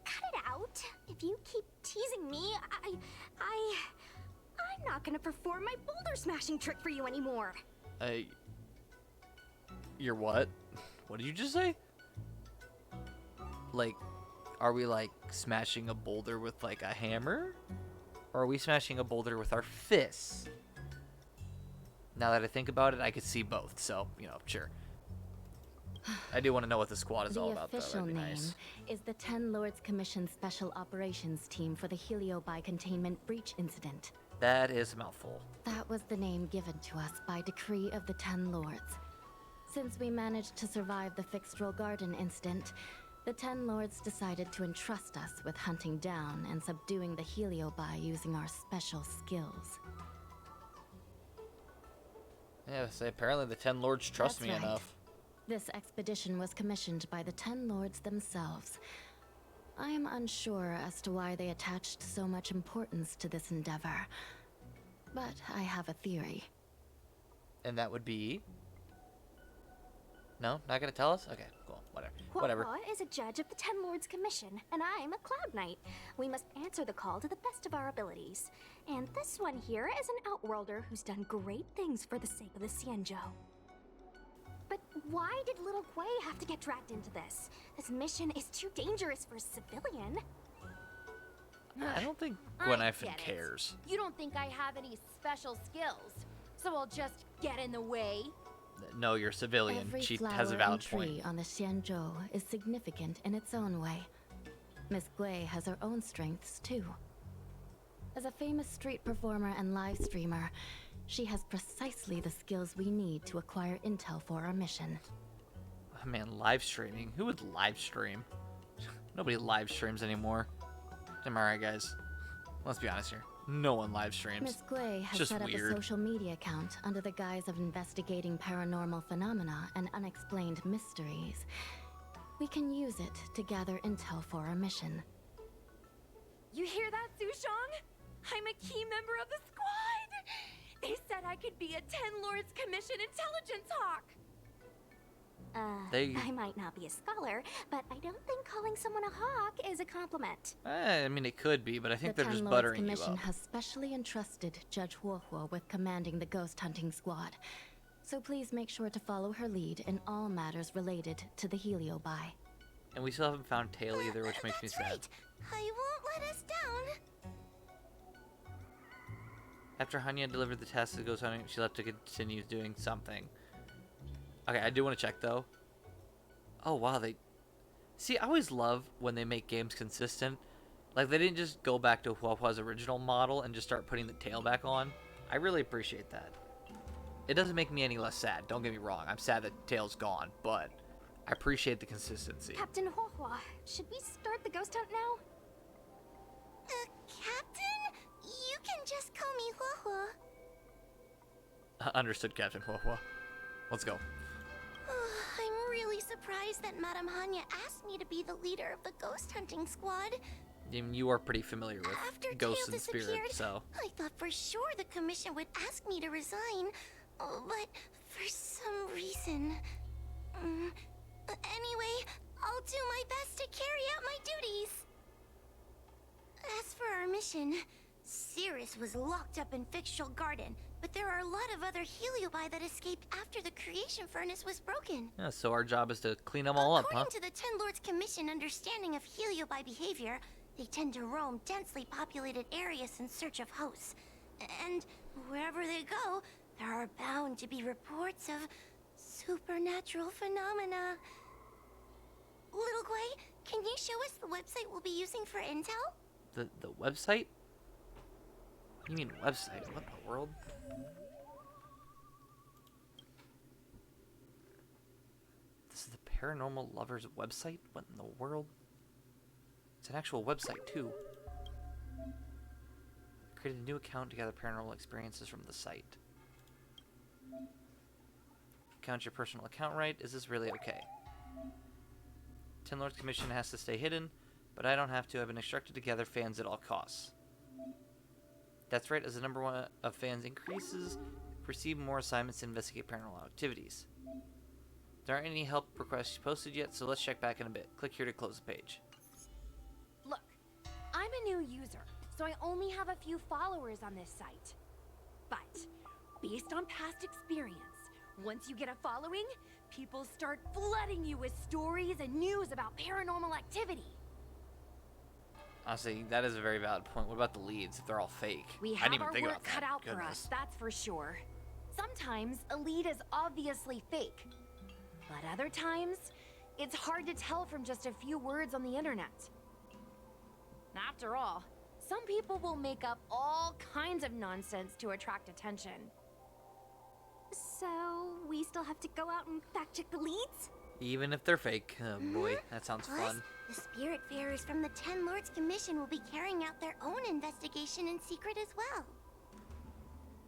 Cut it out. If you keep teasing me, I'm not gonna perform my boulder smashing trick for you anymore. Your what? What did you just say? Like, are we like smashing a boulder with like a hammer? Or are we smashing a boulder with our fists? Now that I think about it, I could see both, so, you know, sure. I do want to know what the squad is all about, though. The official That'd be name nice. is the 10 Lords Commission Special Operations Team for the Heliobi Containment Breach Incident. That is a mouthful. That was the name given to us by decree of the 10 Lords. Since we managed to survive the Fixtral Garden incident, the 10 Lords decided to entrust us with hunting down and subduing the Heliobi using our special skills. Yeah, so apparently the 10 Lords trust That's me right. enough. This expedition was commissioned by the 10 Lords themselves. I am unsure as to why they attached so much importance to this endeavor, but I have a theory. And that would be... No? Not gonna tell us? Okay, cool. Whatever. Quahua is a judge of the 10 Lords Commission, and I'm a Cloud Knight. We must answer the call to the best of our abilities. And this one here is an Outworlder who's done great things for the sake of the Xianzhou. But why did little Gui have to get dragged into this? This mission is too dangerous for a civilian. I don't think Gwen I Ifen get it. cares. You don't think I have any special skills, so I'll just get in the way? No, you're a civilian. Every She flower has a valid and tree point. on the Xianzhou is significant in its own way. Miss Gui has her own strengths, too. As a famous street performer and live streamer, she has precisely the skills we need to acquire intel for our mission. Oh, man, live streaming? Who would live stream? Nobody live streams anymore. Am I right, guys? Let's be honest here. No one live streams. Miss Gui has Just set up weird. a social media account under the guise of investigating paranormal phenomena and unexplained mysteries. We can use it to gather intel for our mission. You hear that, Sushong? I'm a key member of the squad! They said I could be a 10 Lords Commission intelligence hawk! I might not be a scholar, but I don't think calling someone a hawk is a compliment. I mean, it could be, but I think The they're 10 just Lords buttering you Commission up. has specially entrusted Judge Huohuo with commanding the ghost hunting squad. So please make sure to follow her lead in all matters related to the Heliobi. And we still haven't found Tail either, which makes me sad. Right. I won't let us down. After Hanya delivered the task to ghost hunting, she left to continue doing something. Okay, I do want to check though. Oh wow, they... See, I always love when they make games consistent. Like, they didn't just go back to Huohua's original model and just start putting the tail back on. I really appreciate that. It doesn't make me any less sad, don't get me wrong. I'm sad that Tail's gone, but I appreciate the consistency. Captain Huohua, should we start the ghost hunt now? Captain? You can just call me Huohua. Understood, Captain Huohua. Let's go. I'm really surprised that Madame Hanya asked me to be the leader of the ghost hunting squad. You are pretty familiar with After ghosts Tail and spirits, disappeared, so... I thought for sure the commission would ask me to resign. But for some reason... Anyway, I'll do my best to carry out my duties. As for our mission, Cirrus was locked up in Fixtral Garden, But there are a lot of other heliobi that escaped after the creation furnace was broken. Yeah, so our job is to clean them all up, huh? According to the Ten Lords Commission understanding of heliobi behavior, they tend to roam densely populated areas in search of hosts. And wherever they go, there are bound to be reports of supernatural phenomena. Little Gwei, can you show us the website we'll be using for intel? The website? What do you mean website? What in the world? This is the Paranormal Lovers website? What in the world? It's an actual website, too. Create a new account to gather paranormal experiences from the site. Count your personal account right. Is this really okay? Ten Lords Commission has to stay hidden, but I don't have to. I've been instructed to gather fans at all costs. That's right, as the number one of fans increases, receive more assignments to investigate paranormal activities. There aren't any help requests posted yet, so let's check back in a bit. Click here to close the page. Look, I'm a new user, so I only have a few followers on this site. But, based on past experience, once you get a following, people start flooding you with stories and news about paranormal activity. Honestly, that is a very valid point. What about the leads, if they're all fake? We I have didn't even our think work about cut that. out for us, that's for sure. Sometimes a lead is obviously fake, but other times, it's hard to tell from just a few words on the internet. After all, some people will make up all kinds of nonsense to attract attention. So, we still have to go out and fact check the leads? Even if they're fake. Oh boy, that sounds Plus, fun. the Spiritfarers from the Ten Lords Commission will be carrying out their own investigation in secret as well.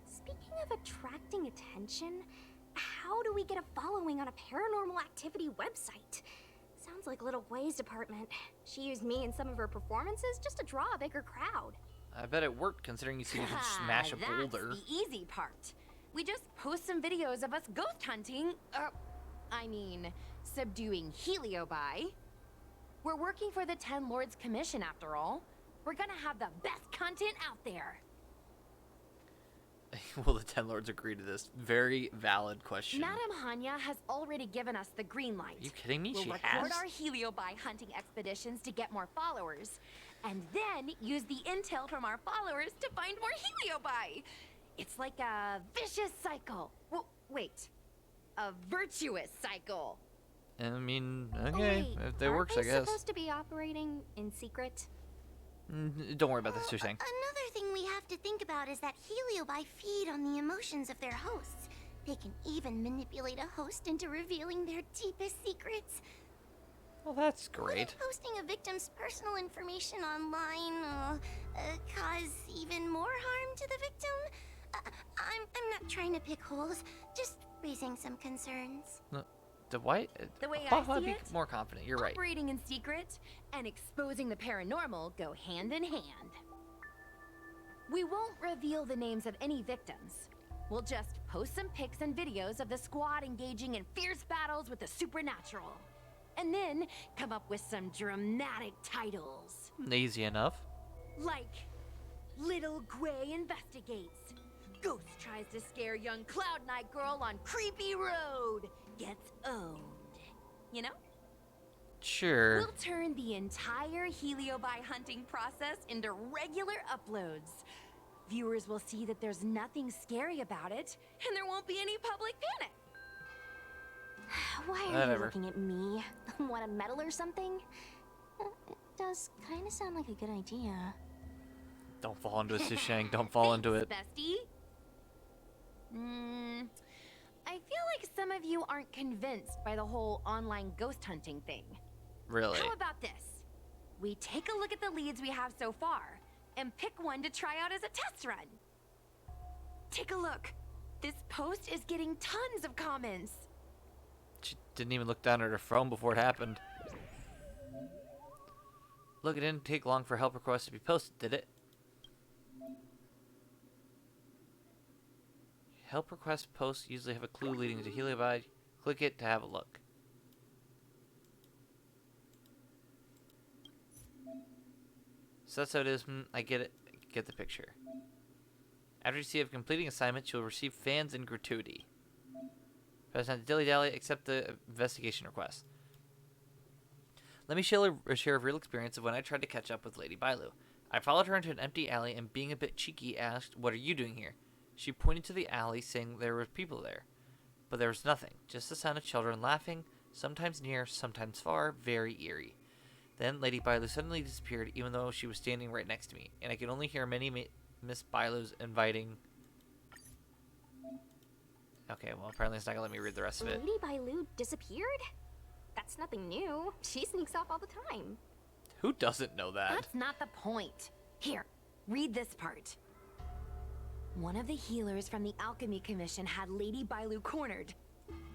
Speaking of attracting attention, how do we get a following on a paranormal activity website? Sounds like Little Gwei's department. She used me in some of her performances just to draw a bigger crowd. I bet it worked, considering you see me smash a boulder. That's the easy part. We just post some videos of us ghost hunting, subduing heliobi. We're working for the Ten Lords Commission after all. We're gonna have the best content out there. Will the Ten Lords agree to this? Very valid question. Madame Hanya has already given us the green light. Are you kidding me? We'll She record has? our heliobi hunting expeditions to get more followers, and then use the intel from our followers to find more heliobi. It's like a vicious cycle. Wait, a virtuous cycle. I mean, okay, if that works, I guess. Supposed to be operating in secret? Don't worry about this, you're saying. Another thing we have to think about is that heliobi feed on the emotions of their hosts. They can even manipulate a host into revealing their deepest secrets. Well, that's great. Wouldn't posting a victim's personal information online cause even more harm to the victim? I'm not trying to pick holes, just raising some concerns. The white? The way I'd I see be it, more confident. You're right. operating in secret and exposing the paranormal go hand in hand. We won't reveal the names of any victims. We'll just post some pics and videos of the squad engaging in fierce battles with the supernatural. And then come up with some dramatic titles. Easy enough. Like, Little Gwei investigates. Ghost tries to scare young Cloud Knight girl on creepy road. Gets owned. You know? Sure. We'll turn the entire heliobi hunting process into regular uploads. Viewers will see that there's nothing scary about it, and there won't be any public panic. Why are you looking at me? Want a medal or something? It does kind of sound like a good idea. Don't fall into it, Sushang. Don't fall into it. Bestie? I feel like some of you aren't convinced by the whole online ghost hunting thing. Really? How about this? We take a look at the leads we have so far, and pick one to try out as a test run. Take a look. This post is getting tons of comments. She didn't even look down at her phone before it happened. Look, it didn't take long for help requests to be posted, did it? Help request posts usually have a clue leading to heliobi. Click it to have a look. So that's how it is. I get it. I get the picture. After you see of completing assignments, you'll receive fans and gratuity. Press not to dilly-dally, accept the investigation request. Let me share a real experience of when I tried to catch up with Lady Bailu. I followed her into an empty alley and, being a bit cheeky, asked, "What are you doing here?" She pointed to the alley, saying there were people there. But there was nothing, just the sound of children laughing, sometimes near, sometimes far, very eerie. Then Lady Bailu suddenly disappeared, even though she was standing right next to me, and I could only hear many Miss Bailu's inviting... Okay, well, apparently it's not gonna let me read the rest of it. Lady Bailu disappeared? That's nothing new. She sneaks off all the time. Who doesn't know that? That's not the point. Here, read this part. One of the healers from the Alchemy Commission had Lady Bailu cornered,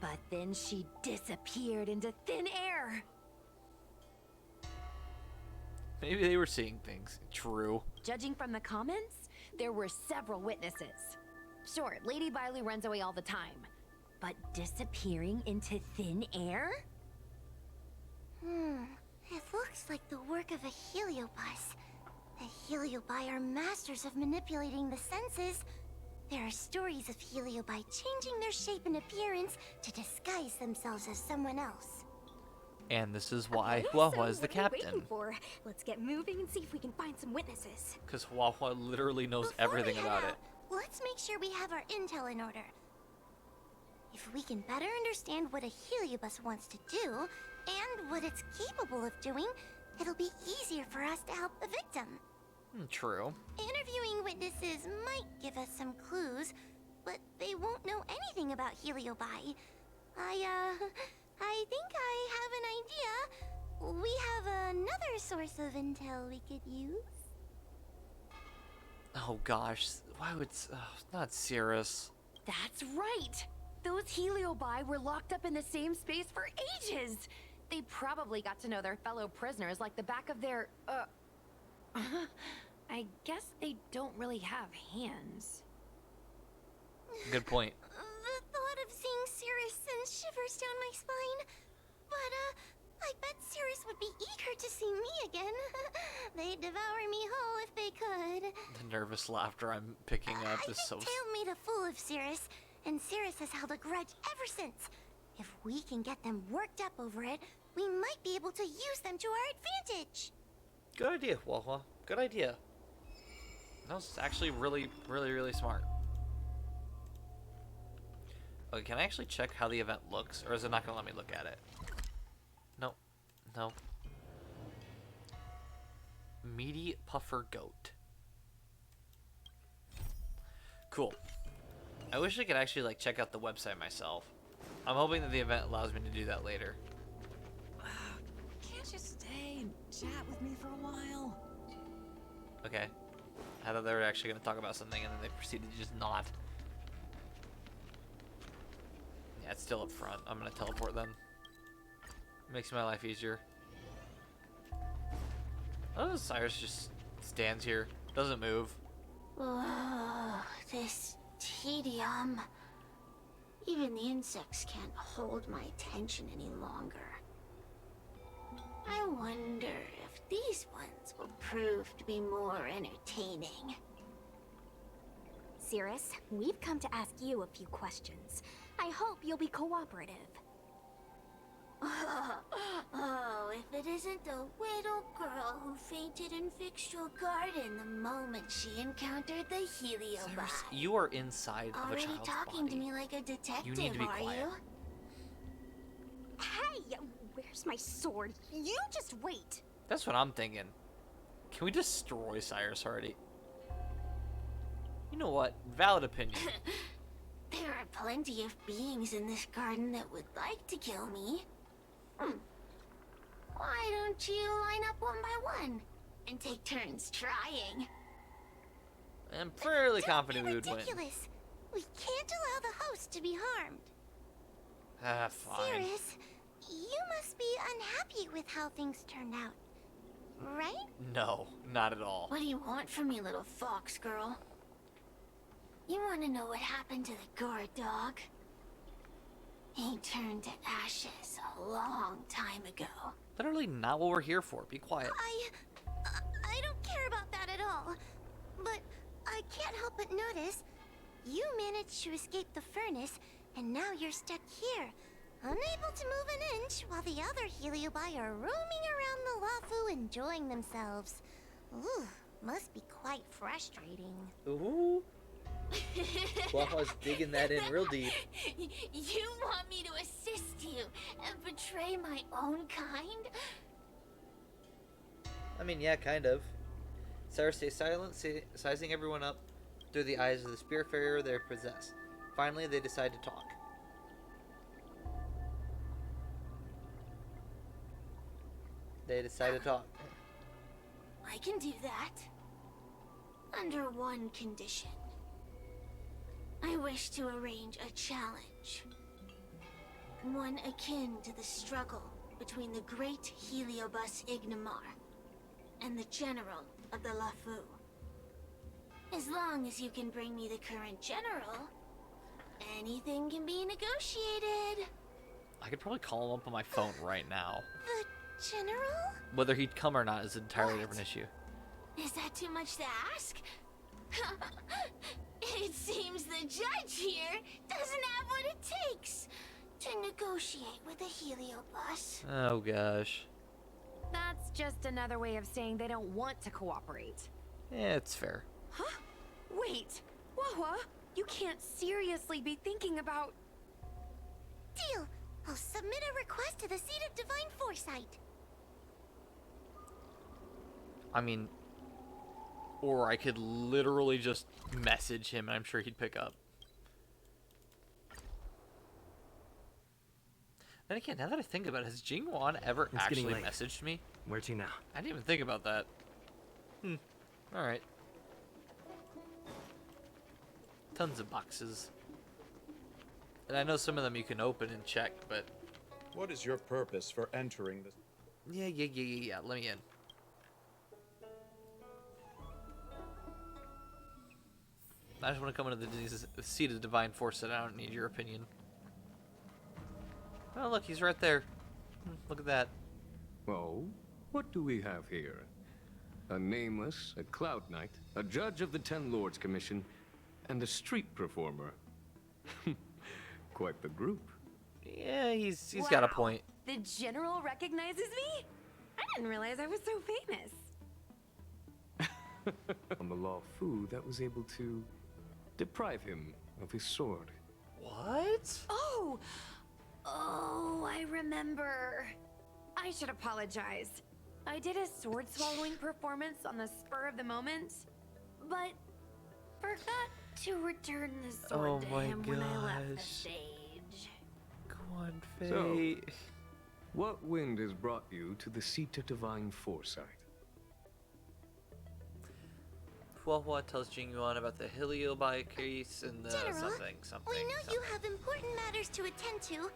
but then she disappeared into thin air. Maybe they were seeing things. True. Judging from the comments, there were several witnesses. Sure, Lady Bailu runs away all the time, but disappearing into thin air? It looks like the work of a heliobus. The heliobi are masters of manipulating the senses. There are stories of heliobi changing their shape and appearance to disguise themselves as someone else. And this is why Huahua is the What are we captain. waiting for? Let's get moving and see if we can find some witnesses. Because Huahua literally knows everything about it. Let's make sure we have our intel in order. If we can better understand what a heliobus wants to do, and what it's capable of doing, it'll be easier for us to help the victim. True. Interviewing witnesses might give us some clues, but they won't know anything about heliobi. I think I have an idea. We have another source of intel we could use. Oh gosh, why would... not Cirrus. That's right! Those heliobi were locked up in the same space for ages! They probably got to know their fellow prisoners like the back of their, I guess they don't really have hands. Good point. The thought of seeing Cirrus sends shivers down my spine. But, I bet Cirrus would be eager to see me again. They'd devour me whole if they could. The nervous laughter I'm picking up is so... I think Tail made a fool of Cirrus, and Cirrus has held a grudge ever since. If we can get them worked up over it, we might be able to use them to our advantage. Good idea, Huahua. Good idea. That was actually really smart. Okay, can I actually check how the event looks, or is it not going to let me look at it? No. No. Meaty puffer goat. Cool. I wish I could actually like check out the website myself. I'm hoping that the event allows me to do that later. Can't you stay and chat with me for a while? Okay. I thought they were actually going to talk about something and then they proceeded to just not. Yeah, it's still up front. I'm going to teleport them. Makes my life easier. Oh, Cyrus just stands here. Doesn't move. Oh, this tedium. Even the insects can't hold my attention any longer. I wonder if these ones will prove to be more entertaining. Cirrus, we've come to ask you a few questions. I hope you'll be cooperative. Oh, if it isn't the little girl who fainted in Fixtual Garden the moment she encountered the heliobi. Cyrus, you are inside of a Already child's talking body. to me like a detective, You need to be are quiet. you? Hey, where's my sword? You just wait. That's what I'm thinking. Can we destroy Cyrus already? You know what? Valid opinion. There are plenty of beings in this garden that would like to kill me. Why don't you line up one by one and take turns trying? I'm fairly confident we would win. Ridiculous. We can't allow the host to be harmed. Ah, fine. Cirrus, you must be unhappy with how things turned out, right? No, not at all. What do you want from me, little fox girl? You want to know what happened to the guard dog? He turned to ashes a long time ago. Literally not what we're here for. Be quiet. I don't care about that at all. But I can't help But notice, you managed to escape the furnace, and now you're stuck here, unable to move an inch, while the other Heliobi are roaming around the Lafu enjoying themselves. Ooh, must be quite frustrating. Ooh. Wawa's digging that in real deep. You want me to assist you and betray my own kind? I mean, yeah, kind of. Sarah stays silent, sizing everyone up through the eyes of the Spiritfarer they possess. Finally, they decide to talk. They decide to talk. I can do that. Under one condition. I wish to arrange a challenge. One akin to the struggle between the great Heliobus Ignamar and the general of the Lafu. As long as you can bring me the current general, anything can be negotiated. I could probably call him up on my phone right now. The general? Whether he'd come or not is an entirely different issue. Is that too much to ask? It seems the judge here doesn't have what it takes to negotiate with the Heliobus. Oh gosh. That's just another way of saying they don't want to cooperate. Yeah, it's fair. Huh? Wait, Wawa, you can't seriously be thinking about... Deal! I'll submit a request to the Seat of Divine Foresight. I mean, or I could literally just message him and I'm sure he'd pick up. Then again, now that I think about it, has Jingwan ever actually messaged me? Where to now? I didn't even think about that. Alright. Tons of boxes. And I know some of them you can open and check, but... What is your purpose for entering this? Yeah. Let me in. I just want to come into the Seat of Divine Foresight. I don't need your opinion. Oh, look, he's right there. Look at that. Oh, what do we have here? A nameless, a cloud knight, a judge of the Ten Lords Commission, and a street performer. Quite the group. Yeah, he's got a point. The general recognizes me? I didn't realize I was so famous. On the Law Fu that was able to deprive him of his sword. What? Oh, I remember. I should apologize. I did a sword-swallowing performance on the spur of the moment, but forgot to return the sword to him when I left the stage. Go on, Fate. So, what wind has brought you to the Seat of Divine Foresight? Huahua tells Jingyuan about the Heliobi case and the General, something. We know you have important matters to attend to,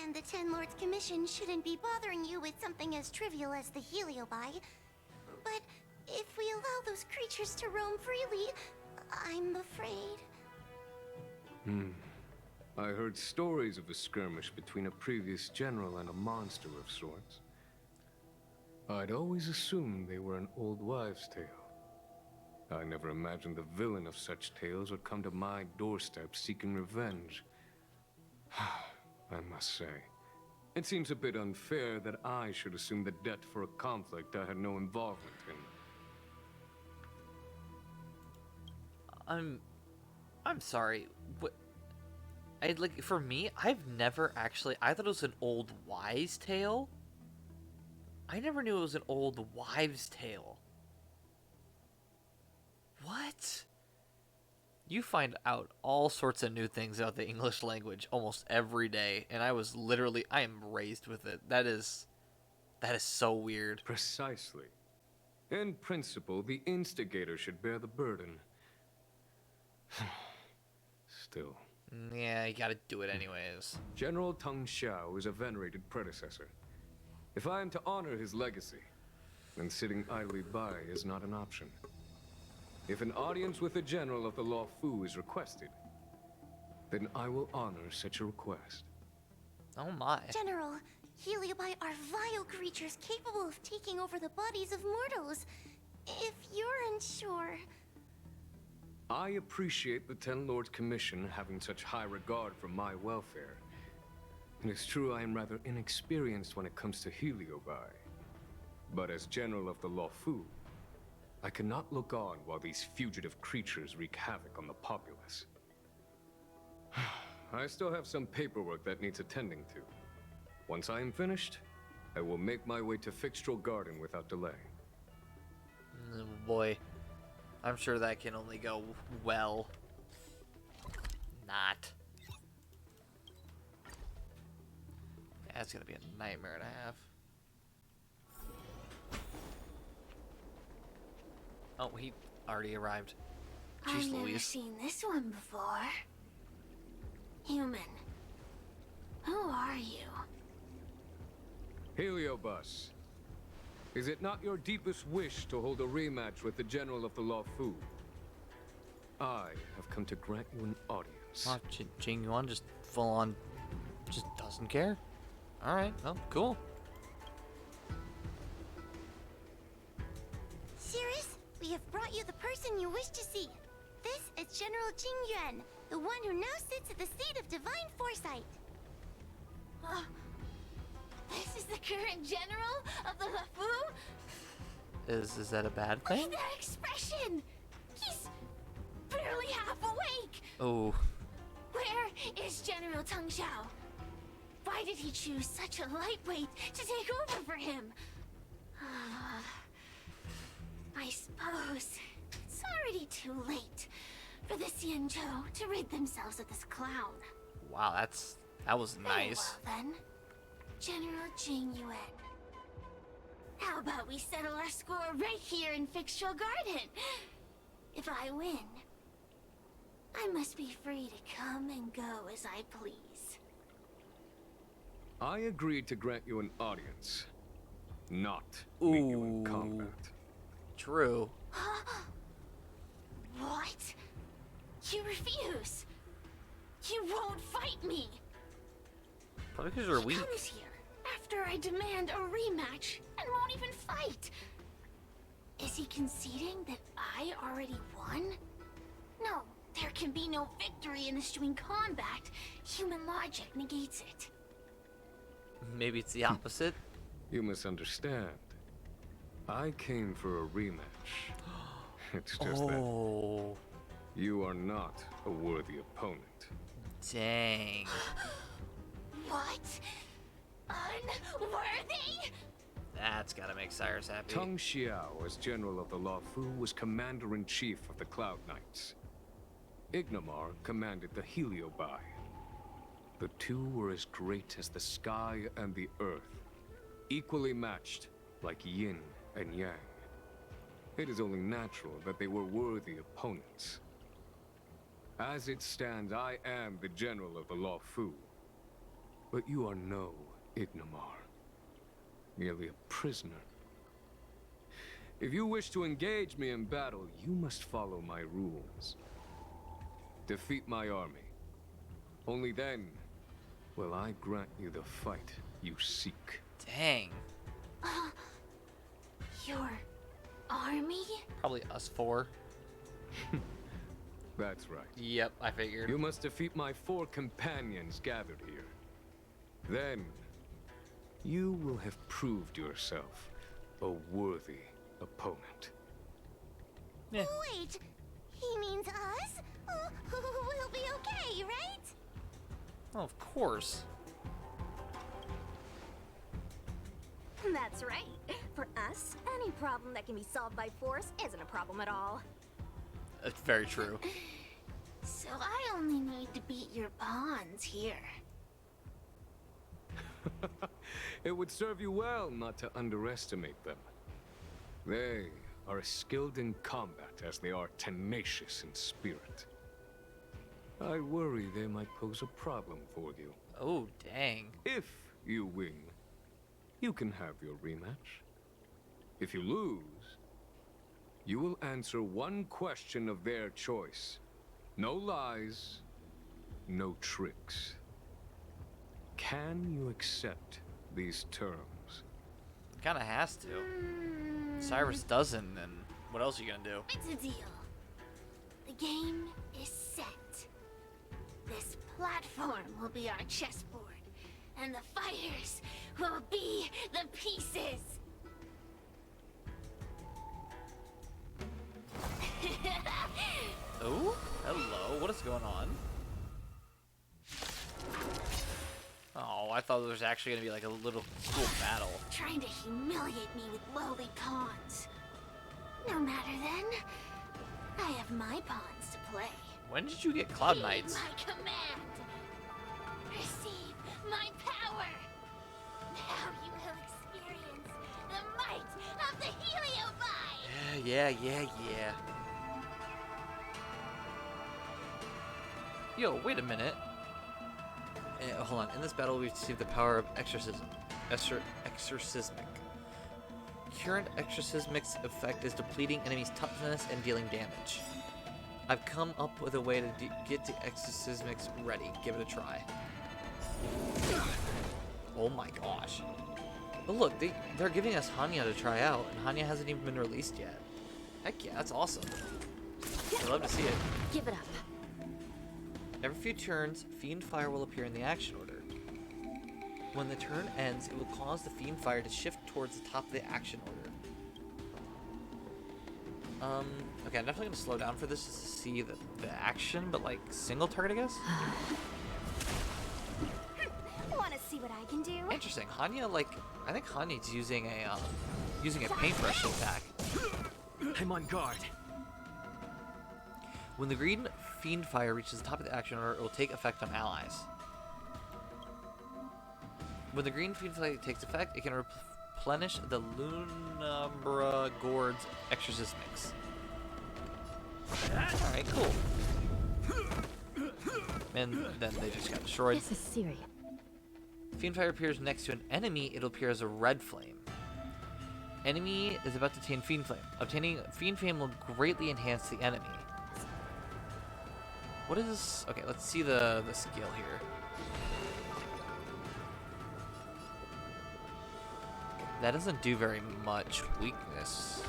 and the Ten Lords Commission shouldn't be bothering you with something as trivial as the Heliobi. But if we allow those creatures to roam freely, I'm afraid... I heard stories of a skirmish between a previous general and a monster of sorts. I'd always assumed they were an old wives' tale. I never imagined the villain of such tales would come to my doorstep seeking revenge. I must say, it seems a bit unfair that I should assume the debt for a conflict I had no involvement in. I'm sorry. What? For me, I've never actually. I thought it was an old wives' tale. I never knew it was an old wives' tale. What? You find out all sorts of new things about the English language almost every day, and I am raised with it. That is so weird. Precisely. In principle, the instigator should bear the burden. Still. Yeah, you gotta do it anyways. General Teng Xiao is a venerated predecessor. If I am to honor his legacy, then sitting idly by is not an option. If an audience with the general of the Law Fu is requested, then I will honor such a request. Oh my. General, Heliobi are vile creatures capable of taking over the bodies of mortals. If you're unsure... I appreciate the Ten Lords Commission having such high regard for my welfare. It is true I am rather inexperienced when it comes to Heliobi. But as General of the Lawfu, I cannot look on while these fugitive creatures wreak havoc on the populace. I still have some paperwork that needs attending to. Once I am finished, I will make my way to Fixtral Garden without delay. Oh boy. I'm sure that can only go well. Not. That's gonna be a nightmare to have. Oh, he already arrived. Jeez I've never Louise. seen this one before. Human. Who are you? Heliobus, is it not your deepest wish to hold a rematch with the General of the Lawfu? I have come to grant you an audience. Oh, Jing Yuan just full on, just doesn't care. All right, well, cool. Cirrus, we have brought you the person you wish to see. This is General Jing Yuan, the one who now sits at the seat of divine foresight. This is the current general of the Lafu? Is that a bad Look thing? at that expression! He's barely half awake! Oh, Where is General Teng Xiao? Why did he choose such a lightweight to take over for him? I suppose it's already too late for the Xianzhou to rid themselves of this clown. wow, that was nice. Very well then, General Jing Yuan. How about we settle our score right here in Fixtral Garden? If I win, I must be free to come and go as I please. I agreed to grant you an audience, not meet you in combat. True. What? You refuse? You won't fight me? Probably because you're He weak. comes here after I demand a rematch and won't even fight. Is he conceding that I already won? No, there can be no victory in ensuing combat. Human logic negates it. Maybe it's the opposite. You misunderstand. I came for a rematch. It's just that you are not a worthy opponent. Dang. What? Unworthy? That's gotta make Cyrus happy. Teng Xiao, as General of the Lawfu, was Commander-in-Chief of the Cloud Knights. Ignamar commanded the Heliobi. The two were as great as the sky and the earth, equally matched like yin and yang. It is only natural that they were worthy opponents. As it stands, I am the General of the Lawfu. But you are no Ignamar, merely a prisoner. If you wish to engage me in battle, you must follow my rules. Defeat my army. Only then will I grant you the fight you seek. Dang. Your army? Probably us four. That's right. Yep, I figured. You must defeat my 4 companions gathered here. Then, you will have proved yourself a worthy opponent. Yeah. Wait, he means us? We'll be okay, right? Oh, of course. That's right. For us, any problem that can be solved by force isn't a problem at all. It's very true. So I only need to beat your pawns here. It would serve you well not to underestimate them. They are as skilled in combat as they are tenacious in spirit. I worry they might pose a problem for you. Oh, dang. If you win, you can have your rematch. If you lose, you will answer one question of their choice. No lies, no tricks. Can you accept these terms? Kinda has to. Cyrus doesn't, and what else are you gonna do? It's a deal. The game is set. This platform will be our chessboard, and the fighters will be the pieces. Oh, hello. What is going on? Oh, I thought there was actually gonna be like a little cool battle. Trying to humiliate me with lowly pawns. No matter then. I have my pawns to play. When did you get Cloud Knights? My command. Receive my power. Now you will experience the might of the Heliobi. Yeah. Yo, wait a minute. Hold on. In this battle, we received the power of exorcism. Exorcismic. Current exorcismic's effect is depleting enemies' toughness and dealing damage. I've come up with a way to get the exorcismics ready. Give it a try. Oh my gosh. But look, they're giving us Hanya to try out, and Hanya hasn't even been released yet. Heck yeah, that's awesome. I'd love to see it. Give it up. Every few turns, Fiend Fire will appear in the action order. When the turn ends, it will cause the Fiend Fire to shift towards the top of the action order. Okay, I'm definitely gonna slow down for this just to see the action, but like single target, I guess? Want to see what I can do? Interesting. Hanya, like, I think Hanya's using a paintbrush attack. I'm on guard. When the green Fiend Fire reaches the top of the action order, it will take effect on allies. When the green Fiend Fire takes effect, it can replenish the Lunumbra Gourd's Exorcismics. Alright, cool. And then they just got destroyed. This is serious. Fiend Fire appears next to an enemy, it'll appear as a red flame. Enemy is about to obtain Fiend Flame. Obtaining Fiend Flame will greatly enhance the enemy. What is this? Okay, let's see the skill here. That doesn't do very much. Weakness.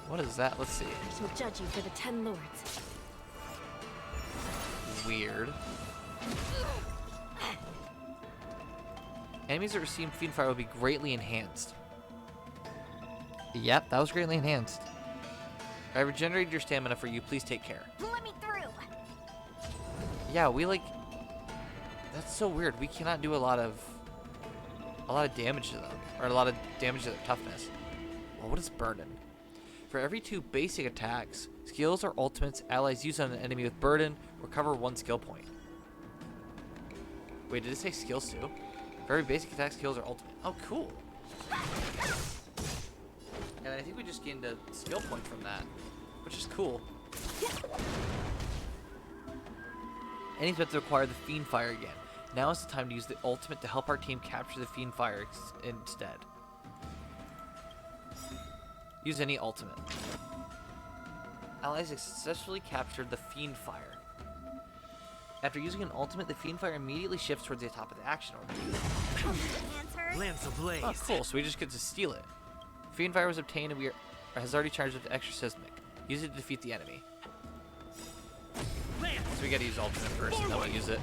What is that? Let's see. I shall judge you for the 10 lords. Weird. Enemies that receive Fiend Fire will be greatly enhanced. Yep, that was greatly enhanced. I regenerated your stamina for you. Please take care. Let me through. Yeah, we like. That's so weird. We cannot do a lot of damage to them, or a lot of damage to their toughness. Well, what is Burden? For every 2 basic attacks, skills or ultimates allies use on an enemy with Burden recover 1 skill point. Wait, did it say skills too? For every basic attack, skills or ultimate. Oh, cool. And I think we just gained a skill point from that, which is cool. Enemies about to acquire the Fiend Fire again. Now is the time to use the ultimate to help our team capture the Fiend Fire instead. Use any ultimate. Allies successfully captured the Fiend Fire. After using an ultimate, the Fiend Fire immediately shifts towards the top of the action order. Lance ablaze. Oh, cool. So we just get to steal it. Fiend Fire was obtained and has already charged with Exorcismic. Use it to defeat the enemy. So we gotta use ultimate first, and then we'll use it.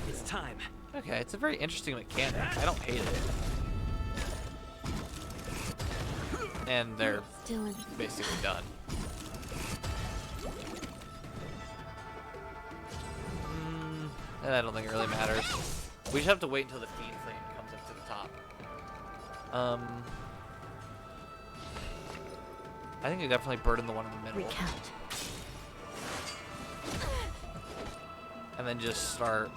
It's time. Okay, it's a very interesting mechanic. I don't hate it. And they're basically done. And I don't think it really matters. We just have to wait until the Fiend Flame comes up to the top. I think we definitely burden the one in the middle. Recount. And then just start.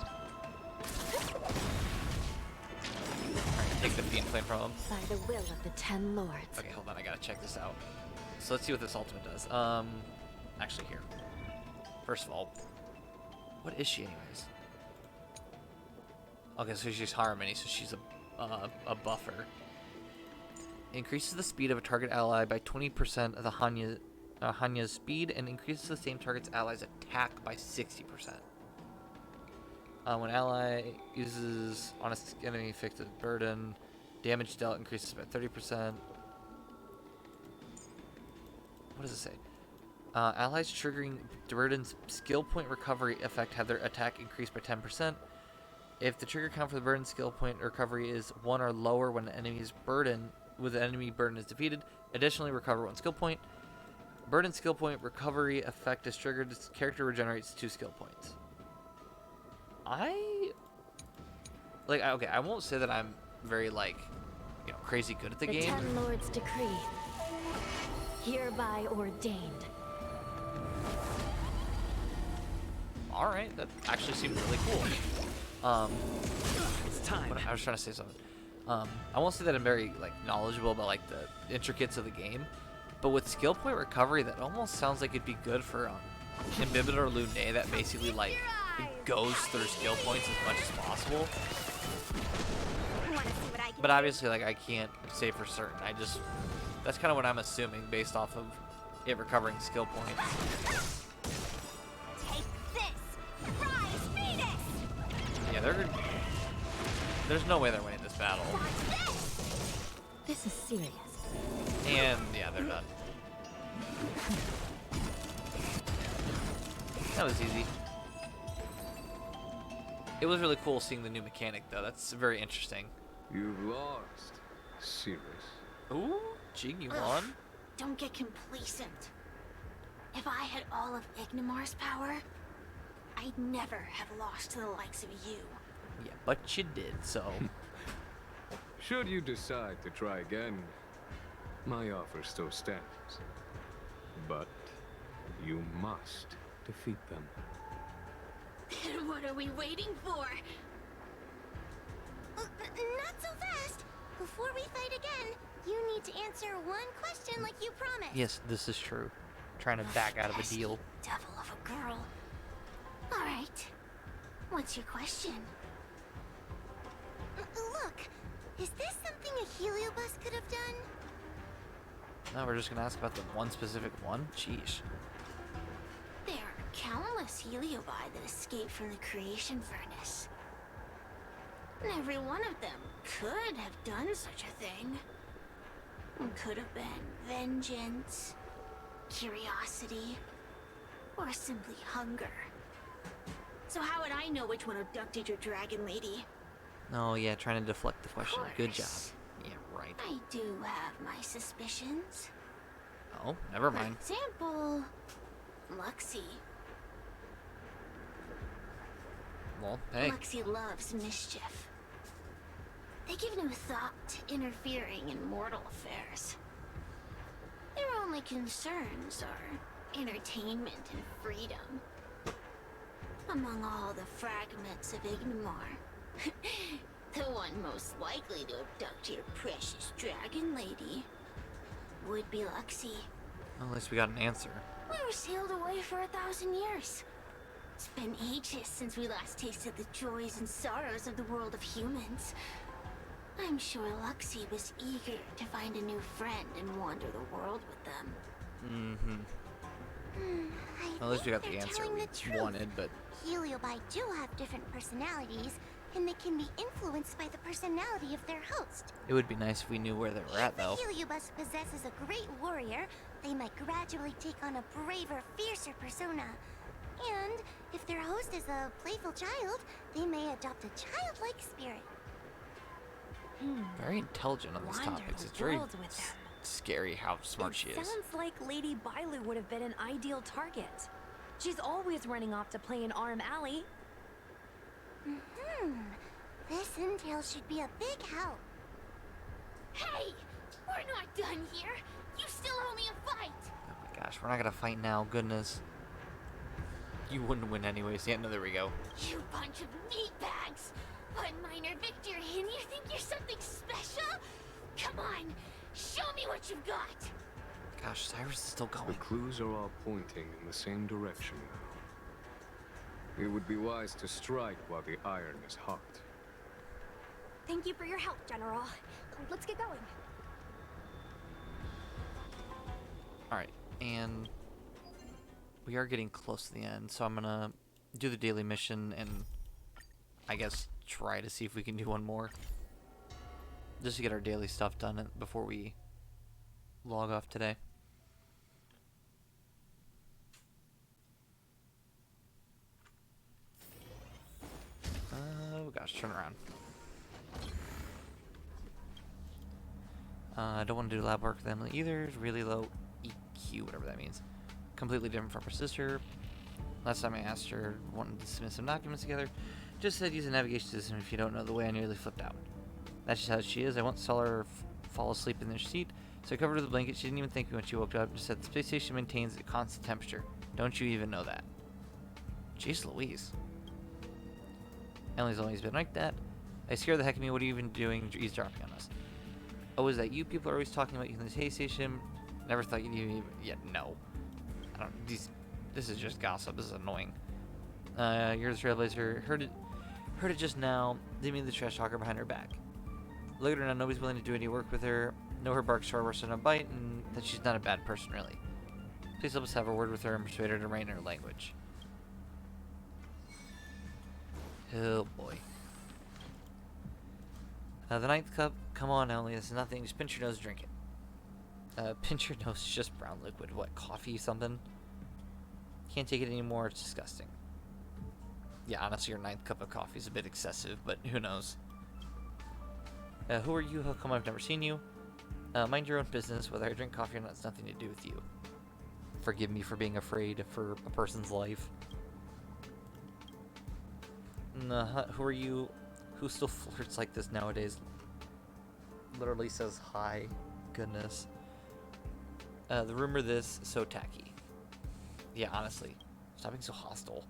Alright, take the Fiend Flame from him. By the will of the 10 lords. Okay, hold on, I gotta check this out. So let's see what this ultimate does. Actually here. First of all, what is she anyways? Okay, so she's Harmony, so she's a buffer. Increases the speed of a target ally by 20% of the Hanya's speed, and increases the same target's ally's attack by 60%. When ally uses on a enemy inflicted burden, damage dealt increases by 30%. what does it say? Allies triggering Burden's skill point recovery effect have their attack increased by 10%. If the trigger count for the Burden skill point recovery is 1 or lower when the enemy's burden is defeated, additionally recover 1 skill point. Burden skill point recovery effect is triggered. This character regenerates 2 skill points. Okay, I won't say that I'm very crazy good at the game. The Ten Lords' decree, hereby ordained. All right, that actually seems really cool. It's time. I was trying to say something. I won't say that I'm very knowledgeable about the intricacies of the game, but with skill point recovery, that almost sounds like it'd be good for Imbibitor or Lunae that basically goes through skill points as much as possible. But obviously, I can't say for certain. That's kind of what I'm assuming based off of it recovering skill points. Take this! Rise, Venus! Yeah, there's no way they're winning this battle. This is serious. And yeah, they're done. That was easy. It was really cool seeing the new mechanic, though. That's very interesting. You've lost. Serious. Ooh, Jing, you won? Don't get complacent. If I had all of Ignimar's power, I'd never have lost to the likes of you. Yeah, but you did, so... Should you decide to try again, my offer still stands. But you must defeat them. Then what are we waiting for? Not so fast. Before we fight again, you need to answer one question like you promised. Yes, this is true. Trying to back out of a deal. Devil of a girl. All right. What's your question? Look, is this something a Heliobus could have done? No, we're just gonna ask about the one specific one? Sheesh. There are countless Heliobi that escaped from the creation furnace. And every one of them could have done such a thing. It could have been vengeance, curiosity, or simply hunger. So how would I know which one abducted your dragon lady? Oh yeah, trying to deflect the question. Good job. Yeah, right. I do have my suspicions. Oh, never mind. For example, Luxie. Well, hey. Luxie loves mischief. They give no thought to interfering in mortal affairs. Their only concerns are entertainment and freedom. Among all the fragments of Ignimar, the one most likely to abduct your precious dragon lady would be Luxie. Well, at least we got an answer. We were sailed away for 1,000 years. It's been ages since we last tasted the joys and sorrows of the world of humans. I'm sure Luxie was eager to find a new friend and wander the world with them. Mm-hmm. Well, at least we got the answer we wanted, but... Heliobi do have different personalities, and they can be influenced by the personality of their host. It would be nice if we knew where they were at, though. If a Heliobus possesses a great warrior, they might gradually take on a braver, fiercer persona. And if their host is a playful child, they may adopt a childlike spirit. Very intelligent on these topics. It's very scary how smart she is. Sounds like Lady Bailu would have been an ideal target. She's always running off to play in Arm Alley. This intel should be a big help. Hey! We're not done here! You still owe me a fight! Oh my gosh, we're not gonna fight now, goodness. You wouldn't win anyways. Yeah, no, there we go. You bunch of meatbags! One minor victory and you think you're something special? Come on, show me what you've got! Gosh, Cyrus is still going. The clues are all pointing in the same direction now. It would be wise to strike while the iron is hot. Thank you for your help, General. Let's get going. Alright, and we are getting close to the end, so I'm gonna do the daily mission and I guess try to see if we can do one more. Just to get our daily stuff done before we log off today. gosh, turn around. I don't want to do lab work with Emily either. It's really low EQ, whatever that means. Completely different from her sister. Last time I asked her, wanted to submit some documents together. Just said use a navigation system. If you don't know the way, I nearly flipped out. That's just how she is. I once saw her fall asleep in their seat, so I covered her with a blanket. She didn't even thank me when she woke up. Just said the space station maintains a constant temperature. Don't you even know that? Jeez Louise. Emily's always been like that. I scare the heck of me. What are you even doing eavesdropping on us? Oh, is that you? People are always talking about you in the space station. Never thought you'd even... Yeah, no. I don't... This is just gossip. This is annoying. You're the Trailblazer. Heard it just now. Didn't mean the trash talker behind her back. Look at her now. Nobody's willing to do any work with her. Know her barks far worse than a bite, and that she's not a bad person, really. Please help us have a word with her and persuade her to rein in her language. Oh, boy. The ninth cup. Come on, Emily. This is nothing. Just pinch your nose, drink it. Pinch your nose is just brown liquid. What, coffee, something? Can't take it anymore. It's disgusting. Yeah, honestly, your ninth cup of coffee is a bit excessive, but who knows? Who are you? How come I've never seen you? Mind your own business. Whether I drink coffee or not, it's nothing to do with you. Forgive me for being afraid for a person's life. Who are you? Who still flirts like this nowadays? Literally says hi. Goodness. The rumor this, so tacky. Yeah, honestly. Stop being so hostile.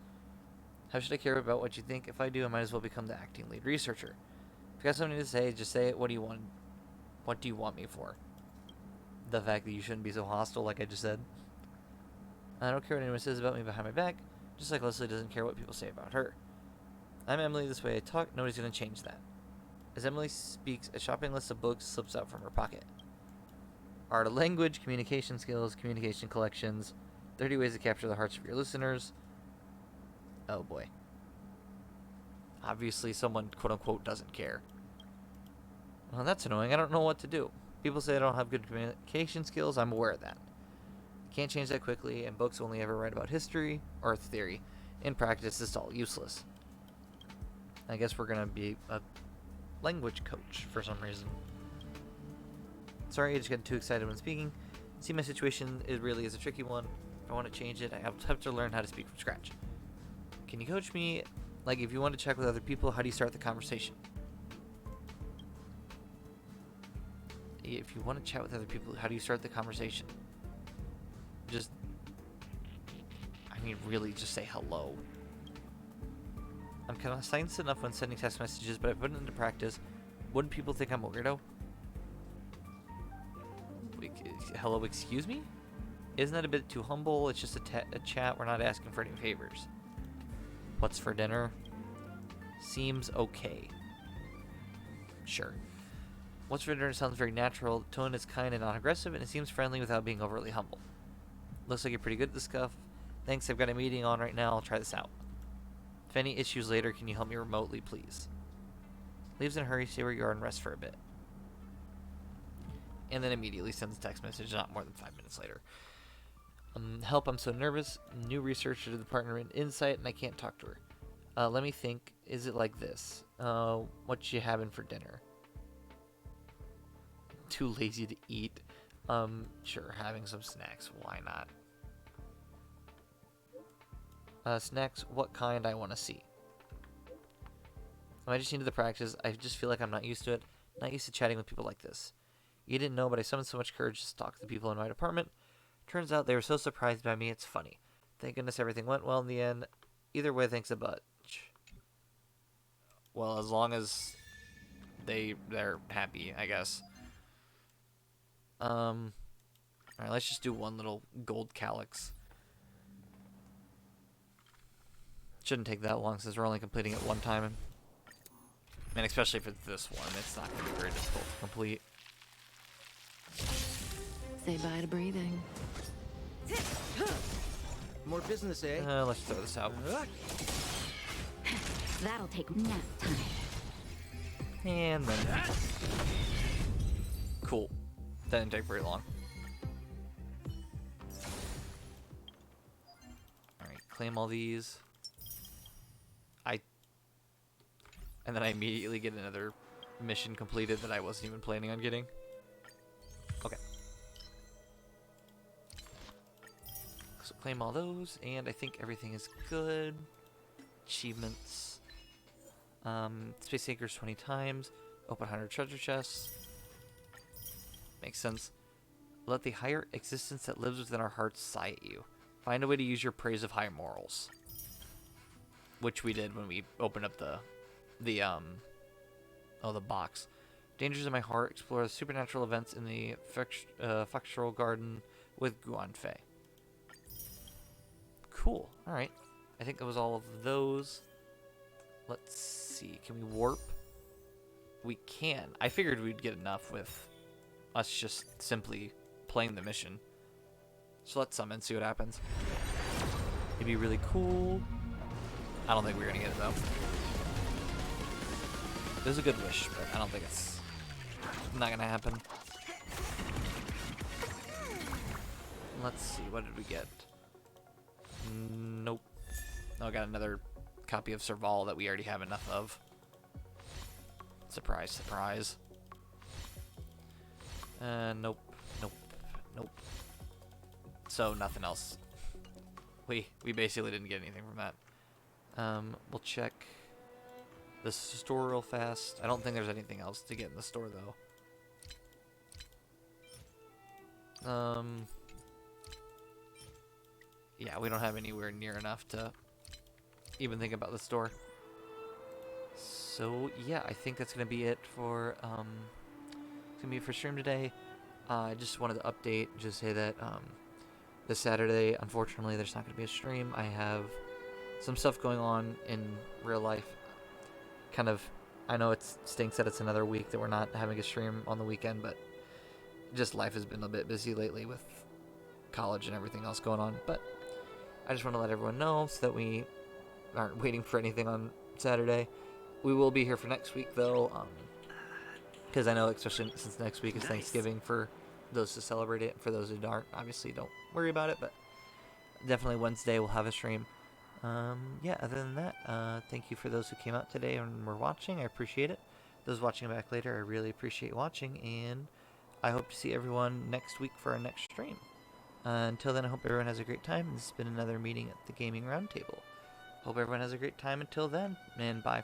How should I care about what you think? If I do, I might as well become the acting lead researcher. If you got something to say, just say it. What do you want? What do you want me for? The fact that you shouldn't be so hostile, like I just said. I don't care what anyone says about me behind my back, just like Leslie doesn't care what people say about her. I'm Emily, this way I talk, nobody's gonna change that. As Emily speaks, a shopping list of books slips out from her pocket. Art of language, communication skills, communication collections, 30 ways to capture the hearts of your listeners. Oh boy. Obviously someone quote-unquote doesn't care. Well, that's annoying. I don't know what to do. People say I don't have good communication skills. I'm aware of that. Can't change that quickly, and books only ever write about history or theory. In practice, it's all useless. I guess we're gonna be a language coach for some reason. Sorry, I just got too excited when speaking. See, my situation really is a tricky one. If I want to change it, I have to learn how to speak from scratch. Can you coach me? Like, if you want to check with other people, how do you start the conversation? If you want to chat with other people, how do you start the conversation? Just, I mean, really, just say hello. I'm kind of science enough when sending text messages, but I put it into practice. Wouldn't people think I'm a weirdo? Hello, excuse me? Isn't that a bit too humble? It's just a chat. We're not asking for any favors. What's for dinner? Seems okay. Sure. What's for dinner sounds very natural. The tone is kind and non-aggressive, and it seems friendly without being overly humble. Looks like you're pretty good at this stuff. Thanks, I've got a meeting on right now. I'll try this out. If any issues later, can you help me remotely, please? Leaves in a hurry, stay where you are and rest for a bit. And then immediately sends a text message not more than 5 minutes later. Help, I'm so nervous. New research to the partner in Insight, and I can't talk to her. Let me think. Is it like this? What you having for dinner? Too lazy to eat. Sure, having some snacks. Why not? Snacks, what kind I want to see. I just need the practice. I just feel like I'm not used to it. Not used to chatting with people like this. You didn't know, but I summoned so much courage to talk to the people in my department. Turns out they were so surprised by me, it's funny. Thank goodness everything went well in the end. Either way, thanks a bunch. Well, as long as they're happy, I guess. Alright, let's just do one little gold calyx. Shouldn't take that long since we're only completing it one time. And especially for this one, it's not going to be very difficult to complete. Say bye to breathing. More business, eh? Let's throw this out. That'll take nap time. And then... Cool. That didn't take very long. Alright, claim all these. and then I immediately get another mission completed that I wasn't even planning on getting. Okay. So claim all those, and I think everything is good. Achievements. Space Anchors 20 times. Open 100 treasure chests. Makes sense. Let the higher existence that lives within our hearts sigh at you. Find a way to use your praise of high morals. Which we did when we opened up the box. Dangers in my heart. Explore the supernatural events in the Fuxural Garden with Guanfei. Cool. Alright. I think that was all of those. Let's see. Can we warp? We can. I figured we'd get enough with us just simply playing the mission. So let's summon, see what happens. It'd be really cool. I don't think we're gonna get it though. It was a good wish, but I don't think it's not gonna happen. Let's see, what did we get? Nope. Oh, I got another copy of Serval that we already have enough of. Surprise, surprise. Nope, nope, nope. So nothing else. We basically didn't get anything from that. We'll check the store real fast. I don't think there's anything else to get in the store though. Yeah, we don't have anywhere near enough to even think about the store. So yeah, I think that's gonna be it for stream today. I just wanted to update, just say that this Saturday, unfortunately, there's not gonna be a stream. I have some stuff going on in real life. Kind of, I know it stinks that it's another week that we're not having a stream on the weekend, but just life has been a bit busy lately with college and everything else going on. But I just want to let everyone know so that we aren't waiting for anything on Saturday. We will be here for next week though, because I know, especially since next week is Thanksgiving, for those to celebrate it. For those who aren't, obviously don't worry about it, but definitely Wednesday we'll have a stream. Yeah, other than that, thank you for those who came out today and were watching. I appreciate it. Those watching back later, I really appreciate watching, and I hope to see everyone next week for our next stream. Until then, I hope everyone has a great time. This has been another meeting at the Gaming Roundtable. Hope everyone has a great time until then, and bye.